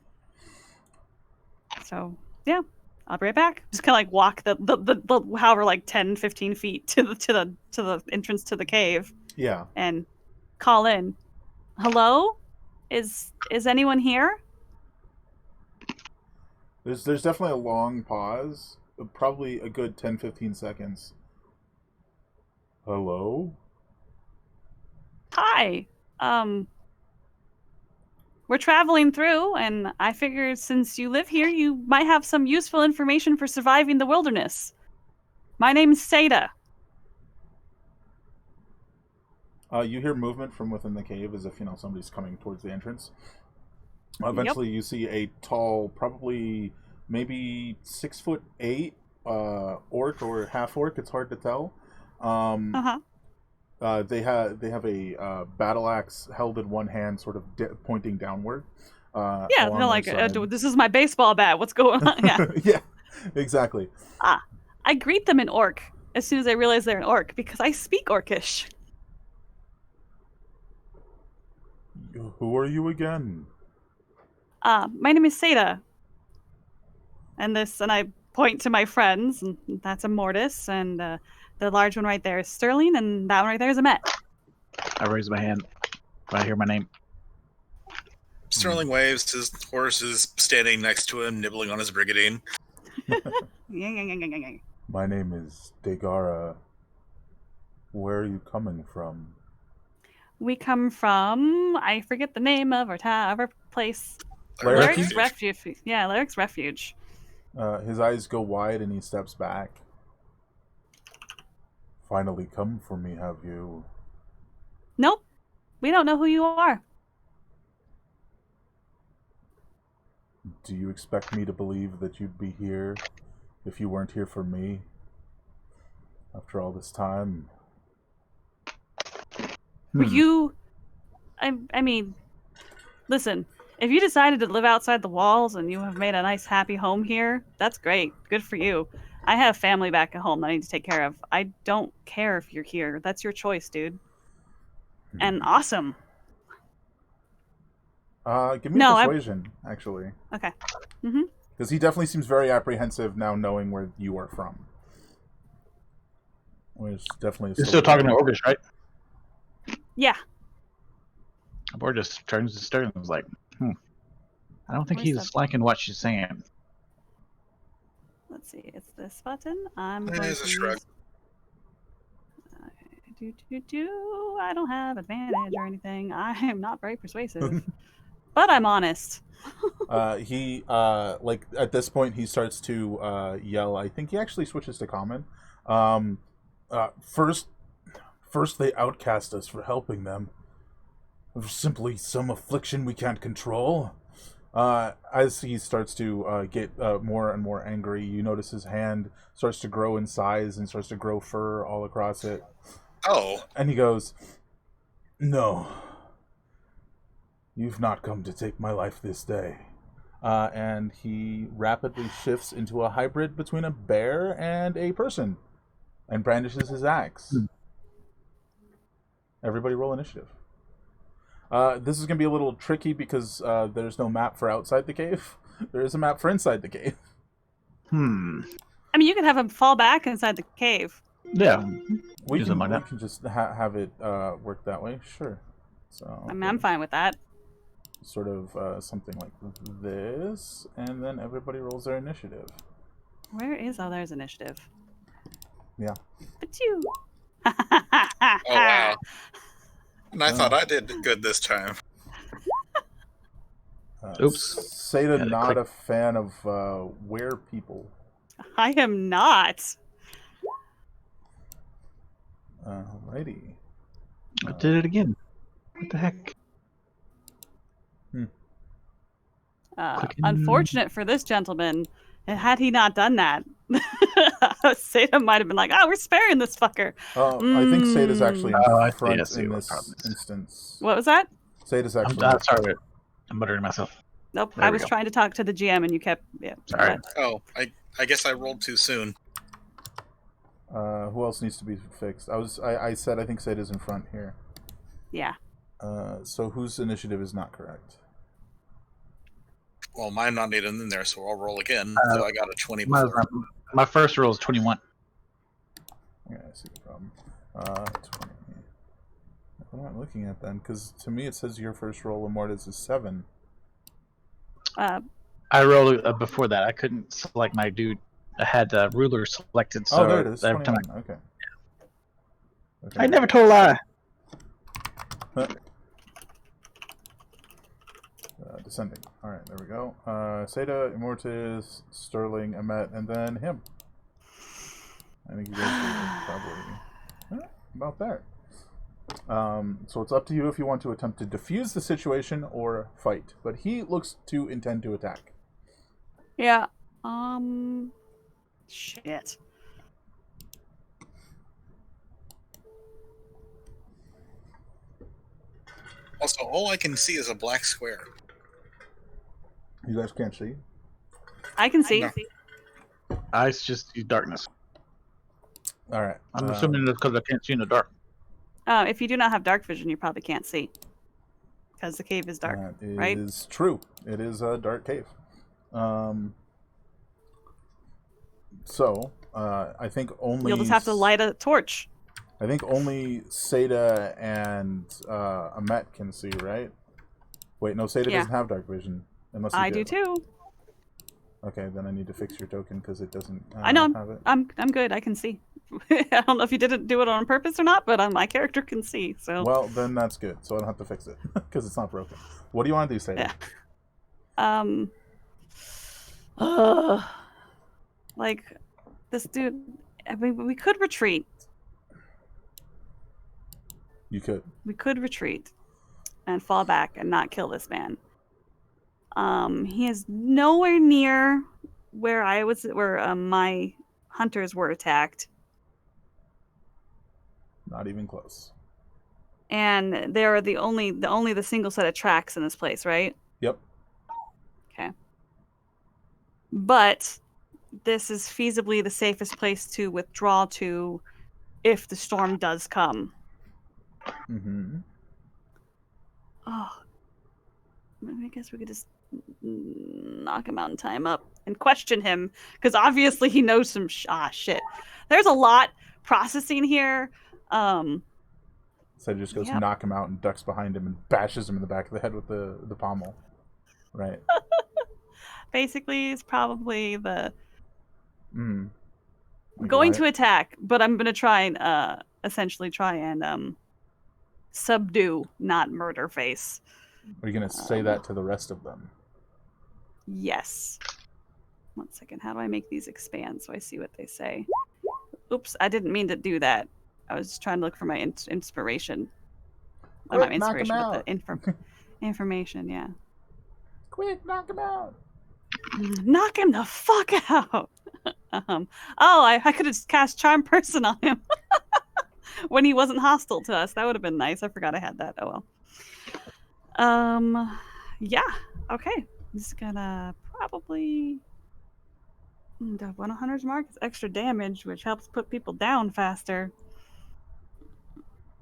So, yeah, I'll be right back. Just kind of like walk the however, like 10, 15 feet to the entrance to the cave Yeah. and call in. Hello? Is anyone here? There's definitely a long pause, probably a good 10-15 seconds. Hello? Hi. We're traveling through, and I figured since you live here, you might have some useful information for surviving the wilderness. My name's Seda. You hear movement from within the cave as if, somebody's coming towards the entrance. Eventually you see a tall, probably maybe 6'8" orc or half orc, it's hard to tell. They have a battle axe held in one hand, sort of pointing downward. Yeah, along they're like, their side. this is my baseball bat. What's going on? Yeah. Yeah, exactly. I greet them in orc as soon as I realize they're an orc because I speak orcish. Who are you again? My name is Seda. And I point to my friends, and that's a Mortis, and the large one right there is Sterling, and that one right there is a Met. I raise my hand when I hear my name. Sterling waves. His horse is standing next to him, nibbling on his brigadine. My name is Degara. Where are you coming from? We come from, I forget the name of our place. Refuge? Lyric's Refuge. Yeah, Lyric's Refuge. His eyes go wide and he steps back. Finally come for me, have you? Nope. We don't know who you are. Do you expect me to believe that you'd be here if you weren't here for me? After all this time? Were you... I mean, listen, if you decided to live outside the walls and you have made a nice, happy home here, that's great. Good for you. I have family back at home that I need to take care of. I don't care if you're here. That's your choice, dude. And awesome. Give me No, persuasion, actually. Okay. Because he definitely seems very apprehensive now knowing where you are from. Which definitely You're still talking to Orcish, right? Yeah. Or just turns to Sterling and was like, I don't think Where's he's that? liking what she's saying. Let's see. It's this button. I'm That going is a to shrug. I don't have advantage or anything. I am not very persuasive. But I'm honest. He at this point he starts to yell. I think he actually switches to common. First they outcast us for helping them. Simply some affliction we can't control. As he starts to get more and more angry, you notice his hand starts to grow in size and starts to grow fur all across it. Oh, And he goes, "No, you've not come to take my life this day." And he rapidly shifts into a hybrid between a bear and a person and brandishes his axe. Everybody roll initiative. This is going to be a little tricky because there's no map for outside the cave. There is a map for inside the cave. I mean, you can have him fall back inside the cave. Yeah. We Do something like we that. can just have it work that way. Sure. So I mean, I'm fine with that. sort of something like this, and then everybody rolls their initiative. Where is there's initiative? Yeah. But you. oh wow. And I thought I did good this time. Oops. Seda, Gotta not click. a fan of were people. I am not. Alrighty. I did it again. What the heck? Clicking. Unfortunate for this gentleman, had he not done that, Seda might have been like, "Oh, we're sparing this fucker." I think Seda's actually in I front see in what this the problem is. instance. What was that? Seda's I'm actually. sorry. I'm muttering myself. Nope. There I we was go. trying to talk to the GM, and you kept. Yeah. Sorry. Oh, I guess I rolled too soon. Who else needs to be fixed? I said I think Seda's in front here. Yeah. So whose initiative is not correct? Well, mine not even in there, so I'll roll again. So I got a 20 My, before. my first roll is 21. Yeah, I see the problem. 20. What am I looking at then? Because to me it says your first roll, Immortus, is 7. I rolled before that. I couldn't select my dude. I had the ruler selected, so There it is. every time 21. Okay. I never told a lie. Descending. All right, there we go. Seda, Immortus, Sterling, Emmet, and then him. I think you guys are probably about there. So it's up to you if you want to attempt to defuse the situation or fight. But he looks to intend to attack. Yeah. Shit. Also, all I can see is a black square. You guys can't see. I can see. No. It's just darkness. All right. I'm assuming that's because I can't see in the dark. If you do not have dark vision, you probably can't see. Because the cave is dark, That right? is true. It is a dark cave. So I think only You'll just have to light a torch. I think only Seda and Emmet can see, right? Wait, no, Seda Yeah. doesn't have dark vision. Unless you I do too. Okay, then I need to fix your token because it doesn't I know. have it. I'm good. I can see. I don't know if you didn't do it on purpose or not, but my character can see. So Well, then that's good. So I don't have to fix it because it's not broken. What do you want to do, Seda? Yeah. Like this dude. I mean, we could retreat. You could. We could retreat and fall back and not kill this man. He is nowhere near where my hunters were attacked. Not even close. And they're the only single set of tracks in this place, right? Yep. Okay. But this is feasibly the safest place to withdraw to if the storm does come. Mm-hmm. Oh. I guess we could just knock him out and tie him up and question him, because obviously he knows some shit. There's a lot processing here. So he just goes Yep. to knock him out and ducks behind him and bashes him in the back of the head with the pommel. Right. Basically, it's probably the Like going why- to attack, but I'm gonna try and essentially try and subdue, not murder face. Are you going to say that to the rest of them? Yes. 1 second. How do I make these expand so I see what they say? Oops, I didn't mean to do that. I was just trying to look for my inspiration. Not my Quick, knock him inspiration, but out. the information. Yeah. Quick, knock him out. Knock him the fuck out. I could have cast Charm Person on him when he wasn't hostile to us. That would have been nice. I forgot I had that. Oh well. Yeah. Okay. I'm just gonna probably the 100's mark is extra damage, which helps put people down faster.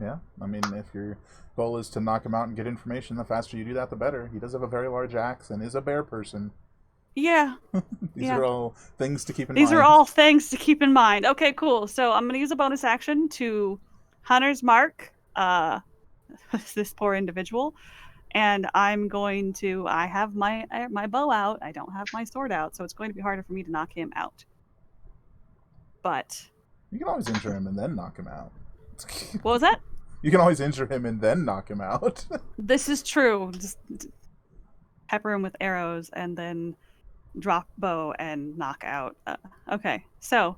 Yeah, I mean, if your goal is to knock him out and get information, the faster you do that, the better. He does have a very large axe and is a bear person. Yeah. These are all things to keep in These mind. are all things to keep in mind. Okay, cool. So I'm gonna use a bonus action to Hunter's Mark this poor individual, and I'm going to. I have my bow out. I don't have my sword out, so it's going to be harder for me to knock him out. But You can always injure him and then knock him out. what was that? You can always injure him and then knock him out. This is true. Just pepper him with arrows and then drop bow and knock out. Okay, so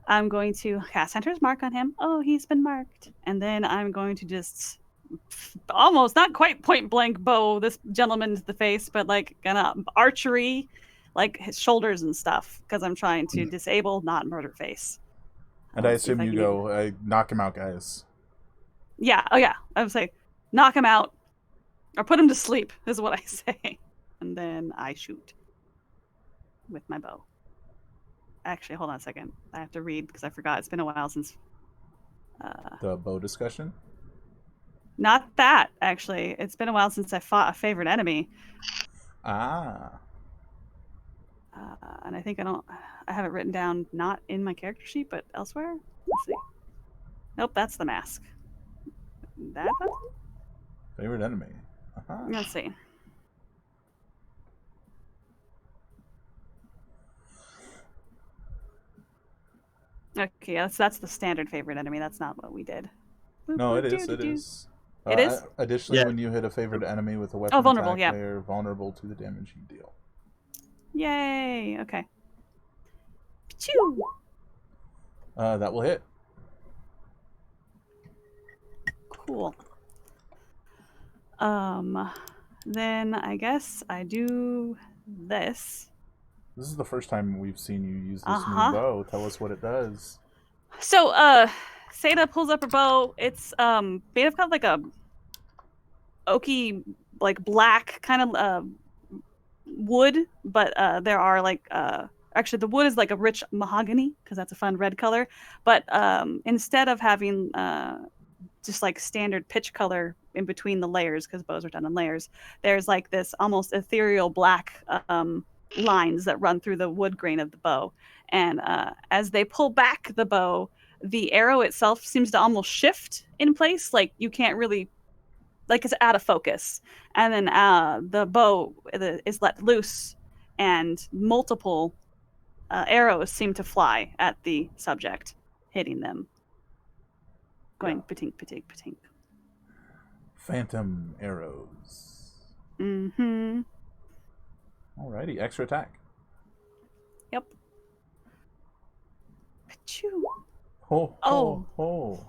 I'm going to cast Hunter's Mark on him. Oh, he's been marked. And then I'm going to just almost, not quite point blank bow this gentleman to the face, but like gonna archery, like his shoulders and stuff, because I'm trying to disable, not murder face. And I assume you go, knock him out, guys. Yeah, oh yeah. I would say, knock him out, or put him to sleep, is what I say. And then I shoot with my bow. Actually, hold on a second. I have to read because I forgot. It's been a while since. The bow discussion? Not that, actually. It's been a while since I fought a favorite enemy. Ah. And I think I have it written down not in my character sheet, but elsewhere. Let's see. Nope, that's the mask. That button? Favorite enemy. Uh-huh. Let's see. Okay, that's the standard favorite enemy. That's not what we did. No, it is. It is. It is? Additionally, Yeah. when you hit a favorite enemy with a weapon vulnerable, attack, yeah. they're vulnerable to the damage you deal. Yay! Okay. Pachoo! That will hit. Cool. Then I guess I do this. This is the first time we've seen you use this Uh-huh. new bow. Tell us what it does. So, Seda pulls up her bow. It's made of kind of like a oaky, like black kind of wood, but there are like actually the wood is like a rich mahogany because that's a fun red color. But instead of having just like standard pitch color in between the layers, because bows are done in layers, there's like this almost ethereal black lines that run through the wood grain of the bow. And as they pull back the bow, the arrow itself seems to almost shift in place. Like you can't really, like it's out of focus. And then the bow is let loose and multiple arrows seem to fly at the subject, hitting them. Going patink, patink, patink. Phantom arrows. Mm-hmm. Alrighty, extra attack. Yep. Pachoo. Ho, Oh. ho, ho.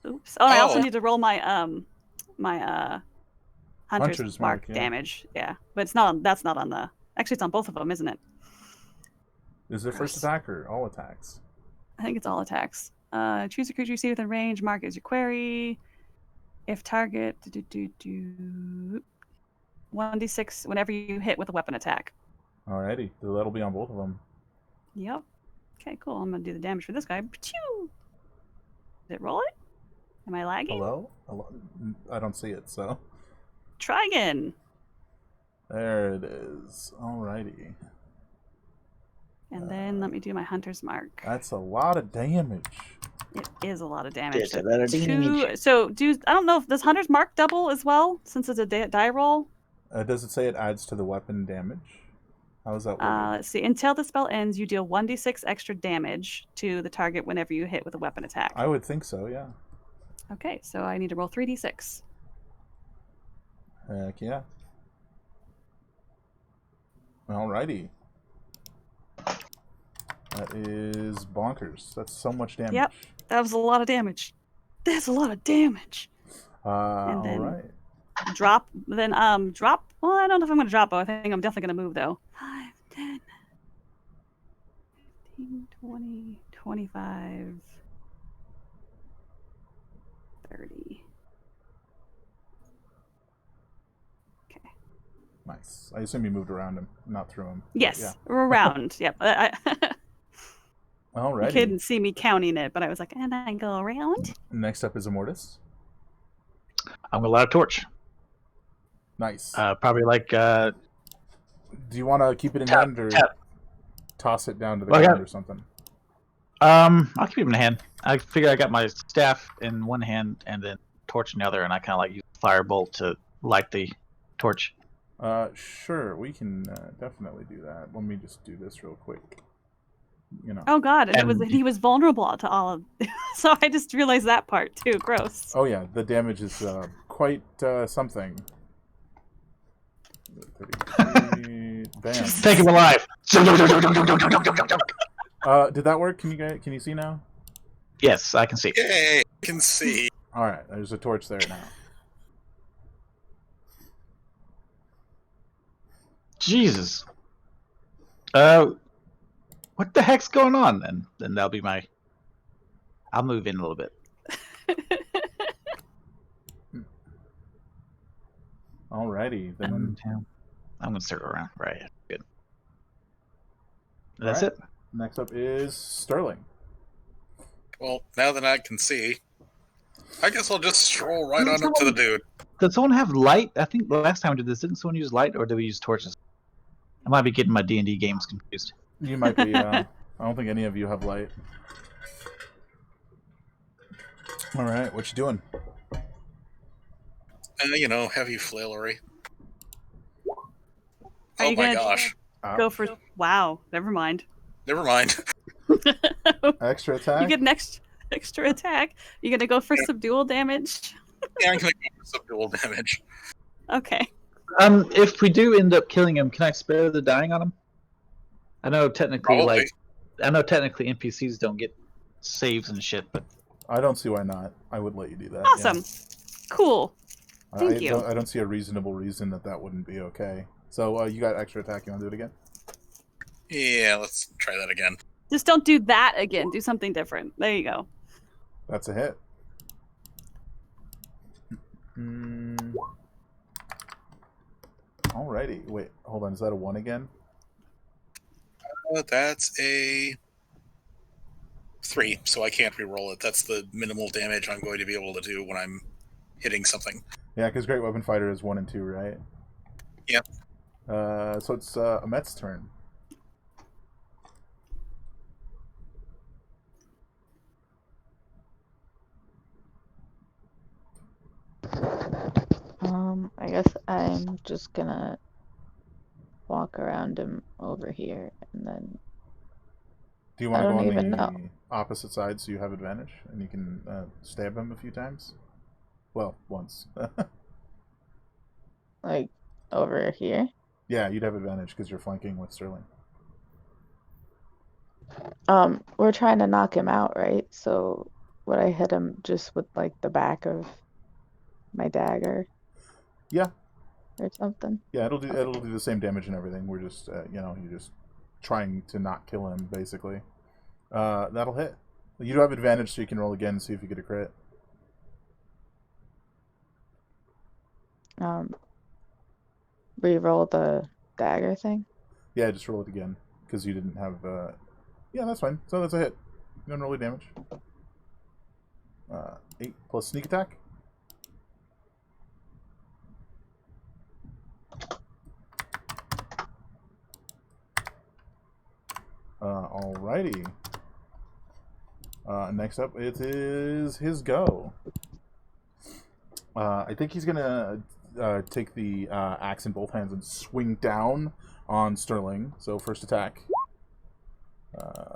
Oops. Oh, I also Oh. need to roll my hunter's Hunter's mark mark, yeah. damage. Yeah, but it's not. That's not on the. Actually, it's on both of them, isn't it? Is it first Gross. attack or all attacks? I think it's all attacks. Choose a creature you see within range. Mark it as your query. If target 1d6 whenever you hit with a weapon attack. Alrighty, so that'll be on both of them. Yep. Okay, cool. I'm gonna do the damage for this guy. Pachoo! Did it roll it? Am I lagging? Hello? Hello? I don't see it, so. Try again. There it is. Alrighty. And then let me do my hunter's mark. That's a lot of damage. It is a lot of damage. It's a lot of damage. So, I don't know if does hunter's mark double as well since it's a die roll. Does it say it adds to the weapon damage? How is that worded? Let's see. Until the spell ends, you deal 1d6 extra damage to the target whenever you hit with a weapon attack. I would think so, yeah. Okay, so I need to roll 3d6. Heck yeah. Alrighty. That is bonkers. That's so much damage. Yep. That was a lot of damage. That's a lot of damage. All then- right. Drop. Then drop. Well, I don't know if I'm gonna drop. But I think I'm definitely gonna move though. 5, 10, 15, 20, 25, 30. Nice. I assume you moved around him, not through him. but Yes, Yeah. around. Yep. All You right. couldn't see me counting it, but I was like, and I go around. Next up is Immortus. I'm gonna light a torch. Nice. Probably like Do you want to keep it in tap, hand or tap. toss it down to the Well, I ground got- or something? I'll keep it in hand. I figure I got my staff in one hand and then torch in the other, and I kind of like use firebolt to light the torch. Sure. We can definitely do that. Let me just do this real quick. Oh God, and And- he was vulnerable to all of. So I just realized that part too. Gross. Oh yeah, the damage is quite something. 33, bam. Take him alive. Did that work? Can you see now? Yes, I can see. Yay! I can see. All right, there's a torch there now. Jesus. What the heck's going on? And then that'll be my. I'll move in a little bit. Alrighty, then I'm gonna circle around. Right. Good. All That's right. it. next up is Sterling. Well, now that I can see, I guess I'll just stroll right on up to the dude. Does someone have light? I think the last time we did this, didn't someone use light, or did we use torches? I might be getting my D&D games confused. You might be. I don't think any of you have light. All right, what you doing? Heavy flailery. Are Oh you my gonna gosh. Go for. Wow. Never mind. Never mind. Extra attack. You get an extra attack. You gonna go for subdual damage? Yeah, I'm going to go for some dual damage. Okay. If we do end up killing him, can I spare the dying on him? I know technically, Probably. NPCs don't get saves and shit, but I don't see why not. I would let you do that. Awesome. Cool. Yeah. Thank you. I don't see a reasonable reason that wouldn't be okay. So you got extra attack. You want to do it again? Yeah, let's try that again. Just don't do that again. Do something different. There you go. That's a hit. Alrighty. Wait, hold on. Is that a 1 again? That's a 3, so I can't re-roll it. That's the minimal damage I'm going to be able to do when I'm hitting something. Yeah, because Great Weapon Fighter is 1 and 2, right? Yep. So it's Amet's turn. I guess I'm just gonna walk around him over here and then Do you want to I go don't on even the know. opposite side so you have advantage and you can stab him a few times? Well, once. like over here. Yeah, you'd have advantage because you're flanking with Sterling. We're trying to knock him out, right? So would I hit him just with like the back of my dagger? Yeah. Or something? Yeah, it'll do the same damage and everything. We're just you're just trying to not kill him basically. That'll hit. You do have advantage, so you can roll again and see if you get a crit. Re-roll the dagger thing? Yeah, just roll it again because you didn't have. Yeah, that's fine. So that's a hit. You don't roll any damage. 8 plus sneak attack. Alrighty. Next up, it is his go. I think he's gonna take the axe in both hands and swing down on Sterling. So first attack,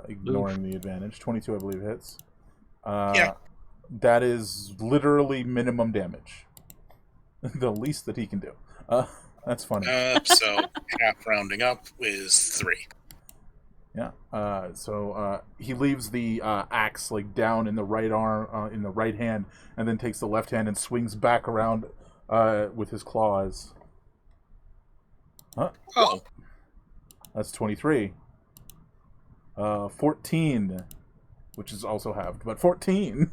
ignoring the advantage. 22, I believe, hits. Yeah. That is literally minimum damage. The least that he can do. That's funny. So half rounding up is 3. Yeah. So he leaves the axe like down in the right arm, in the right hand, and then takes the left hand and swings back around with his claws. Huh? Oh, That's 23. 14, which is also halved, but 14.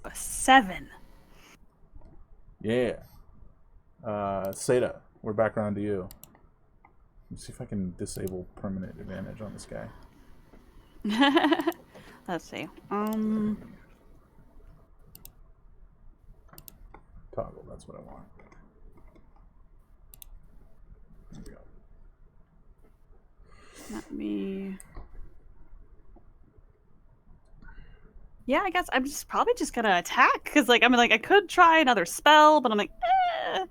A 7. Yeah. Seda, we're back around to you. Let's see if I can disable permanent advantage on this guy. Let's see. Toggle, that's what I want. There we go. Let me. Yeah, I guess I'm probably just gonna attack because, like, I could try another spell, but I'm like, eh.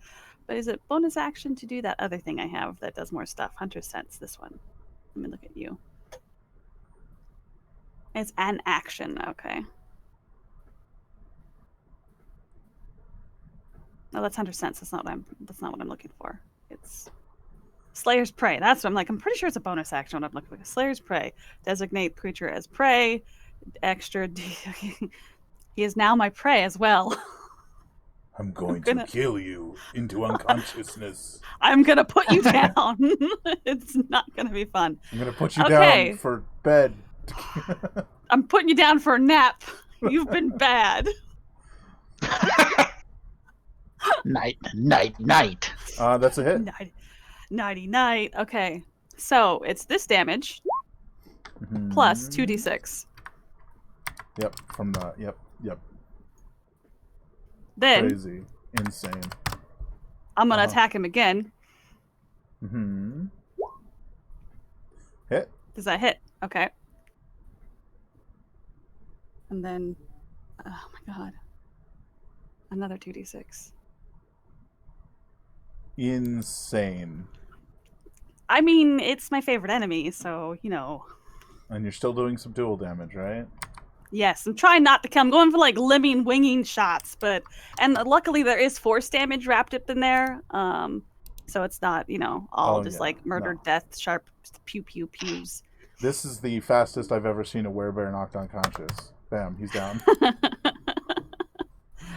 But is it bonus action to do that other thing I have that does more stuff? Hunter's Sense. This one. Let me look at you. It's an action. Okay. No, that's Hunter's Sense. That's not what I'm looking for. It's Slayer's Prey. That's what I'm like. I'm pretty sure it's a bonus action. What I'm looking for. Slayer's Prey. Designate creature as prey. Extra. He is now my prey as well. I'm going to kill you into unconsciousness. I'm gonna put you down. It's not gonna be fun. I'm going to put you down for bed. I'm putting you down for a nap. You've been bad. Night. That's a hit. Nighty. Okay. So it's this damage plus 2d6. Yep, from the yep. Then Crazy. Insane. I'm gonna attack him again. Hit. Does that hit? Okay. And then oh my god. Another 2d6. Insane. I mean, it's my favorite enemy, so, you know. And you're still doing some dual damage, right? Yes, I'm trying not to kill. I'm going for like limbing, winging shots, and luckily there is force damage wrapped up in there. So it's not, you know, all like murder, death, sharp pew pew pews. This is the fastest I've ever seen a werebear knocked unconscious. Bam, he's down.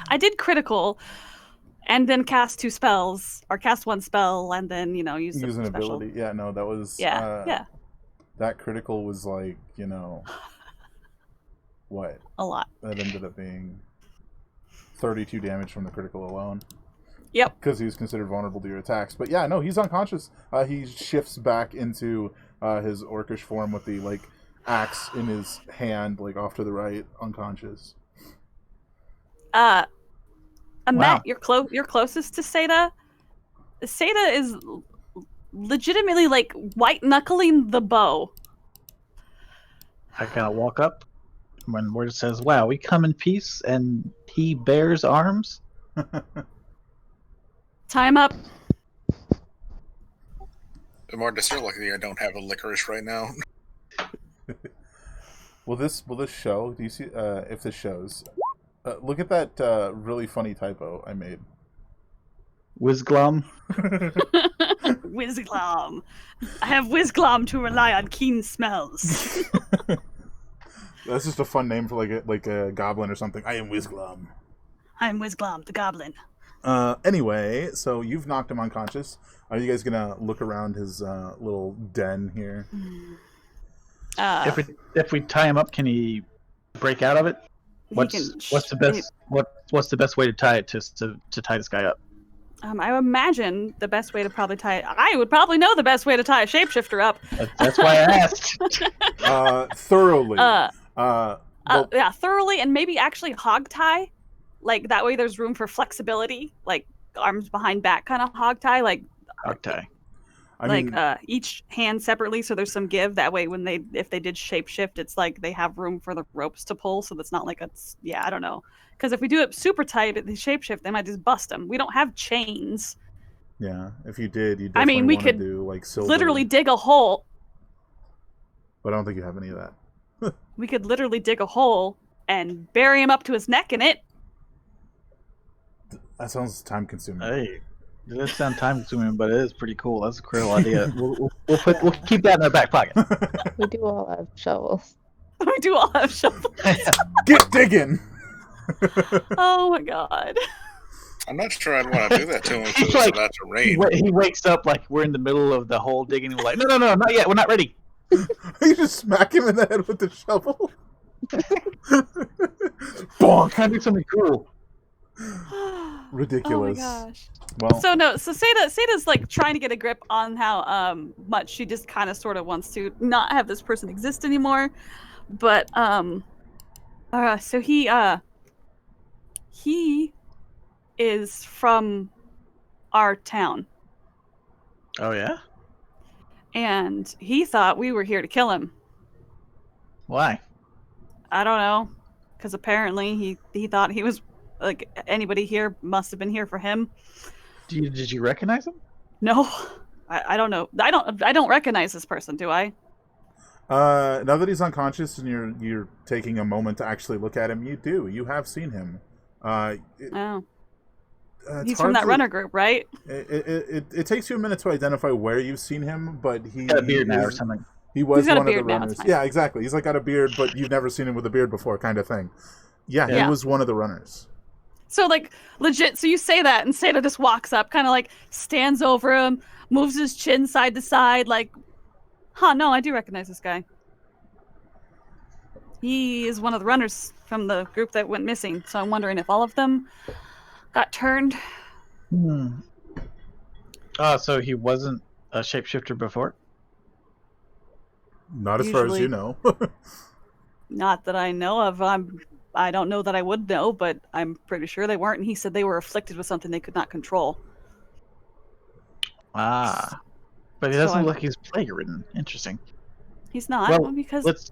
I did critical, and then cast 2 spells, or cast 1 spell, and then, you know, use an special ability. Yeah, no, that was yeah. That critical was like, you know. What? A lot. That ended up being 32 damage from the critical alone. Yep. Because he was considered vulnerable to your attacks. But yeah, no, he's unconscious. He shifts back into his orcish form with the like axe in his hand, like off to the right, unconscious. Matt, Wow. you're closest to Seda. Seda is legitimately like white knuckling the bow. I kind of walk up when word says, "Wow, we come in peace," and he bears arms. Time up. Immortus, you're lucky I don't have a licorice right now. Will this show? Do you see if this shows? Look at that really funny typo I made. Whizglum. Whizglom. I have Whizglom to rely on keen smells. That's just a fun name for like a goblin or something. I am Whizglom. I'm Whizglom, the goblin. Anyway, so you've knocked him unconscious. Are you guys gonna look around his little den here? If we tie him up, can he break out of it? What's the best way to tie it to tie this guy up? I imagine the best way to probably tie it. I would probably know the best way to tie a shapeshifter up. That's why I asked. Thoroughly. Yeah, thoroughly, and maybe actually hog tie. Like that way, there's room for flexibility, like arms behind back kind of hog tie, like hog tie. I mean, each hand separately, so there's some give. That way, if they did shapeshift, it's like they have room for the ropes to pull, so that's not like I don't know. Because if we do it super tight at the shapeshift, they might just bust them. We don't have chains. Yeah, if you did, you definitely we could do like silver. Literally dig a hole. But I don't think you have any of that. We could literally dig a hole and bury him up to his neck in it. That sounds time consuming. Hey. It does sound time consuming, but it is pretty cool. That's a cool idea. We'll keep that in our back pocket. We do all have shovels. We do all have shovels. Get digging. Oh my god. I'm not sure I'd want to do that to him if He's it was like- about to rain. He wakes up like we're in the middle of the hole digging. We're like, no, not yet. We're not ready. You just smack him in the head with the shovel. Bonk. Trying to do something cool. Ridiculous. Oh my gosh. Well, So Sada's like trying to get a grip on how much she just kind of sort of wants to not have this person exist anymore. But so he is from our town, Oh yeah. and he thought we were here to kill him. Why? I don't know, because apparently he thought he was like anybody here must have been here for him. Did you recognize him? No, I don't know. I don't recognize this person, do I? now that he's unconscious and you're taking a moment to actually look at him, you do. You have seen him. Oh, It's he's hard from that to- runner group, right? It takes you a minute to identify where you've seen him, but he Got a beard now or is- something. He was He's got a one of the beard now, it's runners. fine. Yeah, exactly. He's like got a beard, but you've never seen him with a beard before, kind of thing. Yeah, he Yeah. was one of the runners. So like legit. So you say that, and Seda just walks up, kind of like stands over him, moves his chin side to side, like, "Huh? No, I do recognize this guy. He is one of the runners from the group that went missing. So I'm wondering if all of them got turned." Oh, so he wasn't a shapeshifter before? Not as far as Usually- you know. Not that I know of. I don't know that I would know, but I'm pretty sure they weren't. And he said they were afflicted with something they could not control. Ah. But it So doesn't I'm- look like he's plague ridden. Interesting. He's not, Well, because Let's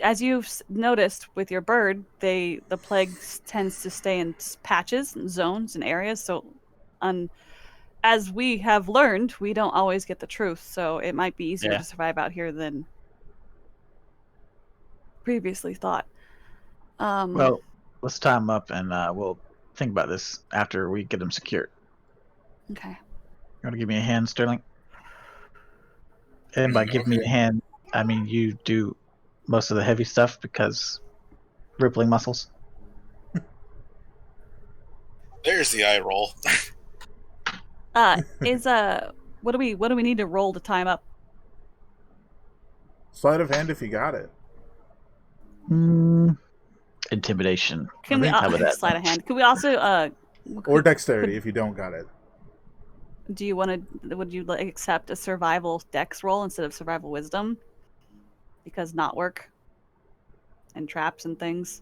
as you've noticed with your bird, the plague tends to stay in patches and zones and areas. So, as we have learned, we don't always get the truth. So it might be easier Yeah. to survive out here than previously thought. well, let's tie him up and we'll think about this after we get him secured. Okay. You want to give me a hand, Sterling? And by give me a Okay. hand, I mean you do most of the heavy stuff because rippling muscles. There's the eye roll. What do we need to roll to time up? Sleight of hand if you got it. Intimidation. Can we How about that? sleight of hand? Can we also Or dexterity if you don't got it. do you want to? Would you like accept a survival dex roll instead of survival wisdom? Because not work and traps and things.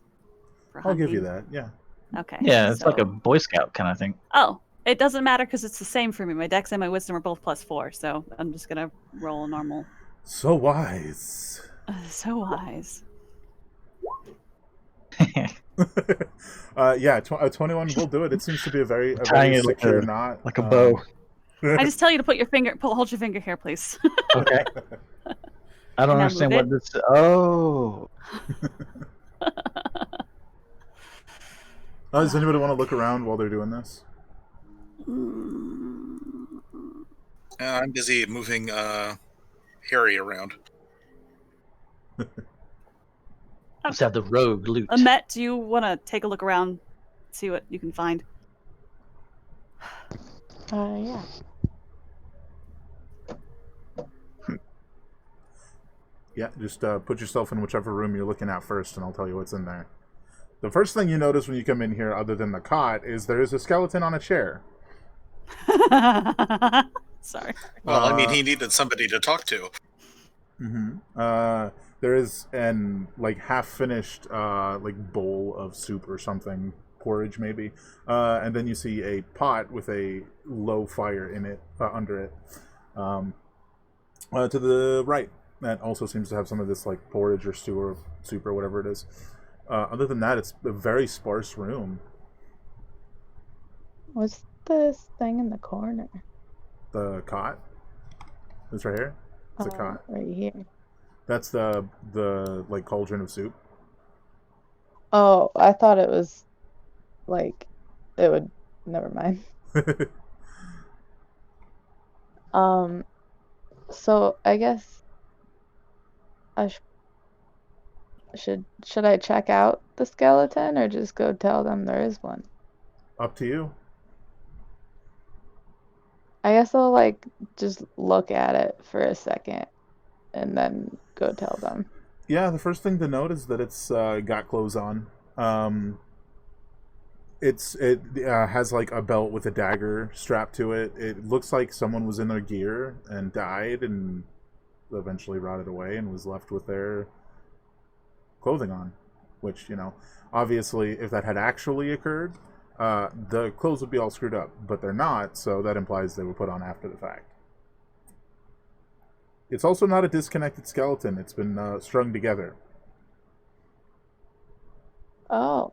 For I'll give you hunting? that, yeah. Okay. Yeah, it's like so- a Boy Scout kind of thing. Oh, it doesn't matter because it's the same for me. My dex and my wisdom are both +4, so I'm just gonna roll a normal. So wise. So wise. Yeah, 21 will do it. It seems to be a very Tying it like secure a- knot. like a bow. I just tell you to put your finger, hold your finger here, please. Okay. I don't Now understand move what this. Oh. Does anybody want to look around while they're doing this? I'm busy moving Harry around. Let's have the rogue loot. Amet, do you want to take a look around, see what you can find? Yeah. Yeah, just put yourself in whichever room you're looking at first, and I'll tell you what's in there. The first thing you notice when you come in here, other than the cot, is there is a skeleton on a chair. Sorry. Well, I mean, he needed somebody to talk to. There is an like half-finished like bowl of soup or something, porridge maybe, and then you see a pot with a low fire in it under it. To the right, that also seems to have some of this like porridge or stew or soup or whatever it is. Other than that, it's a very sparse room. What's this thing in the corner? The cot. It's right here. It's a cot. Right here. That's the like cauldron of soup. Oh, I thought it was like it would never mind. So I guess I should I check out the skeleton or just go tell them there is one? Up to you. I guess I'll like just look at it for a second and then go tell them. Yeah, the first thing to note is that it's got clothes on. It has like a belt with a dagger strapped to it. It looks like someone was in their gear and died and eventually rotted away and was left with their clothing on. Which, obviously, if that had actually occurred, the clothes would be all screwed up. But they're not, so that implies they were put on after the fact. It's also not a disconnected skeleton. It's been strung together. Oh,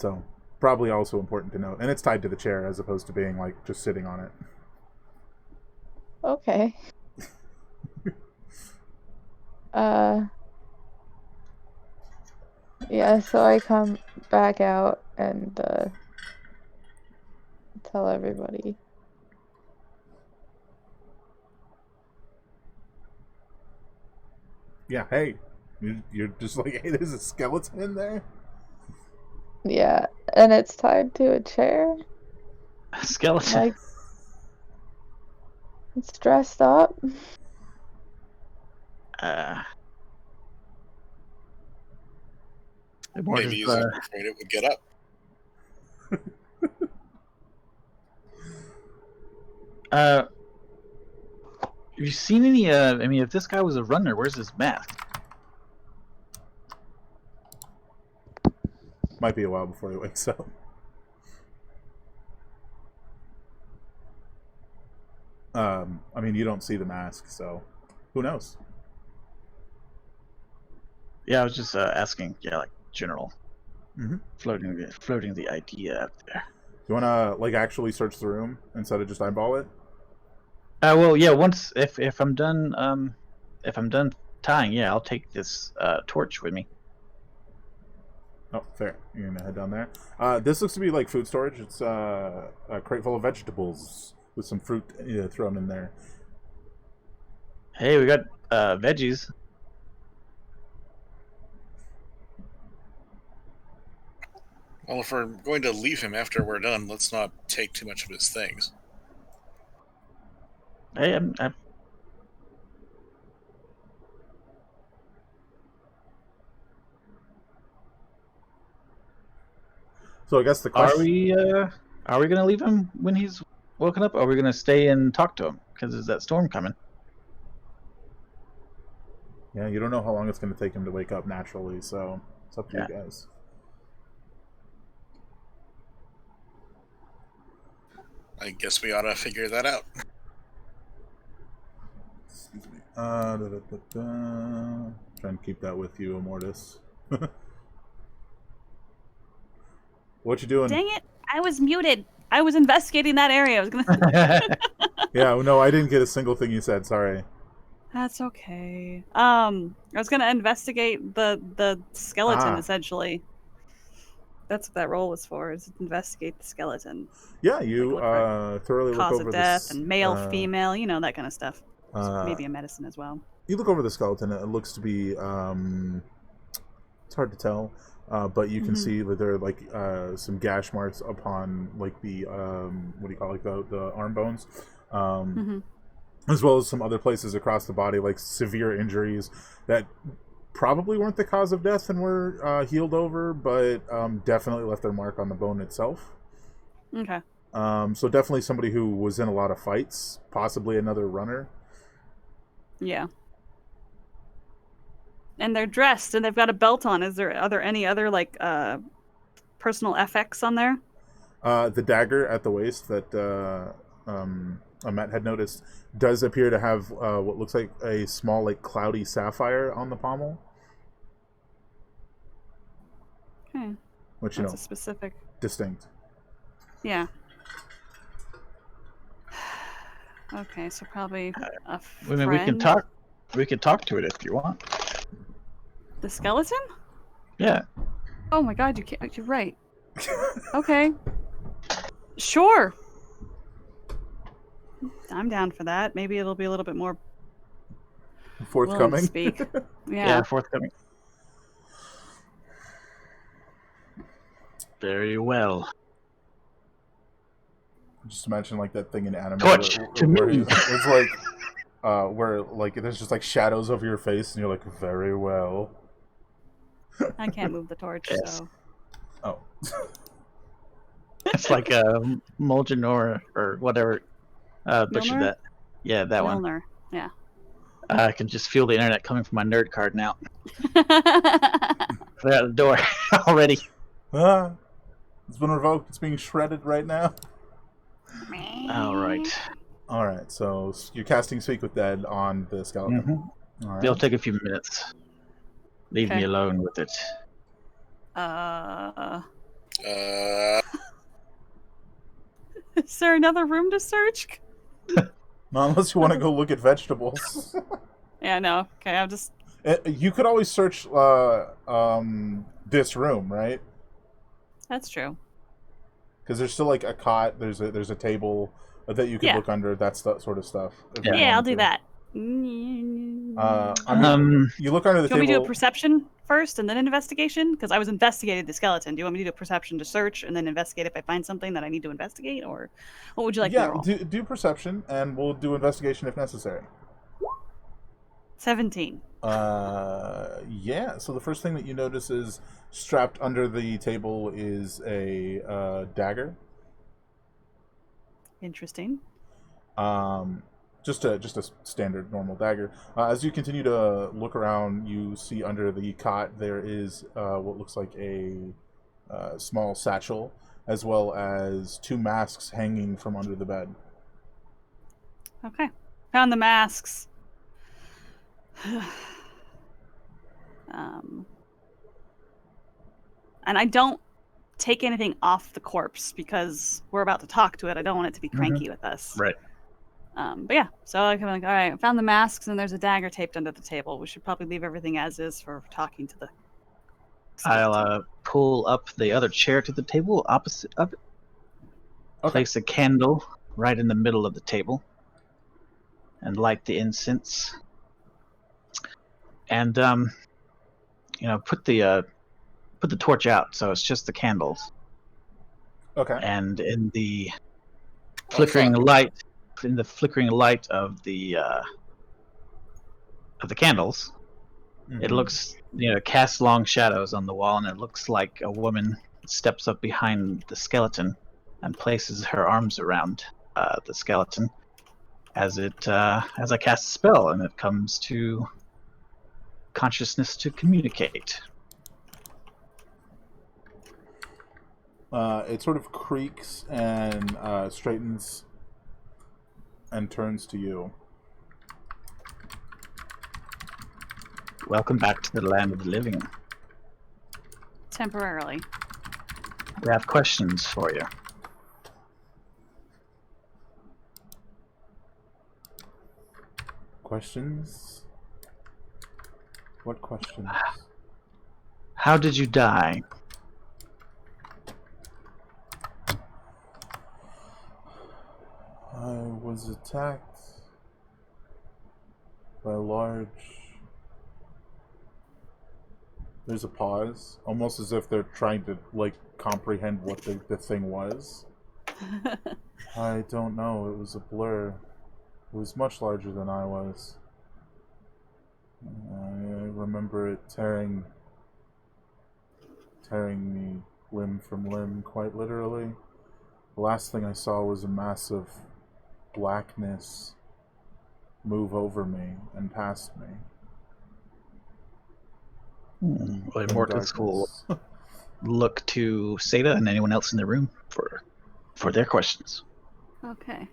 So, probably also important to note. And it's tied to the chair as opposed to being, like, just sitting on it. okay. Yeah, so I come back out and tell everybody. Yeah, hey. You're just like, hey, there's a skeleton in there? Yeah, and it's tied to a chair. Skeleton. Like, it's dressed up. Maybe he's afraid it would get up. Have you seen any? I mean, if this guy was a runner, where's his mask? Might be a while before he wakes up. I mean, you don't see the mask, so who knows? Yeah, I was just asking. Yeah, like general, Mm-hmm. floating the idea out there. You want to like actually search the room instead of just eyeball it? Well, yeah. Once if I'm done tying, yeah, I'll take this torch with me. Oh, fair. You're gonna head down there. This looks to be like food storage. It's a crate full of vegetables with some fruit thrown in there. Hey, we got veggies. Well, if we're going to leave him after we're done, let's not take too much of his things. Hey, So I guess the question... Are we gonna leave him when he's woken up? Or are we gonna stay and talk to him? Because there's that storm coming. Yeah, you don't know how long it's going to take him to wake up naturally, so it's up to you guys. I guess we ought to figure that out. Excuse me. Trying to keep that with you, Immortus. What you doing? Dang it! I was muted. I was investigating that area. I was gonna. Yeah, no, I didn't get a single thing you said. Sorry. That's okay. I was gonna investigate the skeleton essentially. That's what that role was for, is investigate the skeleton. Yeah, you thoroughly look over cause of death and male, female, that kind of stuff. Maybe a medicine as well. You look over the skeleton. It looks to be it's hard to tell, but you can see that there are like some gash marks upon like the what do you call it, like the arm bones. As well as some other places across the body, like severe injuries that probably weren't the cause of death and were healed over, but definitely left their mark on the bone itself. Okay. So definitely somebody who was in a lot of fights, possibly another runner. Yeah. And they're dressed and they've got a belt on. Are there any other like personal effects on there? The dagger at the waist that Matt had noticed does appear to have what looks like a small, like, cloudy sapphire on the pommel. Okay. Which, That's a specific. distinct. Yeah. Okay, so probably a friend. I mean, we can talk to it if you want. The skeleton? Yeah. Oh my god, you can't. You're right. Okay. Sure. I'm down for that. Maybe it'll be a little bit more willing to Forthcoming. speak. Yeah, forthcoming. Very well. Just imagine like that thing in anime Torch to where me. it's like where like there's just like shadows over your face and you're like very well. I can't move the torch, Yes. so. Oh. It's like a Mulgenor or whatever. Butchered Milner? that. Yeah, that one. Milner. Yeah. I can just feel the internet coming from my nerd card now. They're out the door already. Ah, it's been revoked. It's being shredded right now. All right. All right, so you're casting Speak with Dead on the skeleton. Mm-hmm. All right. It'll take a few minutes. Leave me Okay. alone with it. Is there another room to search? Not unless you want to go look at vegetables. Yeah, no. Okay, I'm just. You could always search this room, right? That's true. Because there's still like a cot. There's a table that you could Yeah. look under. That's the sort of stuff. if you Yeah, I'll wanted do to. that. You look under the Do you want me to do table. a perception first and then an investigation? Because I was investigating the skeleton. Do you want me to do a perception to search and then investigate if I find something that I need to investigate? Or what would you like me to Yeah, roll? do perception, and we'll do investigation if necessary. 17. Yeah. So the first thing that you notice is strapped under the table is a dagger. Interesting. Just a standard normal dagger. As you continue to look around, you see under the cot there is what looks like a small satchel, as well as 2 masks hanging from under the bed. Okay. Found the masks. And I don't take anything off the corpse because we're about to talk to it. I don't want it to be cranky with us. Right. But yeah, so I'm like, all right, I found the masks and there's a dagger taped under the table. We should probably leave everything as is for talking to the. I'll pull up the other chair to the table opposite of it. Okay. Place a candle right in the middle of the table and light the incense. And put the torch out so it's just the candles. Okay. And in the flickering light of the candles, it looks, casts long shadows on the wall, and it looks like a woman steps up behind the skeleton and places her arms around the skeleton as I cast a spell, and it comes to consciousness to communicate. It sort of creaks and straightens and turns to you. Welcome back to the land of the living. Temporarily. We have questions for you. Questions? What questions? How did you die? I was attacked by a large... There's a pause, almost as if they're trying to, comprehend what the thing was. I don't know, it was a blur. It was much larger than I was. I remember it tearing me limb from limb, quite literally. The last thing I saw was a massive blackness move over me and past me. Well, In Immortus will darkness. look to Seda and anyone else in the room for their questions. Okay.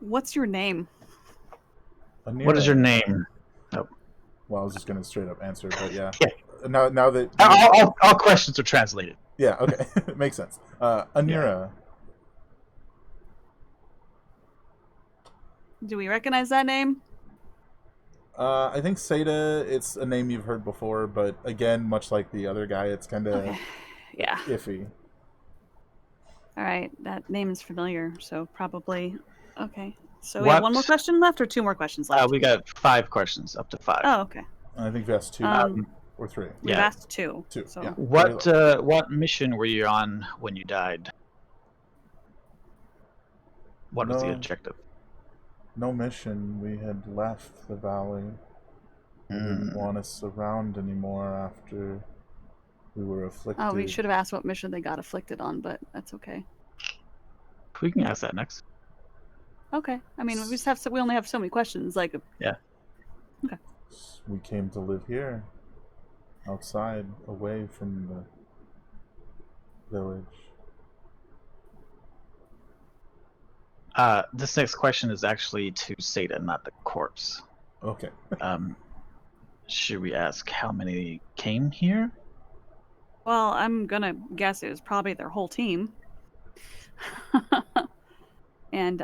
What's your name? What is your name? Well, I was just gonna straight up answer, but yeah. Yeah. Now that All questions are translated. yeah, okay, makes sense. Anira. Do we recognize that name? I think Seda, it's a name you've heard before, but again, much like the other guy, it's kind of Okay. Yeah. iffy. All right. That name is familiar, so probably. Okay. So we have one more What? question left, or two more questions left? We got 5 questions, up to 5. Oh, okay. I think that's 2 or 3. We've Yeah. asked 2. 2. So. Yeah. What mission were you on when you died? What was the No. objective? No mission. We had left the valley. They didn't want us around anymore after we were afflicted. Oh, we should have asked what mission they got afflicted on, but that's okay. We can ask that next. Okay. I mean, we only have so many questions. Like. Yeah. Okay. We came to live here, outside, away from the village. This next question is actually to Satan, not the corpse. Okay. Should we ask how many came here? Well, I'm gonna guess it was probably their whole team. And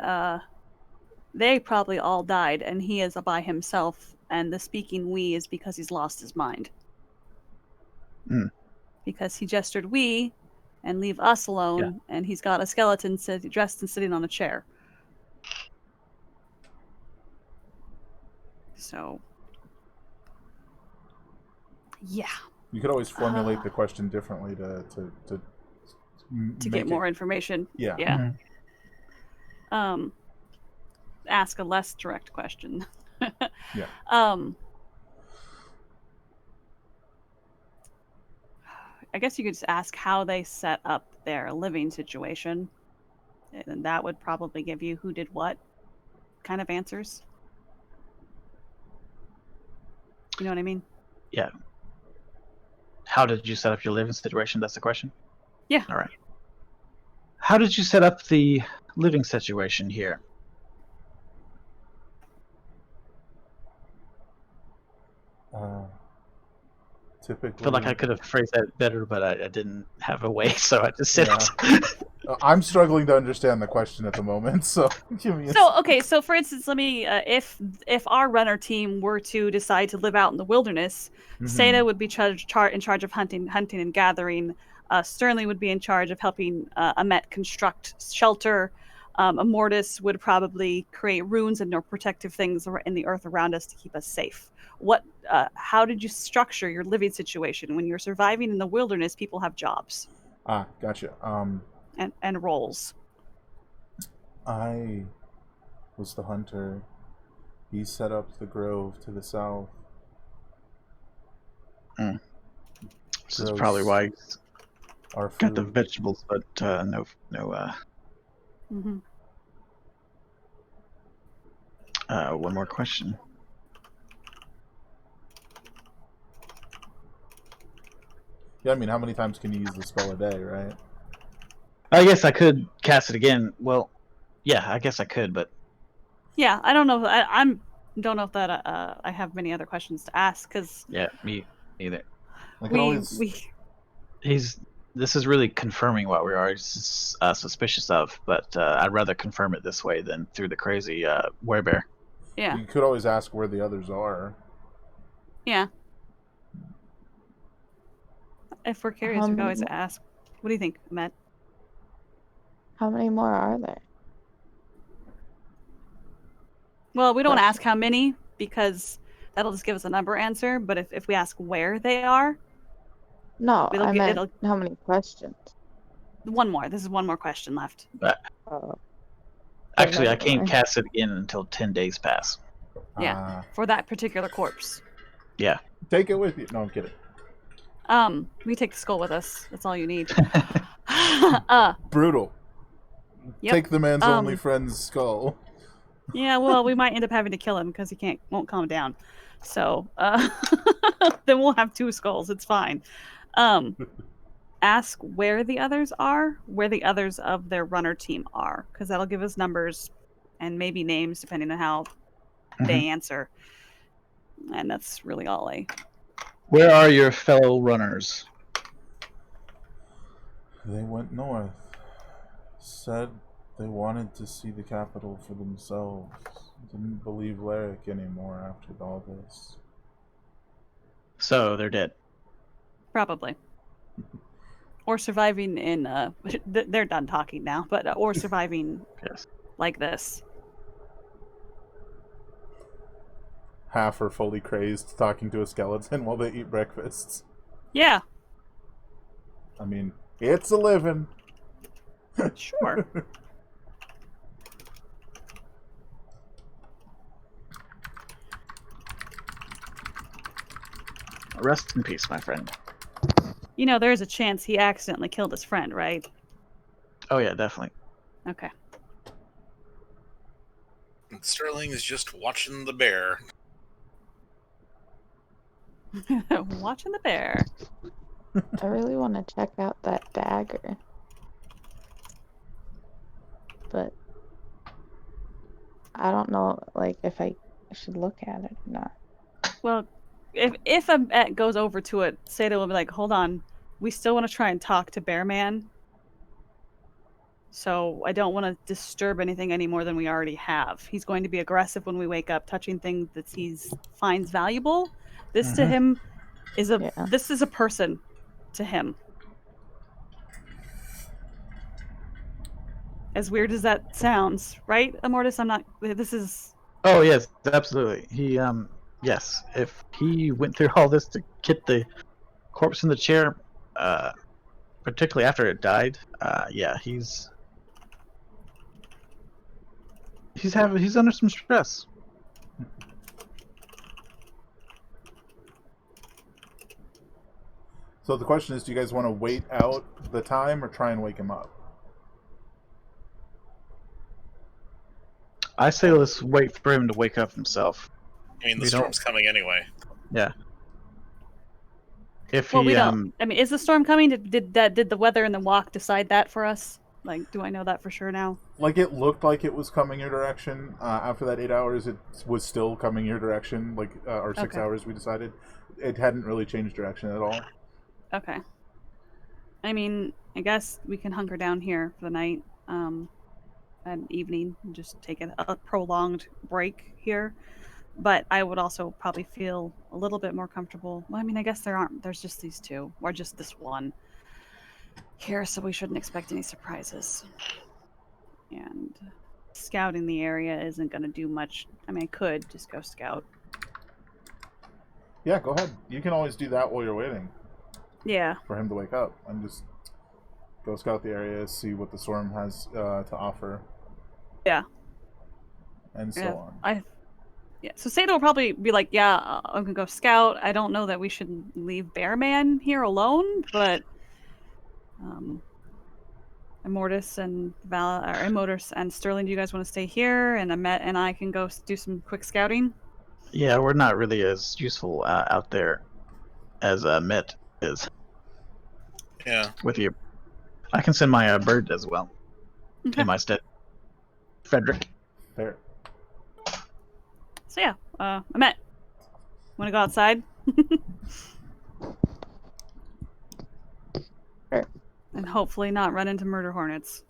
they probably all died, and he is by himself, and the speaking we is because he's lost his mind. Because he gestured we and leave us alone, and he's got a skeleton dressed and sitting on a chair. So, yeah. You could always formulate the question differently to get more information. Yeah. Yeah. Ask a less direct question. Yeah. I guess you could just ask how they set up their living situation, and that would probably give you who did what kind of answers. You know what I mean? Yeah. How did you set up your living situation? That's the question? Yeah. All right. How did you set up the living situation here? Typically, I feel like I could have phrased that better, but I didn't have a way, so I just said it. I'm struggling to understand the question at the moment, so give me So for instance, let me if our runner team were to decide to live out in the wilderness, Seda would be in charge of hunting and gathering. Sternly would be in charge of helping Amet construct shelter. Immortus would probably create runes and protective things in the earth around us to keep us safe. How did you structure your living situation? When you're surviving in the wilderness, people have jobs. Gotcha. And roles. I was the hunter. He set up the grove to the south. This is probably why he's our got the food. vegetables, but no. One more question. Yeah, I mean, how many times can you use the spell a day, right? I guess I could cast it again. Well, yeah, I guess I could, but yeah, I don't know. I don't know if that I have many other questions to ask because me either. This is really confirming what we are suspicious of, but I'd rather confirm it this way than through the crazy werebear. Yeah. You could always ask where the others are. Yeah. If we're curious, we can always ask. What do you think, Matt? How many more are there? Well, we don't want to ask how many because that'll just give us a number answer. But if we ask where they are, no, I meant how many questions. One more. This is one more question left. Actually, I can't cast it again until 10 days pass. Yeah, for that particular corpse. Yeah. Take it with you. No, I'm kidding. We take the skull with us. That's all you need. Brutal. Yep. Take the man's only friend's skull. Yeah, well, we might end up having to kill him because he won't calm down. So then we'll have 2 skulls. It's fine. Ask where the others are, where the others of their runner team are, because that'll give us numbers and maybe names depending on how they answer. And that's really all Where are your fellow runners? They went north. Said they wanted to see the capital for themselves. Didn't believe Lyric anymore after all this. So they're dead. Probably. Or surviving in they're done talking now, but or surviving Yes. like this. Half are fully crazed, talking to a skeleton while they eat breakfasts. Yeah, I mean, it's a living. sure. Rest in peace, my friend. You know, there's a chance he accidentally killed his friend, right? Oh yeah, definitely. Okay. And Sterling is just watching the bear. Watching the bear. I really want to check out that dagger. But I don't know, like, if I should look at it or not. Well, if a Met goes over to it, Seda will be like, "Hold on, we still want to try and talk to Bear Man. So I don't want to disturb anything any more than we already have. He's going to be aggressive when we wake up, touching things that he finds valuable. This to him is Yeah. this is a person to him. As weird as that sounds, right, Amortis? I'm not. This is. Oh yes, absolutely. He yes, if he went through all this to get the corpse in the chair, particularly after it died, yeah, he's under some stress. So the question is, do you guys want to wait out the time or try and wake him up? I say let's wait for him to wake up himself. I mean, the We don't- storm's coming anyway. Yeah. If Well, he we don't. I mean, is the storm coming? Did the weather and the walk decide that for us? Like, do I know that for sure now? Like, it looked like it was coming your direction. After that 8 hours, it was still coming your direction. Like, or 6 Okay. hours, we decided. It hadn't really changed direction at all. Okay. I mean, I guess we can hunker down here for the night, and evening, and just take a prolonged break here. But I would also probably feel a little bit more comfortable. Well, I mean, I guess there's just these two, or just this one here, so we shouldn't expect any surprises. And scouting the area isn't going to do much. I mean, I could just go scout. Yeah, go ahead. You can always do that while you're waiting Yeah. for him to wake up. And just go scout the area, see what the storm has to offer. Yeah. And so Yeah. on. Yeah, so Seda will probably be like, "Yeah, I'm gonna go scout. I don't know that we should leave Bear Man here alone, but Immortus and Immortus and Sterling, do you guys want to stay here? And Amet and I can go do some quick scouting." Yeah, we're not really as useful out there as Met is Yeah. with you. I can send my bird as well Okay. in my stead. Frederick. Fair. So yeah, Amet, want to go outside? Sure. And hopefully not run into murder hornets.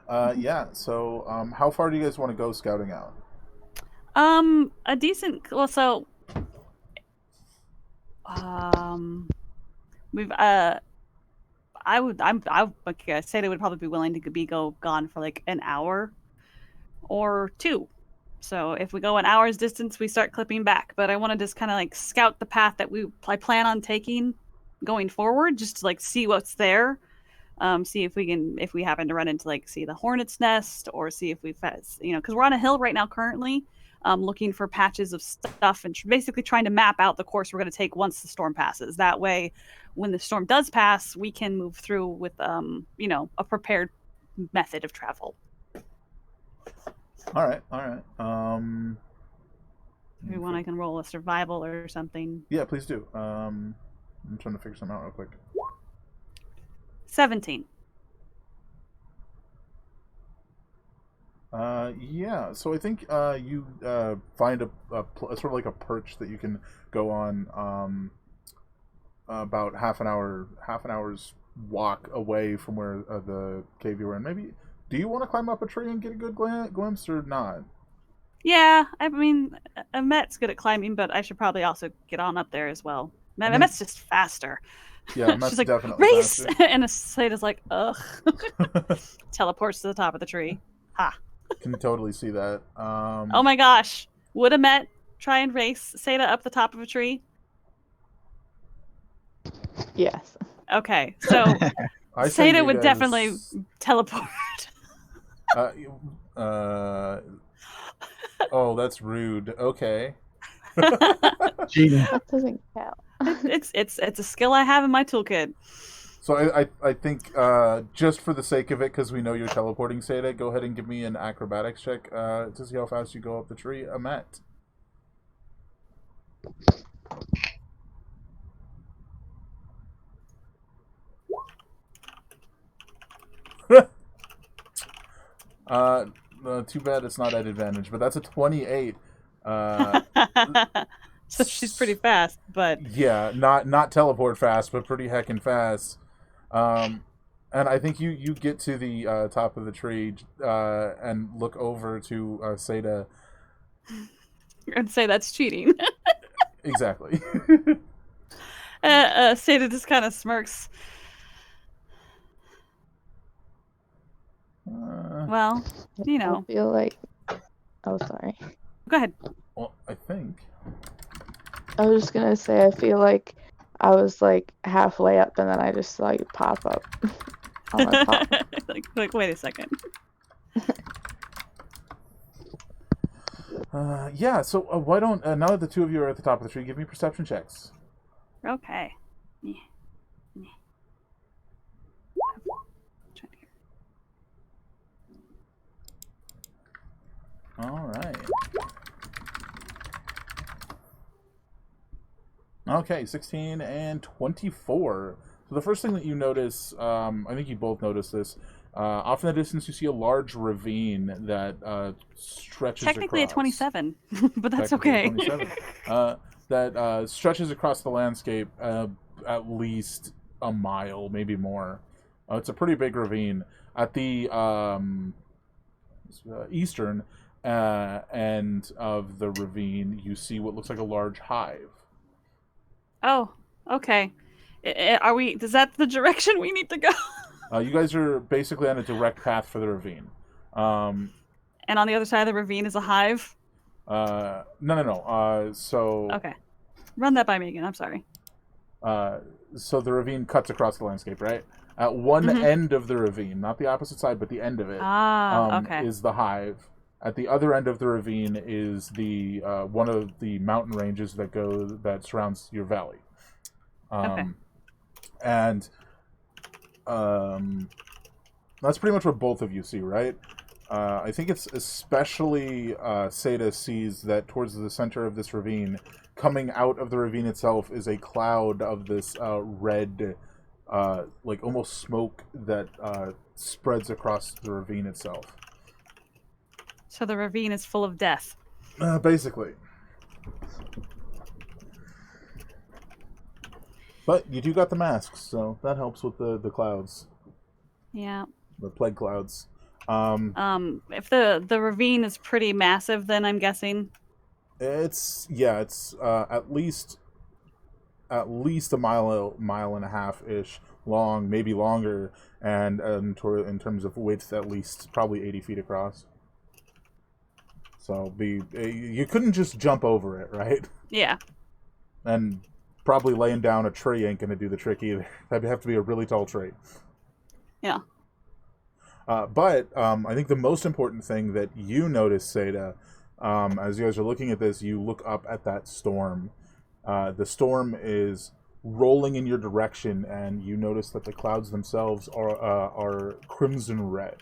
Yeah, so how far do you guys want to go scouting out? A decent. Well, so we've I would say they would probably be willing to go gone for like an hour or two. So if we go an hour's distance, we start clipping back. But I want to just kind of like scout the path that I plan on taking going forward, just to like see what's there. See if we happen to run into like see the hornet's nest, or see if we've because we're on a hill right now currently, looking for patches of stuff and basically trying to map out the course we're going to take once the storm passes. That way, when the storm does pass, we can move through with a prepared method of travel. All right. Maybe one I can roll a survival or something. Yeah, please do. I'm trying to figure something out real quick. 17. Yeah. So I think you find a sort of like a perch that you can go on. About half an hour's walk away from where the cave you were in. Maybe. Do you want to climb up a tree and get a good glimpse or not? Yeah, I mean, Amet's good at climbing, but I should probably also get on up there as well. Amet's just faster. Yeah, Matt's She's like, definitely race! faster. And Sada's like, ugh. Teleports to the top of the tree. Ha. Can totally see that. Oh my gosh. Would Amet try and race Sada up the top of a tree? Yes. Okay, so I say Sada you would guys, definitely teleport. Oh, that's rude. Okay. Cheating. That doesn't count. it's a skill I have in my toolkit. So I think just for the sake of it, because we know you're teleporting, Seda, go ahead and give me an acrobatics check to see how fast you go up the tree. Amet. Too bad it's not at advantage, but that's a 28. So she's pretty fast, but Yeah, not teleport fast, but pretty heckin' fast. And I think you get to the top of the tree and look over to Seda. I'd say that's cheating. Exactly. Sada just kind of smirks. Well, you know. I feel like. Oh, sorry. Go ahead. Well, I think. I was just gonna say, I feel like I was like halfway up, and then I just saw you pop up on the top. like, wait a second. Yeah. So why don't now that the two of you are at the top of the tree, give me perception checks. Okay. Yeah. All right. Okay, 16 and 24. So the first thing that you notice, I think you both notice this. Off in the distance, you see a large ravine that stretches Technically across. a 27, but that's Technically a okay. 27. That stretches across the landscape at least a mile, maybe more. It's a pretty big ravine. At the eastern end of the ravine, you see what looks like a large hive. Oh, okay. Are we? Is that the direction we need to go? You guys are basically on a direct path for the ravine. And on the other side of the ravine is a hive. No. So Okay, run that by me again. I'm sorry. so the ravine cuts across the landscape, right? At one end of the ravine, not the opposite side, but the end of it, Okay. is the hive. At the other end of the ravine is the one of the mountain ranges that surrounds your valley. Okay. And that's pretty much what both of you see, right? I think it's especially Seda sees that towards the center of this ravine, coming out of the ravine itself, is a cloud of this red, like almost smoke that spreads across the ravine itself. So the ravine is full of death. Basically. But you do got the masks, so that helps with the clouds. Yeah. The plague clouds. If the ravine is pretty massive, then I'm guessing. It's at least a mile and a half ish long, maybe longer, and in terms of width, at least probably 80 feet across. So you couldn't just jump over it, right? Yeah. And probably laying down a tree ain't gonna do the trick either. That'd have to be a really tall tree. Yeah. But I think the most important thing that you notice, Seda, as you guys are looking at this, you look up at that storm. The storm is rolling in your direction, and you notice that the clouds themselves are crimson red.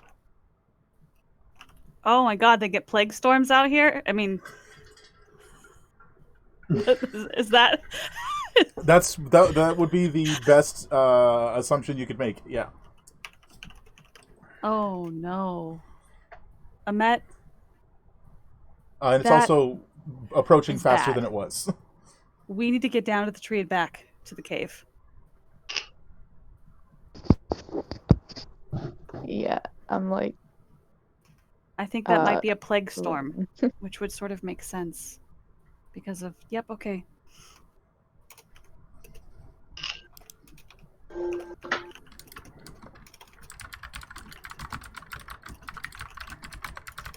Oh my god, they get plague storms out here? I mean, is that... That would be the best assumption you could make, yeah. Oh no. Amet? And it's That also approaching is faster bad. than it was. We need to get down to the tree and back to the cave. Yeah, I'm like, I think that might be a plague storm, mm. which would sort of make sense. Because of... Yep, okay.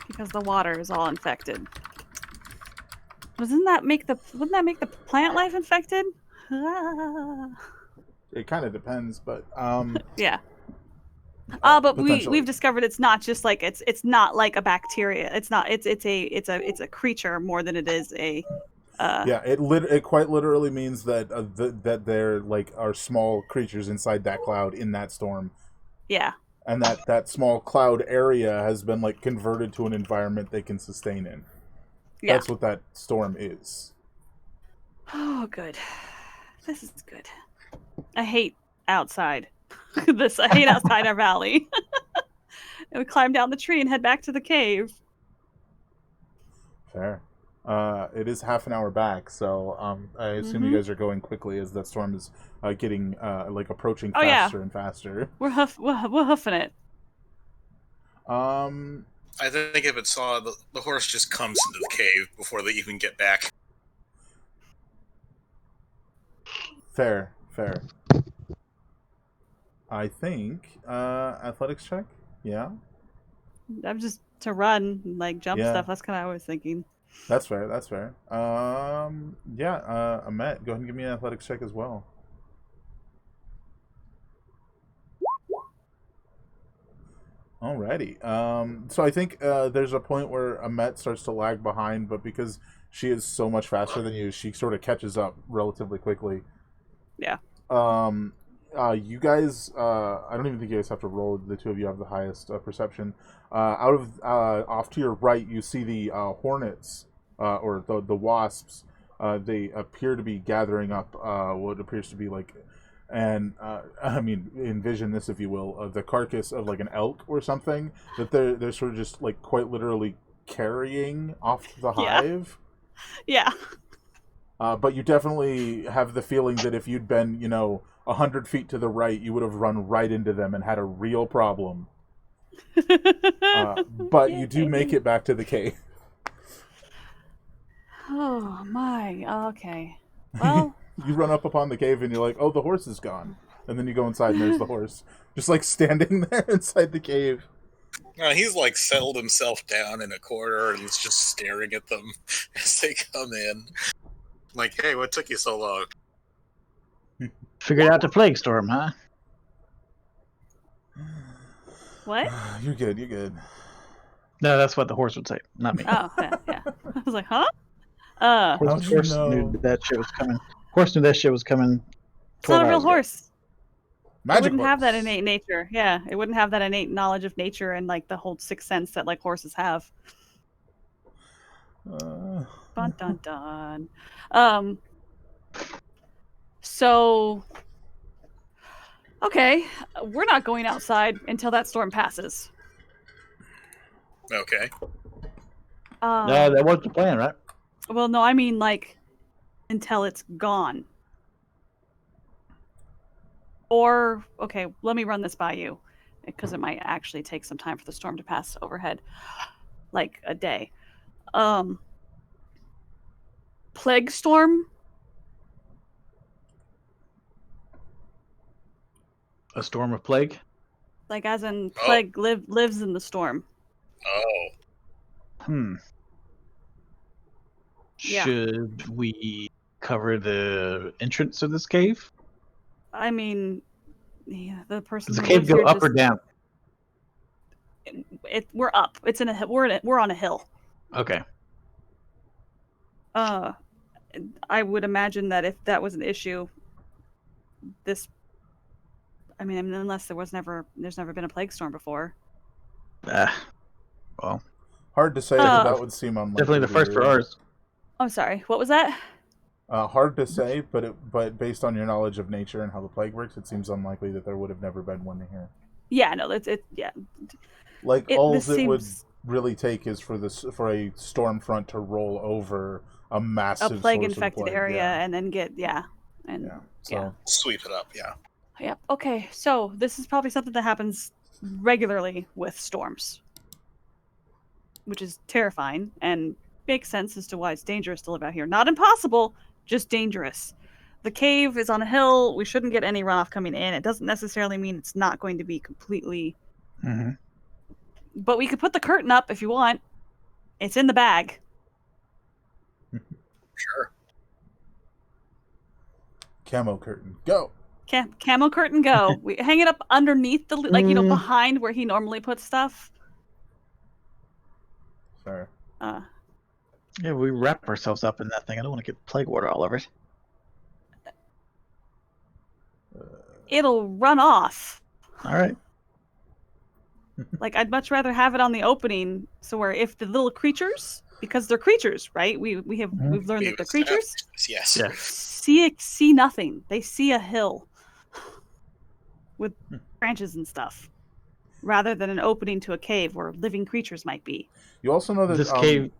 Because the water is all infected. Wouldn't that make the plant life infected? It kind of depends, but Yeah. But potentially. we've discovered it's not just like it's not like a bacteria. It's not it's a creature more than it is a Yeah, it quite literally means that that there like are small creatures inside that cloud in that storm, yeah. and that small cloud area has been like converted to an environment they can sustain in. Yeah. That's what that storm is. Oh, good. This is good. I hate outside. I hate outside our valley. And we climb down the tree and head back to the cave. Fair. It is half an hour back, so I assume you guys are going quickly as that storm is getting like approaching faster and faster. We're hoofing it. I think if it saw the horse just comes into the cave before they even get back. Fair. I think athletics check. Yeah. I'm just to run and like jump stuff. That's kind of what I was thinking. That's fair. Yeah. Ahmet, go ahead and give me an athletics check as well. Alrighty. So I think there's a point where Ahmet starts to lag behind, but because she is so much faster than you, she sort of catches up relatively quickly. Yeah. You guys, I don't even think you guys have to roll. The two of you have the highest perception. Off to your right, you see the hornets, or the wasps. They appear to be gathering up what appears to be like, and I mean, envision this if you will, the carcass of like an elk or something that they're sort of just like quite literally carrying off the hive. Yeah. But you definitely have the feeling that if you'd been, 100 feet to the right, you would have run right into them and had a real problem. But you do make it back to the cave. Oh my. Okay. Well, you run up upon the cave and you're like, "Oh, the horse is gone." And then you go inside and there's the horse, just like standing there inside the cave. He's like settled himself down in a corner and is just staring at them as they come in. Like, hey, what took you so long? Figured out the plague storm, huh? what? You're good. No, that's what the horse would say, not me. Oh, yeah. I was like, huh? Horse knew that shit was coming. Horse knew that shit was coming. It's not a real horse. Magic it wouldn't horse. have that innate nature. Yeah, it wouldn't have that innate knowledge of nature and like the whole sixth sense that like horses have. Dun dun dun. So, okay, we're not going outside until that storm passes. Okay. No, that wasn't the plan, right? Well, no, I mean like until it's gone. Or, okay, let me run this by you because it might actually take some time for the storm to pass overhead, like a day. Plague storm. A storm of plague? Like as in plague lives in the storm. Oh. Yeah. Should we cover the entrance of this cave? I mean, yeah, the person. Does the who cave lives go here up just, or down? We're up. It's in a. We're on a hill. Okay. I would imagine that if that was an issue, I mean, unless there's never been a plague storm before. Well, hard to say, but that would seem unlikely. Definitely the first for ours. I'm sorry. What was that? Hard to say, but based on your knowledge of nature and how the plague works, it seems unlikely that there would have never been one here. Yeah, no, yeah. Like all it would really take is for a storm front to roll over a massive plague source infected of plague, area yeah. and then Sweep it up, yeah. Yep. Okay, so this is probably something that happens regularly with storms, which is terrifying and makes sense as to why it's dangerous to live out here. Not impossible, just dangerous. the cave is on a hill. We shouldn't get any runoff coming in. It doesn't necessarily mean it's not going to be completely. Mm-hmm. But we could put the curtain up if you want. It's in the bag. Sure. Camo curtain, go. Camo curtain, go. We hang it up underneath the behind where he normally puts stuff. Sure. Yeah, we wrap ourselves up in that thing. I don't want to get plague water all over it. It'll run off. All right. Like, I'd much rather have it on the opening, so where if the little creatures, because they're creatures, right? We've learned that they're creatures. Yes. Yeah. See nothing. They see a hill with branches and stuff, rather than an opening to a cave where living creatures might be. You also know that This cave.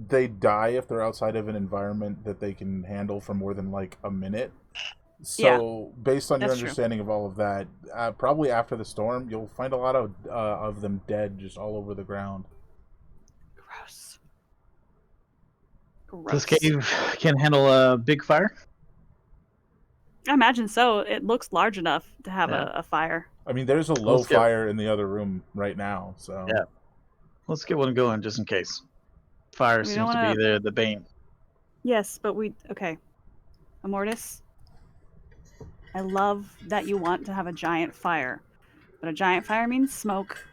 they die if they're outside of an environment that they can handle for more than like a minute. So, based on your That's true. understanding of all of that, probably after the storm, you'll find a lot of them dead just all over the ground. Gross. This cave can handle a big fire. I imagine so. It looks large enough to have a fire. I mean, there's a low Let's get- fire in the other room right now, so Yeah. Let's get one going just in case. Fire We seems don't to wanna- be the bane. Yes, but okay. Immortus, I love that you want to have a giant fire, but a giant fire means smoke,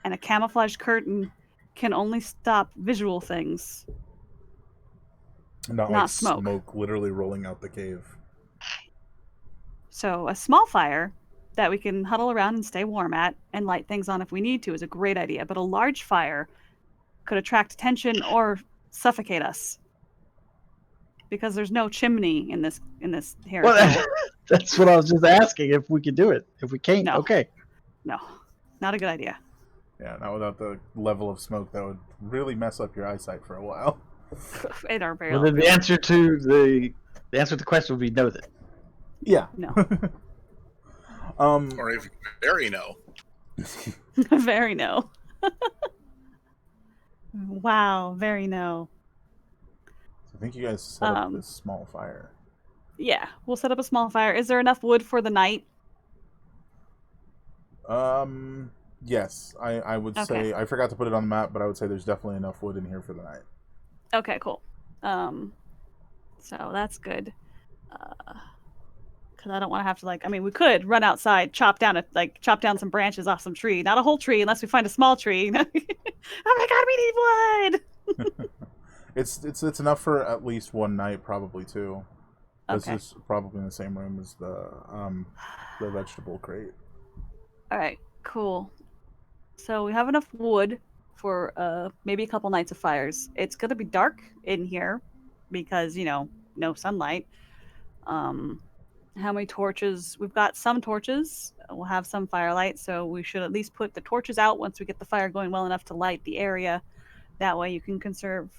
and a camouflage curtain can only stop visual things. not Not like smoke. smoke literally rolling out the cave. So a small fire that we can huddle around and stay warm at and light things on if we need to is a great idea, but a large fire could attract attention or suffocate us. Because there's no chimney in this here. Well, that's what I was just asking, if we could do it. If we can't, No. okay. No, not a good idea. Yeah, not without the level of smoke that would really mess up your eyesight for a while. In our Well, then the answer to the question would be no. Then Yeah. No. Or even very no. Very no. Wow, very no. I think you guys set up this small fire. Yeah, we'll set up a small fire. Is there enough wood for the night? Yes, I would say, I forgot to put it on the map, but I would say there's definitely enough wood in here for the night. Okay, cool. So that's good. Because I don't want to have to we could run outside, chop down some branches off some tree. Not a whole tree, unless we find a small tree. Oh my god, we need wood! It's enough for at least one night, probably two. This Okay. is probably in the same room as the vegetable crate. All right, cool. So we have enough wood for maybe a couple nights of fires. It's gonna be dark in here because no sunlight. How many torches? We've got some torches. We'll have some firelight, so we should at least put the torches out once we get the fire going well enough to light the area. That way you can conserve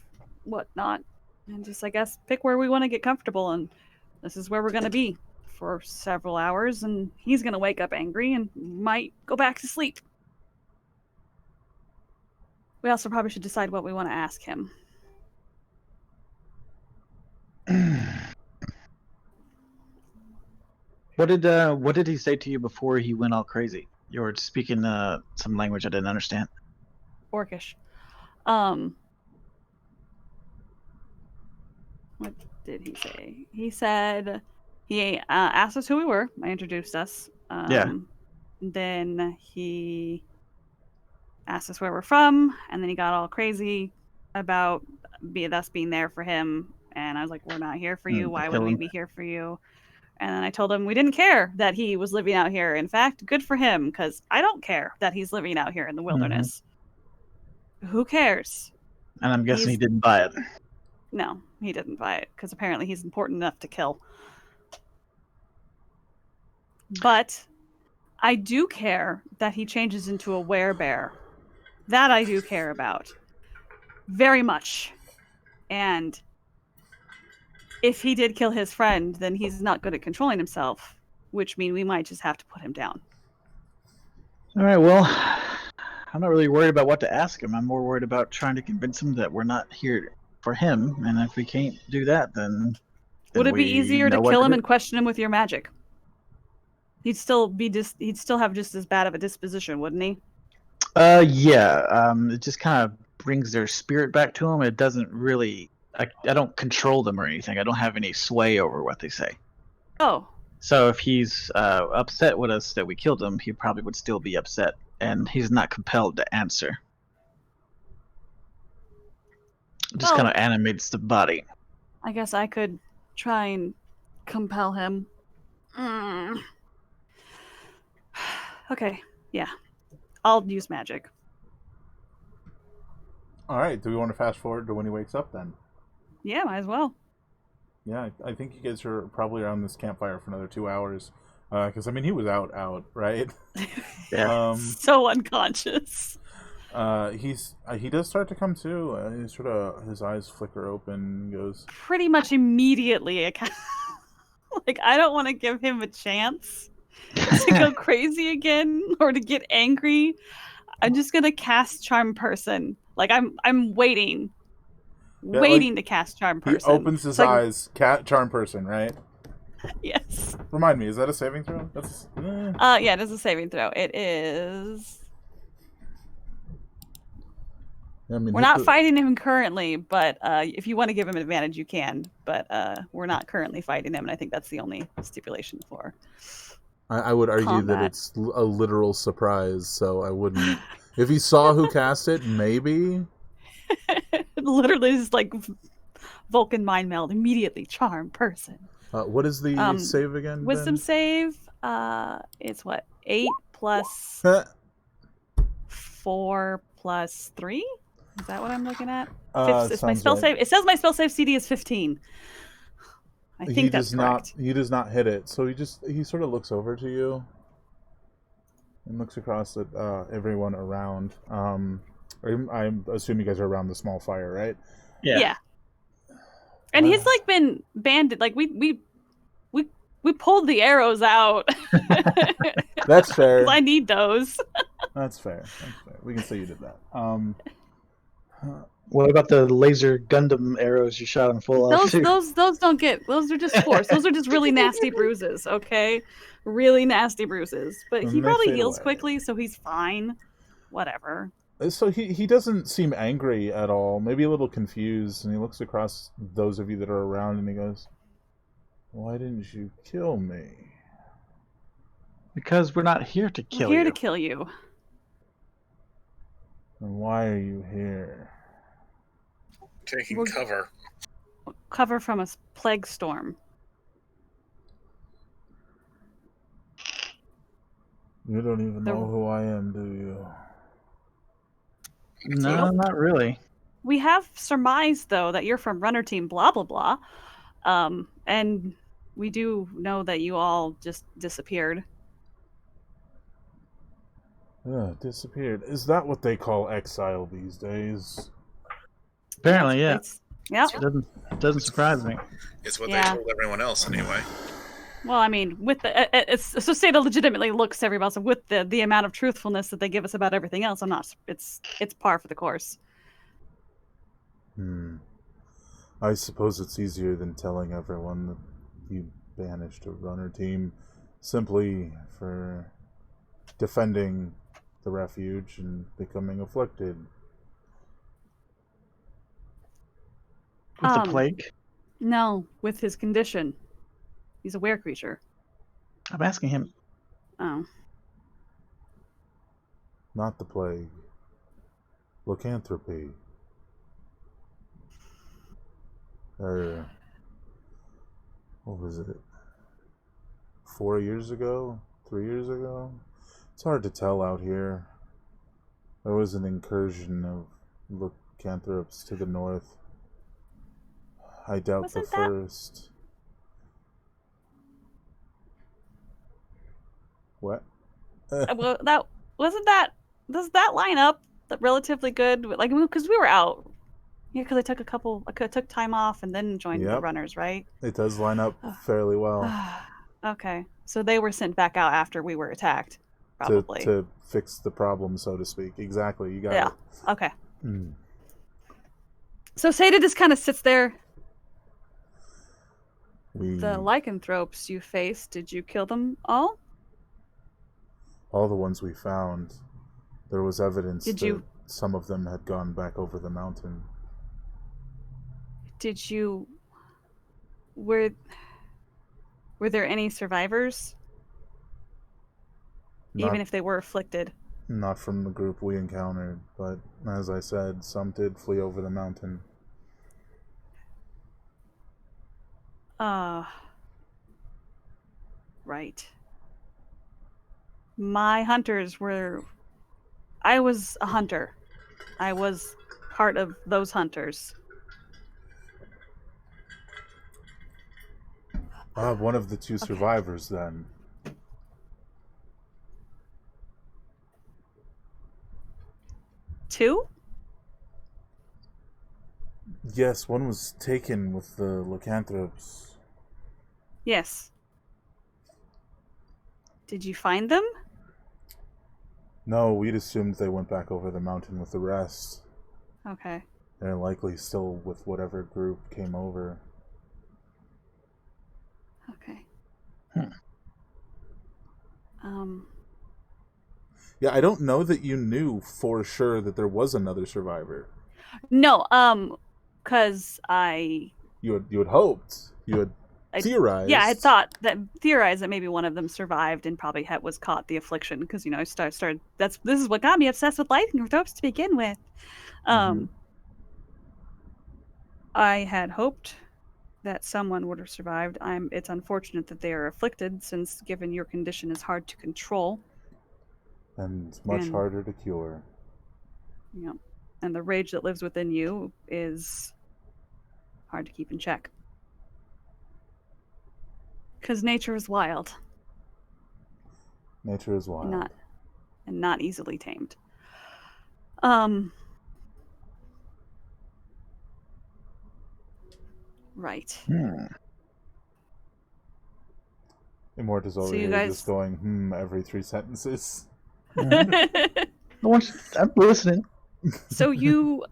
whatnot, and just I guess pick where we want to get comfortable. And this is where we're gonna be for several hours, and he's gonna wake up angry and might go back to sleep. We also probably should decide what we want to ask him. What did he say to you before he went all crazy? You were speaking some language I didn't understand. Orcish. What did he say? He said he asked us who we were. I introduced us. Yeah. Then he asked us where we're from, and then he got all crazy about us being there for him. And I was like, "We're not here for you. Why would we be here for you?" And then I told him we didn't care that he was living out here. In fact, good for him, because I don't care that he's living out here in the wilderness. Who cares? And I'm guessing he didn't buy it. No, he didn't buy it, because apparently he's important enough to kill. But I do care that he changes into a werebear. That I do care about. Very much. And if he did kill his friend, then he's not good at controlling himself, which means we might just have to put him down. All right, well, I'm not really worried about what to ask him. I'm more worried about trying to convince him that we're not here for him, and if we can't do that, then Would and it be we easier to know what kill him do. and question him with your magic? He'd still have just as bad of a disposition, wouldn't he? Yeah. It just kind of brings their spirit back to them. It doesn't really. I don't control them or anything. I don't have any sway over what they say. Oh, So if he's upset with us that we killed him, he probably would still be upset, and he's not compelled to answer. It just Well- kind of animates the body. I guess I could try and compel him. Mm. Okay, yeah. I'll use magic. All right. Do we want to fast forward to when he wakes up then? Yeah, might as well. Yeah, I think you guys are probably around this campfire for another 2 hours. Because, I mean, he was out, right? Yeah. So unconscious. He does start to come to. He sort of, his eyes flicker open and goes, Pretty much immediately. Like, I don't want to give him a chance to go crazy again or to get angry. I'm just gonna cast Charm Person. Like, I'm waiting. Yeah, Waiting like, to cast Charm he Person. opens his eyes, charm person, right? Yes. Remind me, is that a saving throw? That's Yeah, it is a saving throw. It is. I mean, We're not fighting him currently, but if you want to give him an advantage, you can. But we're not currently fighting him, and I think that's the only stipulation for. I would argue combat. that it's a literal surprise, so I wouldn't. If he saw who cast it, maybe. Literally, is like Vulcan mind meld immediately. Charm Person. What is the save again? Wisdom save. It's what 8 plus Ben? 4 plus 3. Is that what I'm looking at? It's my sounds spell right. save. It says my spell save CD is 15. I think He that's does correct. not. He does not hit it. So he sort of looks over to you and looks across at everyone around. I'm assuming you guys are around the small fire, right? Yeah. And he's like been banded. Like we pulled the arrows out. That's fair. 'Cause I need those. That's fair. We can say you did that. What about the laser Gundam arrows you shot him full of? Those don't get. Those are just force. Those are just really nasty bruises. Okay, really nasty bruises. But And he they probably fade heals away. quickly, so he's fine. Whatever. So he doesn't seem angry at all. Maybe a little confused, and he looks across those of you that are around, and he goes, "Why didn't you kill me?" Because we're not here to We're kill here you. to kill you. And why are you here? Taking We're- cover. Cover from a plague storm. You don't even know who I am, do you? No, not really. We have surmised though that you're from Runner Team blah blah blah. And we do know that you all just disappeared. Disappeared. Is that what they call exile these days? Apparently, yeah. Yeah. It doesn't surprise me. It's what Yeah. they told everyone else anyway. Well, I mean, with the so Seda legitimately looks to everybody else, and with the amount of truthfulness that they give us about everything else, I'm not. It's par for the course. I suppose it's easier than telling everyone that you banished a runner team simply for defending the refuge and becoming afflicted. With the plague? No, with his condition. He's a were creature. I'm asking him. Oh. Not the plague. Lycanthropy. Or what was it? 4 years ago? 3 years ago? It's hard to tell out here. There was an incursion of lycanthropes to the north. I doubt Wasn't the that- first. What? Well, that wasn't that. Does that line up relatively good? Like, because we were out. Yeah, because I took time off and then joined the Yep. runners, right? It does line up fairly well Okay, so they were sent back out after we were attacked, probably. to fix the problem, so to speak. Exactly, you got Yeah. it. Okay. Mm. So Seda just kind of sits there. The lycanthropes you faced, did you kill them all? All the ones we found, there was evidence Did that you- some of them had gone back over the mountain. Did you... Were there any survivors? Not, Even if they were afflicted? not from the group we encountered, but as I said, some did flee over the mountain. Right. My hunters were... I was a hunter. I was part of those hunters. One of the two survivors, then. Two? Yes, one was taken with the lycanthropes. Yes. Did you find them? No, we'd assumed they went back over the mountain with the rest. Okay. They're likely still with whatever group came over. Okay. Yeah, I don't know that you knew for sure that there was another survivor. No, because You had hoped. You had theorized. Yeah, I had theorized that maybe one of them survived and probably was caught the affliction because I started. This is what got me obsessed with lycanthropes to begin with. I had hoped that someone would have survived. It's unfortunate that they are afflicted, since given your condition is hard to control. And much harder to cure. Yeah. And the rage that lives within you is hard to keep in check. Because nature is wild. Nature is wild. Not easily tamed. Right. Immortus over here just going, every 3 sentences. I'm listening. So you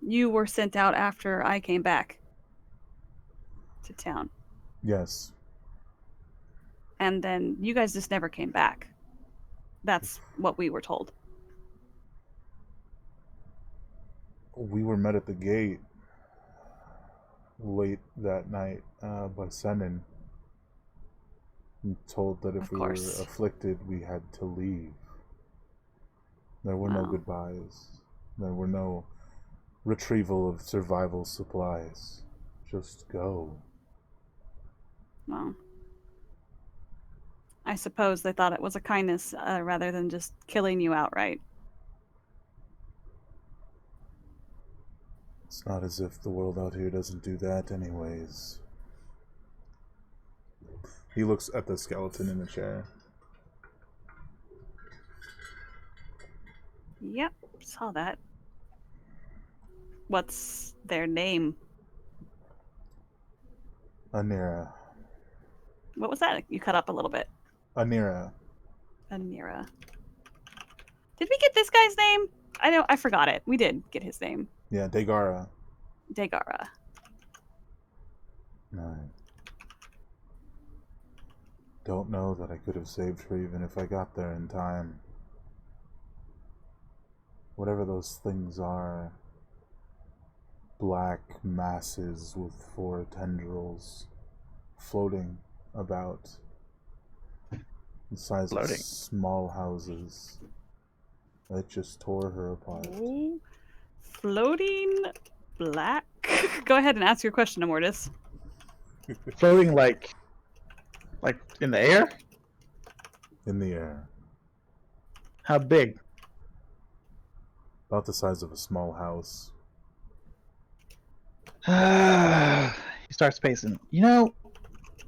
were sent out after I came back to town. Yes. And then you guys just never came back. That's what we were told. We were met at the gate late that night by Senin. And told that if we were afflicted, we had to leave. There were no goodbyes. There were no retrieval of survival supplies. Just go. Well, I suppose they thought it was a kindness rather than just killing you outright. It's not as if the world out here doesn't do that anyways. He looks at the skeleton in the chair. Yep, saw that. What's their name? Anira. What was that? You cut up a little bit. Anira. Anira. Did we get this guy's name? I forgot it. We did get his name. Yeah, Degara. Degara. No. Don't know that I could have saved her even if I got there in time. Whatever those things are. Black masses with 4 tendrils floating about the size of small houses. It just tore her apart. Ooh. Floating black. Go ahead and ask your question, Immortus. Floating like in the air? In the air. How big? About the size of a small house. He starts pacing.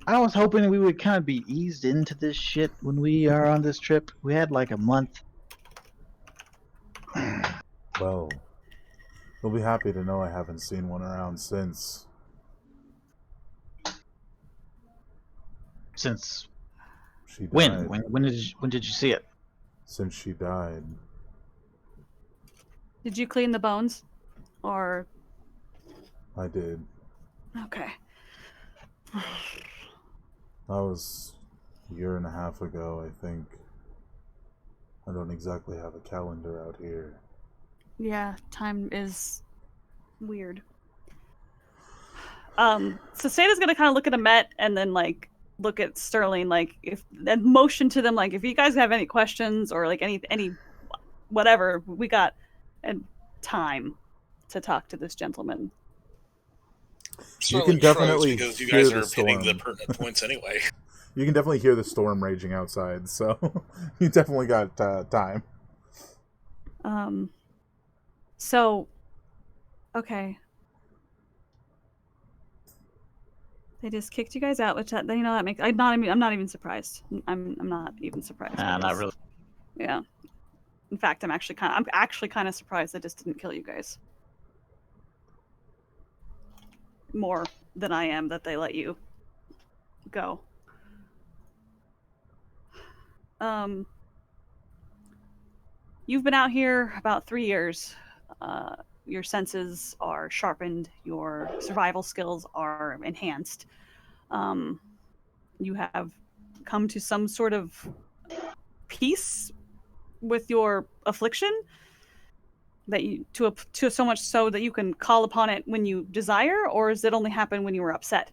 I was hoping we would kind of be eased into this shit when we are on this trip. We had like a month. Well, you'll be happy to know I haven't seen one around since. Since she died. When did you see it? Since she died. Did you clean the bones? Or... I did. Okay. That was a year and a half ago, I think. I don't exactly have a calendar out here. Yeah, time is weird. So Sata's gonna kind of look at Amet and then like look at Sterling, like if and motion to them, like if you guys have any questions or like any whatever, we got time to talk to this gentleman. You can Sterling shrugs definitely because you hear guys the are hitting the storm. pertinent points anyway. You can definitely hear the storm raging outside, so you definitely got time. So, okay. They just kicked you guys out, which that makes I'm not even surprised. I'm not even surprised. Nah, not really. Yeah. In fact, I'm actually kind of surprised they just didn't kill you guys. More than I am that they let you go. You've been out here about 3 years. Your senses are sharpened. Your survival skills are enhanced. You have come to some sort of peace with your affliction that you to so much so that you can call upon it when you desire, or does it only happen when you were upset?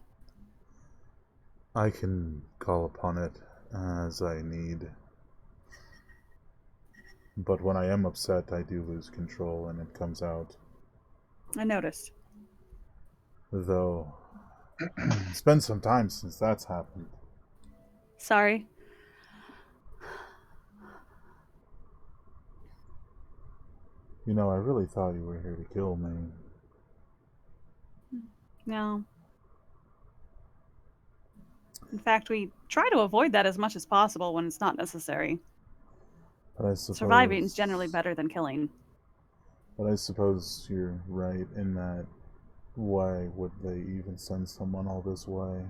I can call upon it as I need. But when I am upset, I do lose control and it comes out. I noticed. Though, it's been some time since that's happened. Sorry. You know, I really thought you were here to kill me. No. In fact, we try to avoid that as much as possible when it's not necessary. But I suppose Surviving is generally better than killing. But I suppose you're right in that. Why would they even send someone all this way?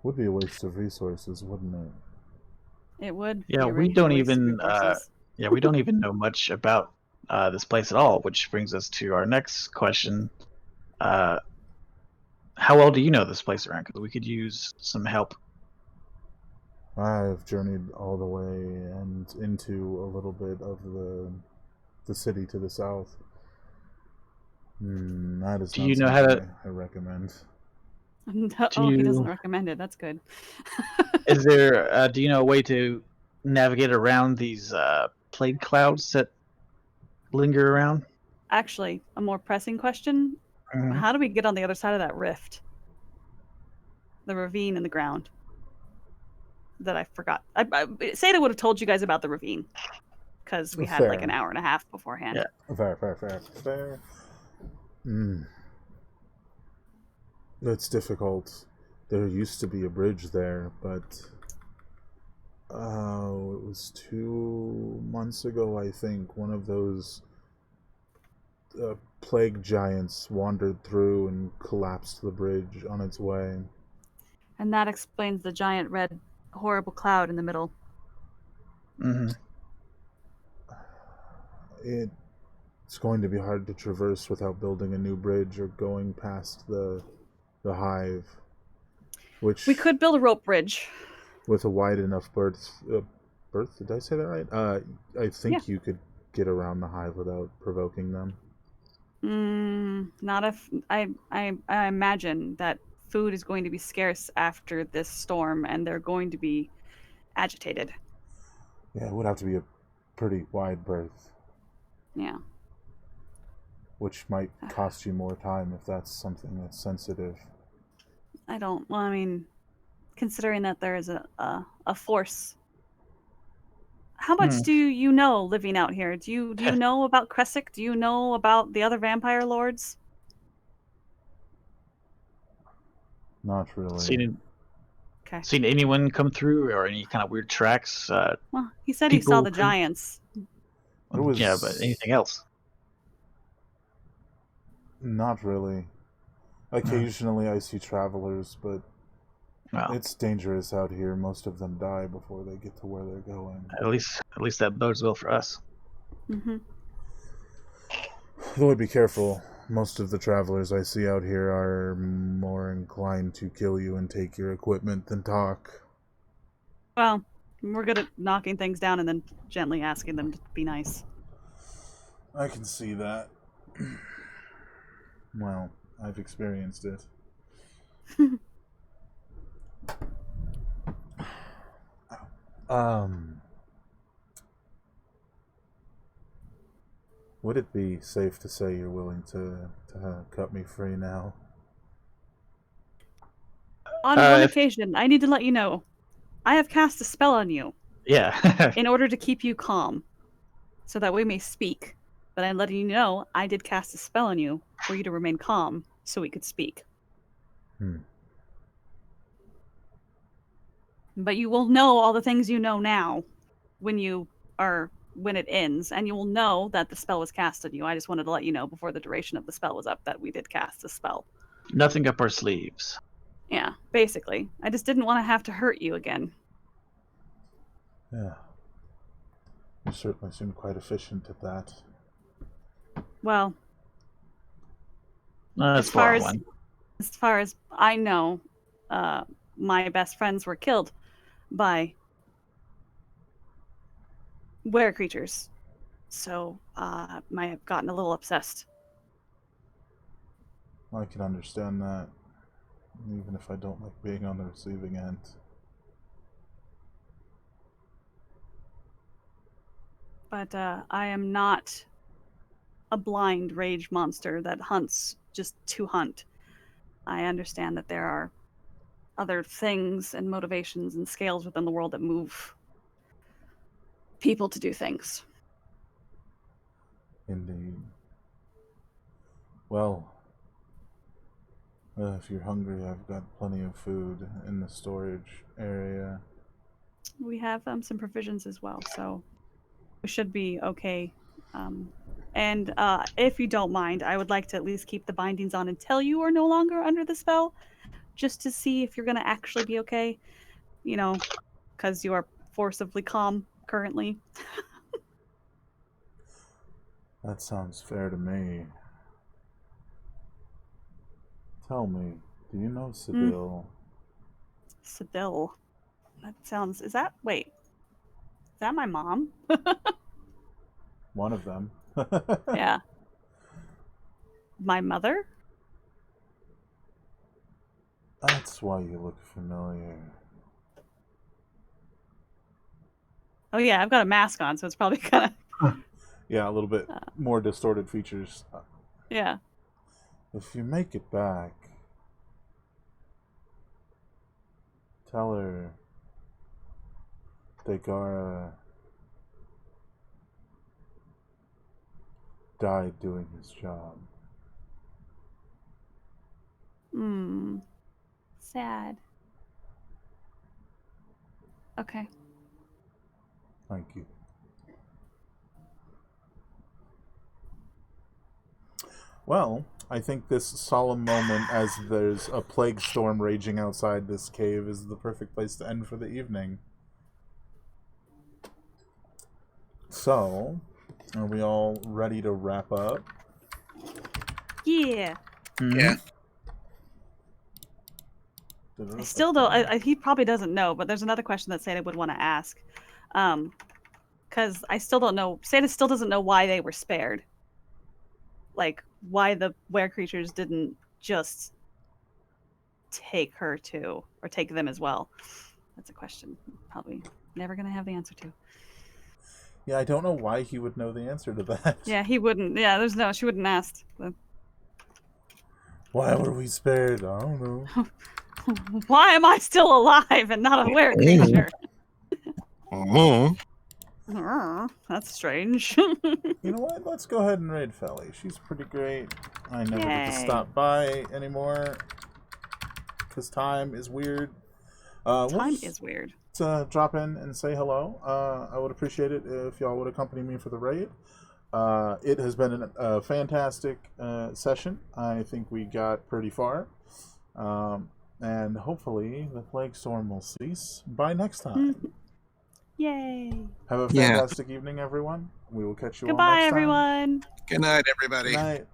Would be a waste of resources, wouldn't it? It would. Yeah, be we a don't waste of even. resources. Yeah, we don't even know much about this place at all, which brings us to our next question. How well do you know this place around? Because we could use some help. I've journeyed all the way and into a little bit of the city to the south. That is Do not you know how something to? I recommend. He Do doesn't you? recommend it. That's good. Is there? Do you know a way to navigate around these plague clouds that linger around? Actually, a more pressing question: Mhm. how do we get on the other side of that rift? The ravine in the ground. That I forgot. Seda would have told you guys about the ravine because we had like an Fair. hour and a half beforehand. Yeah. Fair. It's difficult. There used to be a bridge there, but it was 2 months ago, I think. One of those plague giants wandered through and collapsed the bridge on its way. And that explains the giant red horrible cloud in the middle. Mm-hmm. It's going to be hard to traverse without building a new bridge or going past the hive, which We could build a rope bridge. with a wide enough berth. Did I say that right? I think you could get around the hive without provoking them. Not if I imagine that food is going to be scarce after this storm, and they're going to be agitated. Yeah, it would have to be a pretty wide berth, Yeah. which might cost you more time if that's something that's sensitive. Well, I mean, considering that there is a force. How much do you know living out here? Do you know about Kresic? Do you know about the other vampire lords? Not really. Okay. Seen anyone come through or any kind of weird tracks? Well, he said he saw people the could- giants. Yeah, but anything else? Not really. Occasionally I see travelers, but Well, it's dangerous out here. Most of them die before they get to where they're going. at least that bodes well for us. Mm-hmm. Though I'd be careful. most of the travelers I see out here are more inclined to kill you and take your equipment than talk. Well, we're good at knocking things down and then gently asking them to be nice. I can see that. Well, I've experienced it. Would it be safe to say you're willing to cut me free now? On one occasion, I need to let you know, I have cast a spell on you Yeah. in order to keep you calm, so that we may speak. But I'm letting you know, I did cast a spell on you for you to remain calm, so we could speak. But you will know all the things you know now when it ends, and you will know that the spell was cast on you. I just wanted to let you know before the duration of the spell was up that we did cast a spell. Nothing up our sleeves. Yeah, basically. I just didn't want to have to hurt you again. Yeah. You certainly seem quite efficient at that. Well, That's as far as I know, my best friends were killed by were creatures. So I might have gotten a little obsessed. I can understand that, even if I don't like being on the receiving end. But I am not a blind rage monster that hunts just to hunt. I understand that there are other things and motivations and scales within the world that move people to do things. Indeed. Well, if you're hungry, I've got plenty of food in the storage area. We have some provisions as well, so we should be okay. And if you don't mind, I would like to at least keep the bindings on until you are no longer under the spell, just to see if you're going to actually be okay. You know, because you are forcibly calm currently. That sounds fair to me. Tell me, do you know Sibyl? Sibyl. That sounds... Is that my mom? One of them. Yeah. My mother? That's why you look familiar. Oh yeah, I've got a mask on, so it's probably kind of... Yeah, a little bit more distorted features. Yeah. If you make it back, tell her Degara died doing his job. Sad. Okay. Thank you. Well, I think this solemn moment as there's a plague storm raging outside this cave is the perfect place to end for the evening. So, are we all ready to wrap up? Yeah. Yeah. I still don't... he probably doesn't know, but there's another question that Sada would want to ask. Because I still don't know... Sada still doesn't know why they were spared. Like, why the were creatures didn't just take her too, or take them as well. That's a question probably never going to have the answer to. Yeah, I don't know why he would know the answer to that. Yeah, he wouldn't. Yeah, she wouldn't ask. Why were we spared? I don't know. Why am I still alive and not a were creature? That's strange. You know what? Let's go ahead and raid Felly. She's pretty great. I never get to stop by anymore because time is weird. Time is weird. Drop in and say hello. I would appreciate it if y'all would accompany me for the raid. It has been a fantastic session. I think we got pretty far. And hopefully the plague storm will cease by next time. Yay. Have a fantastic evening, everyone. We will catch you all Goodbye, next time. everyone. Good night, everybody. Good night.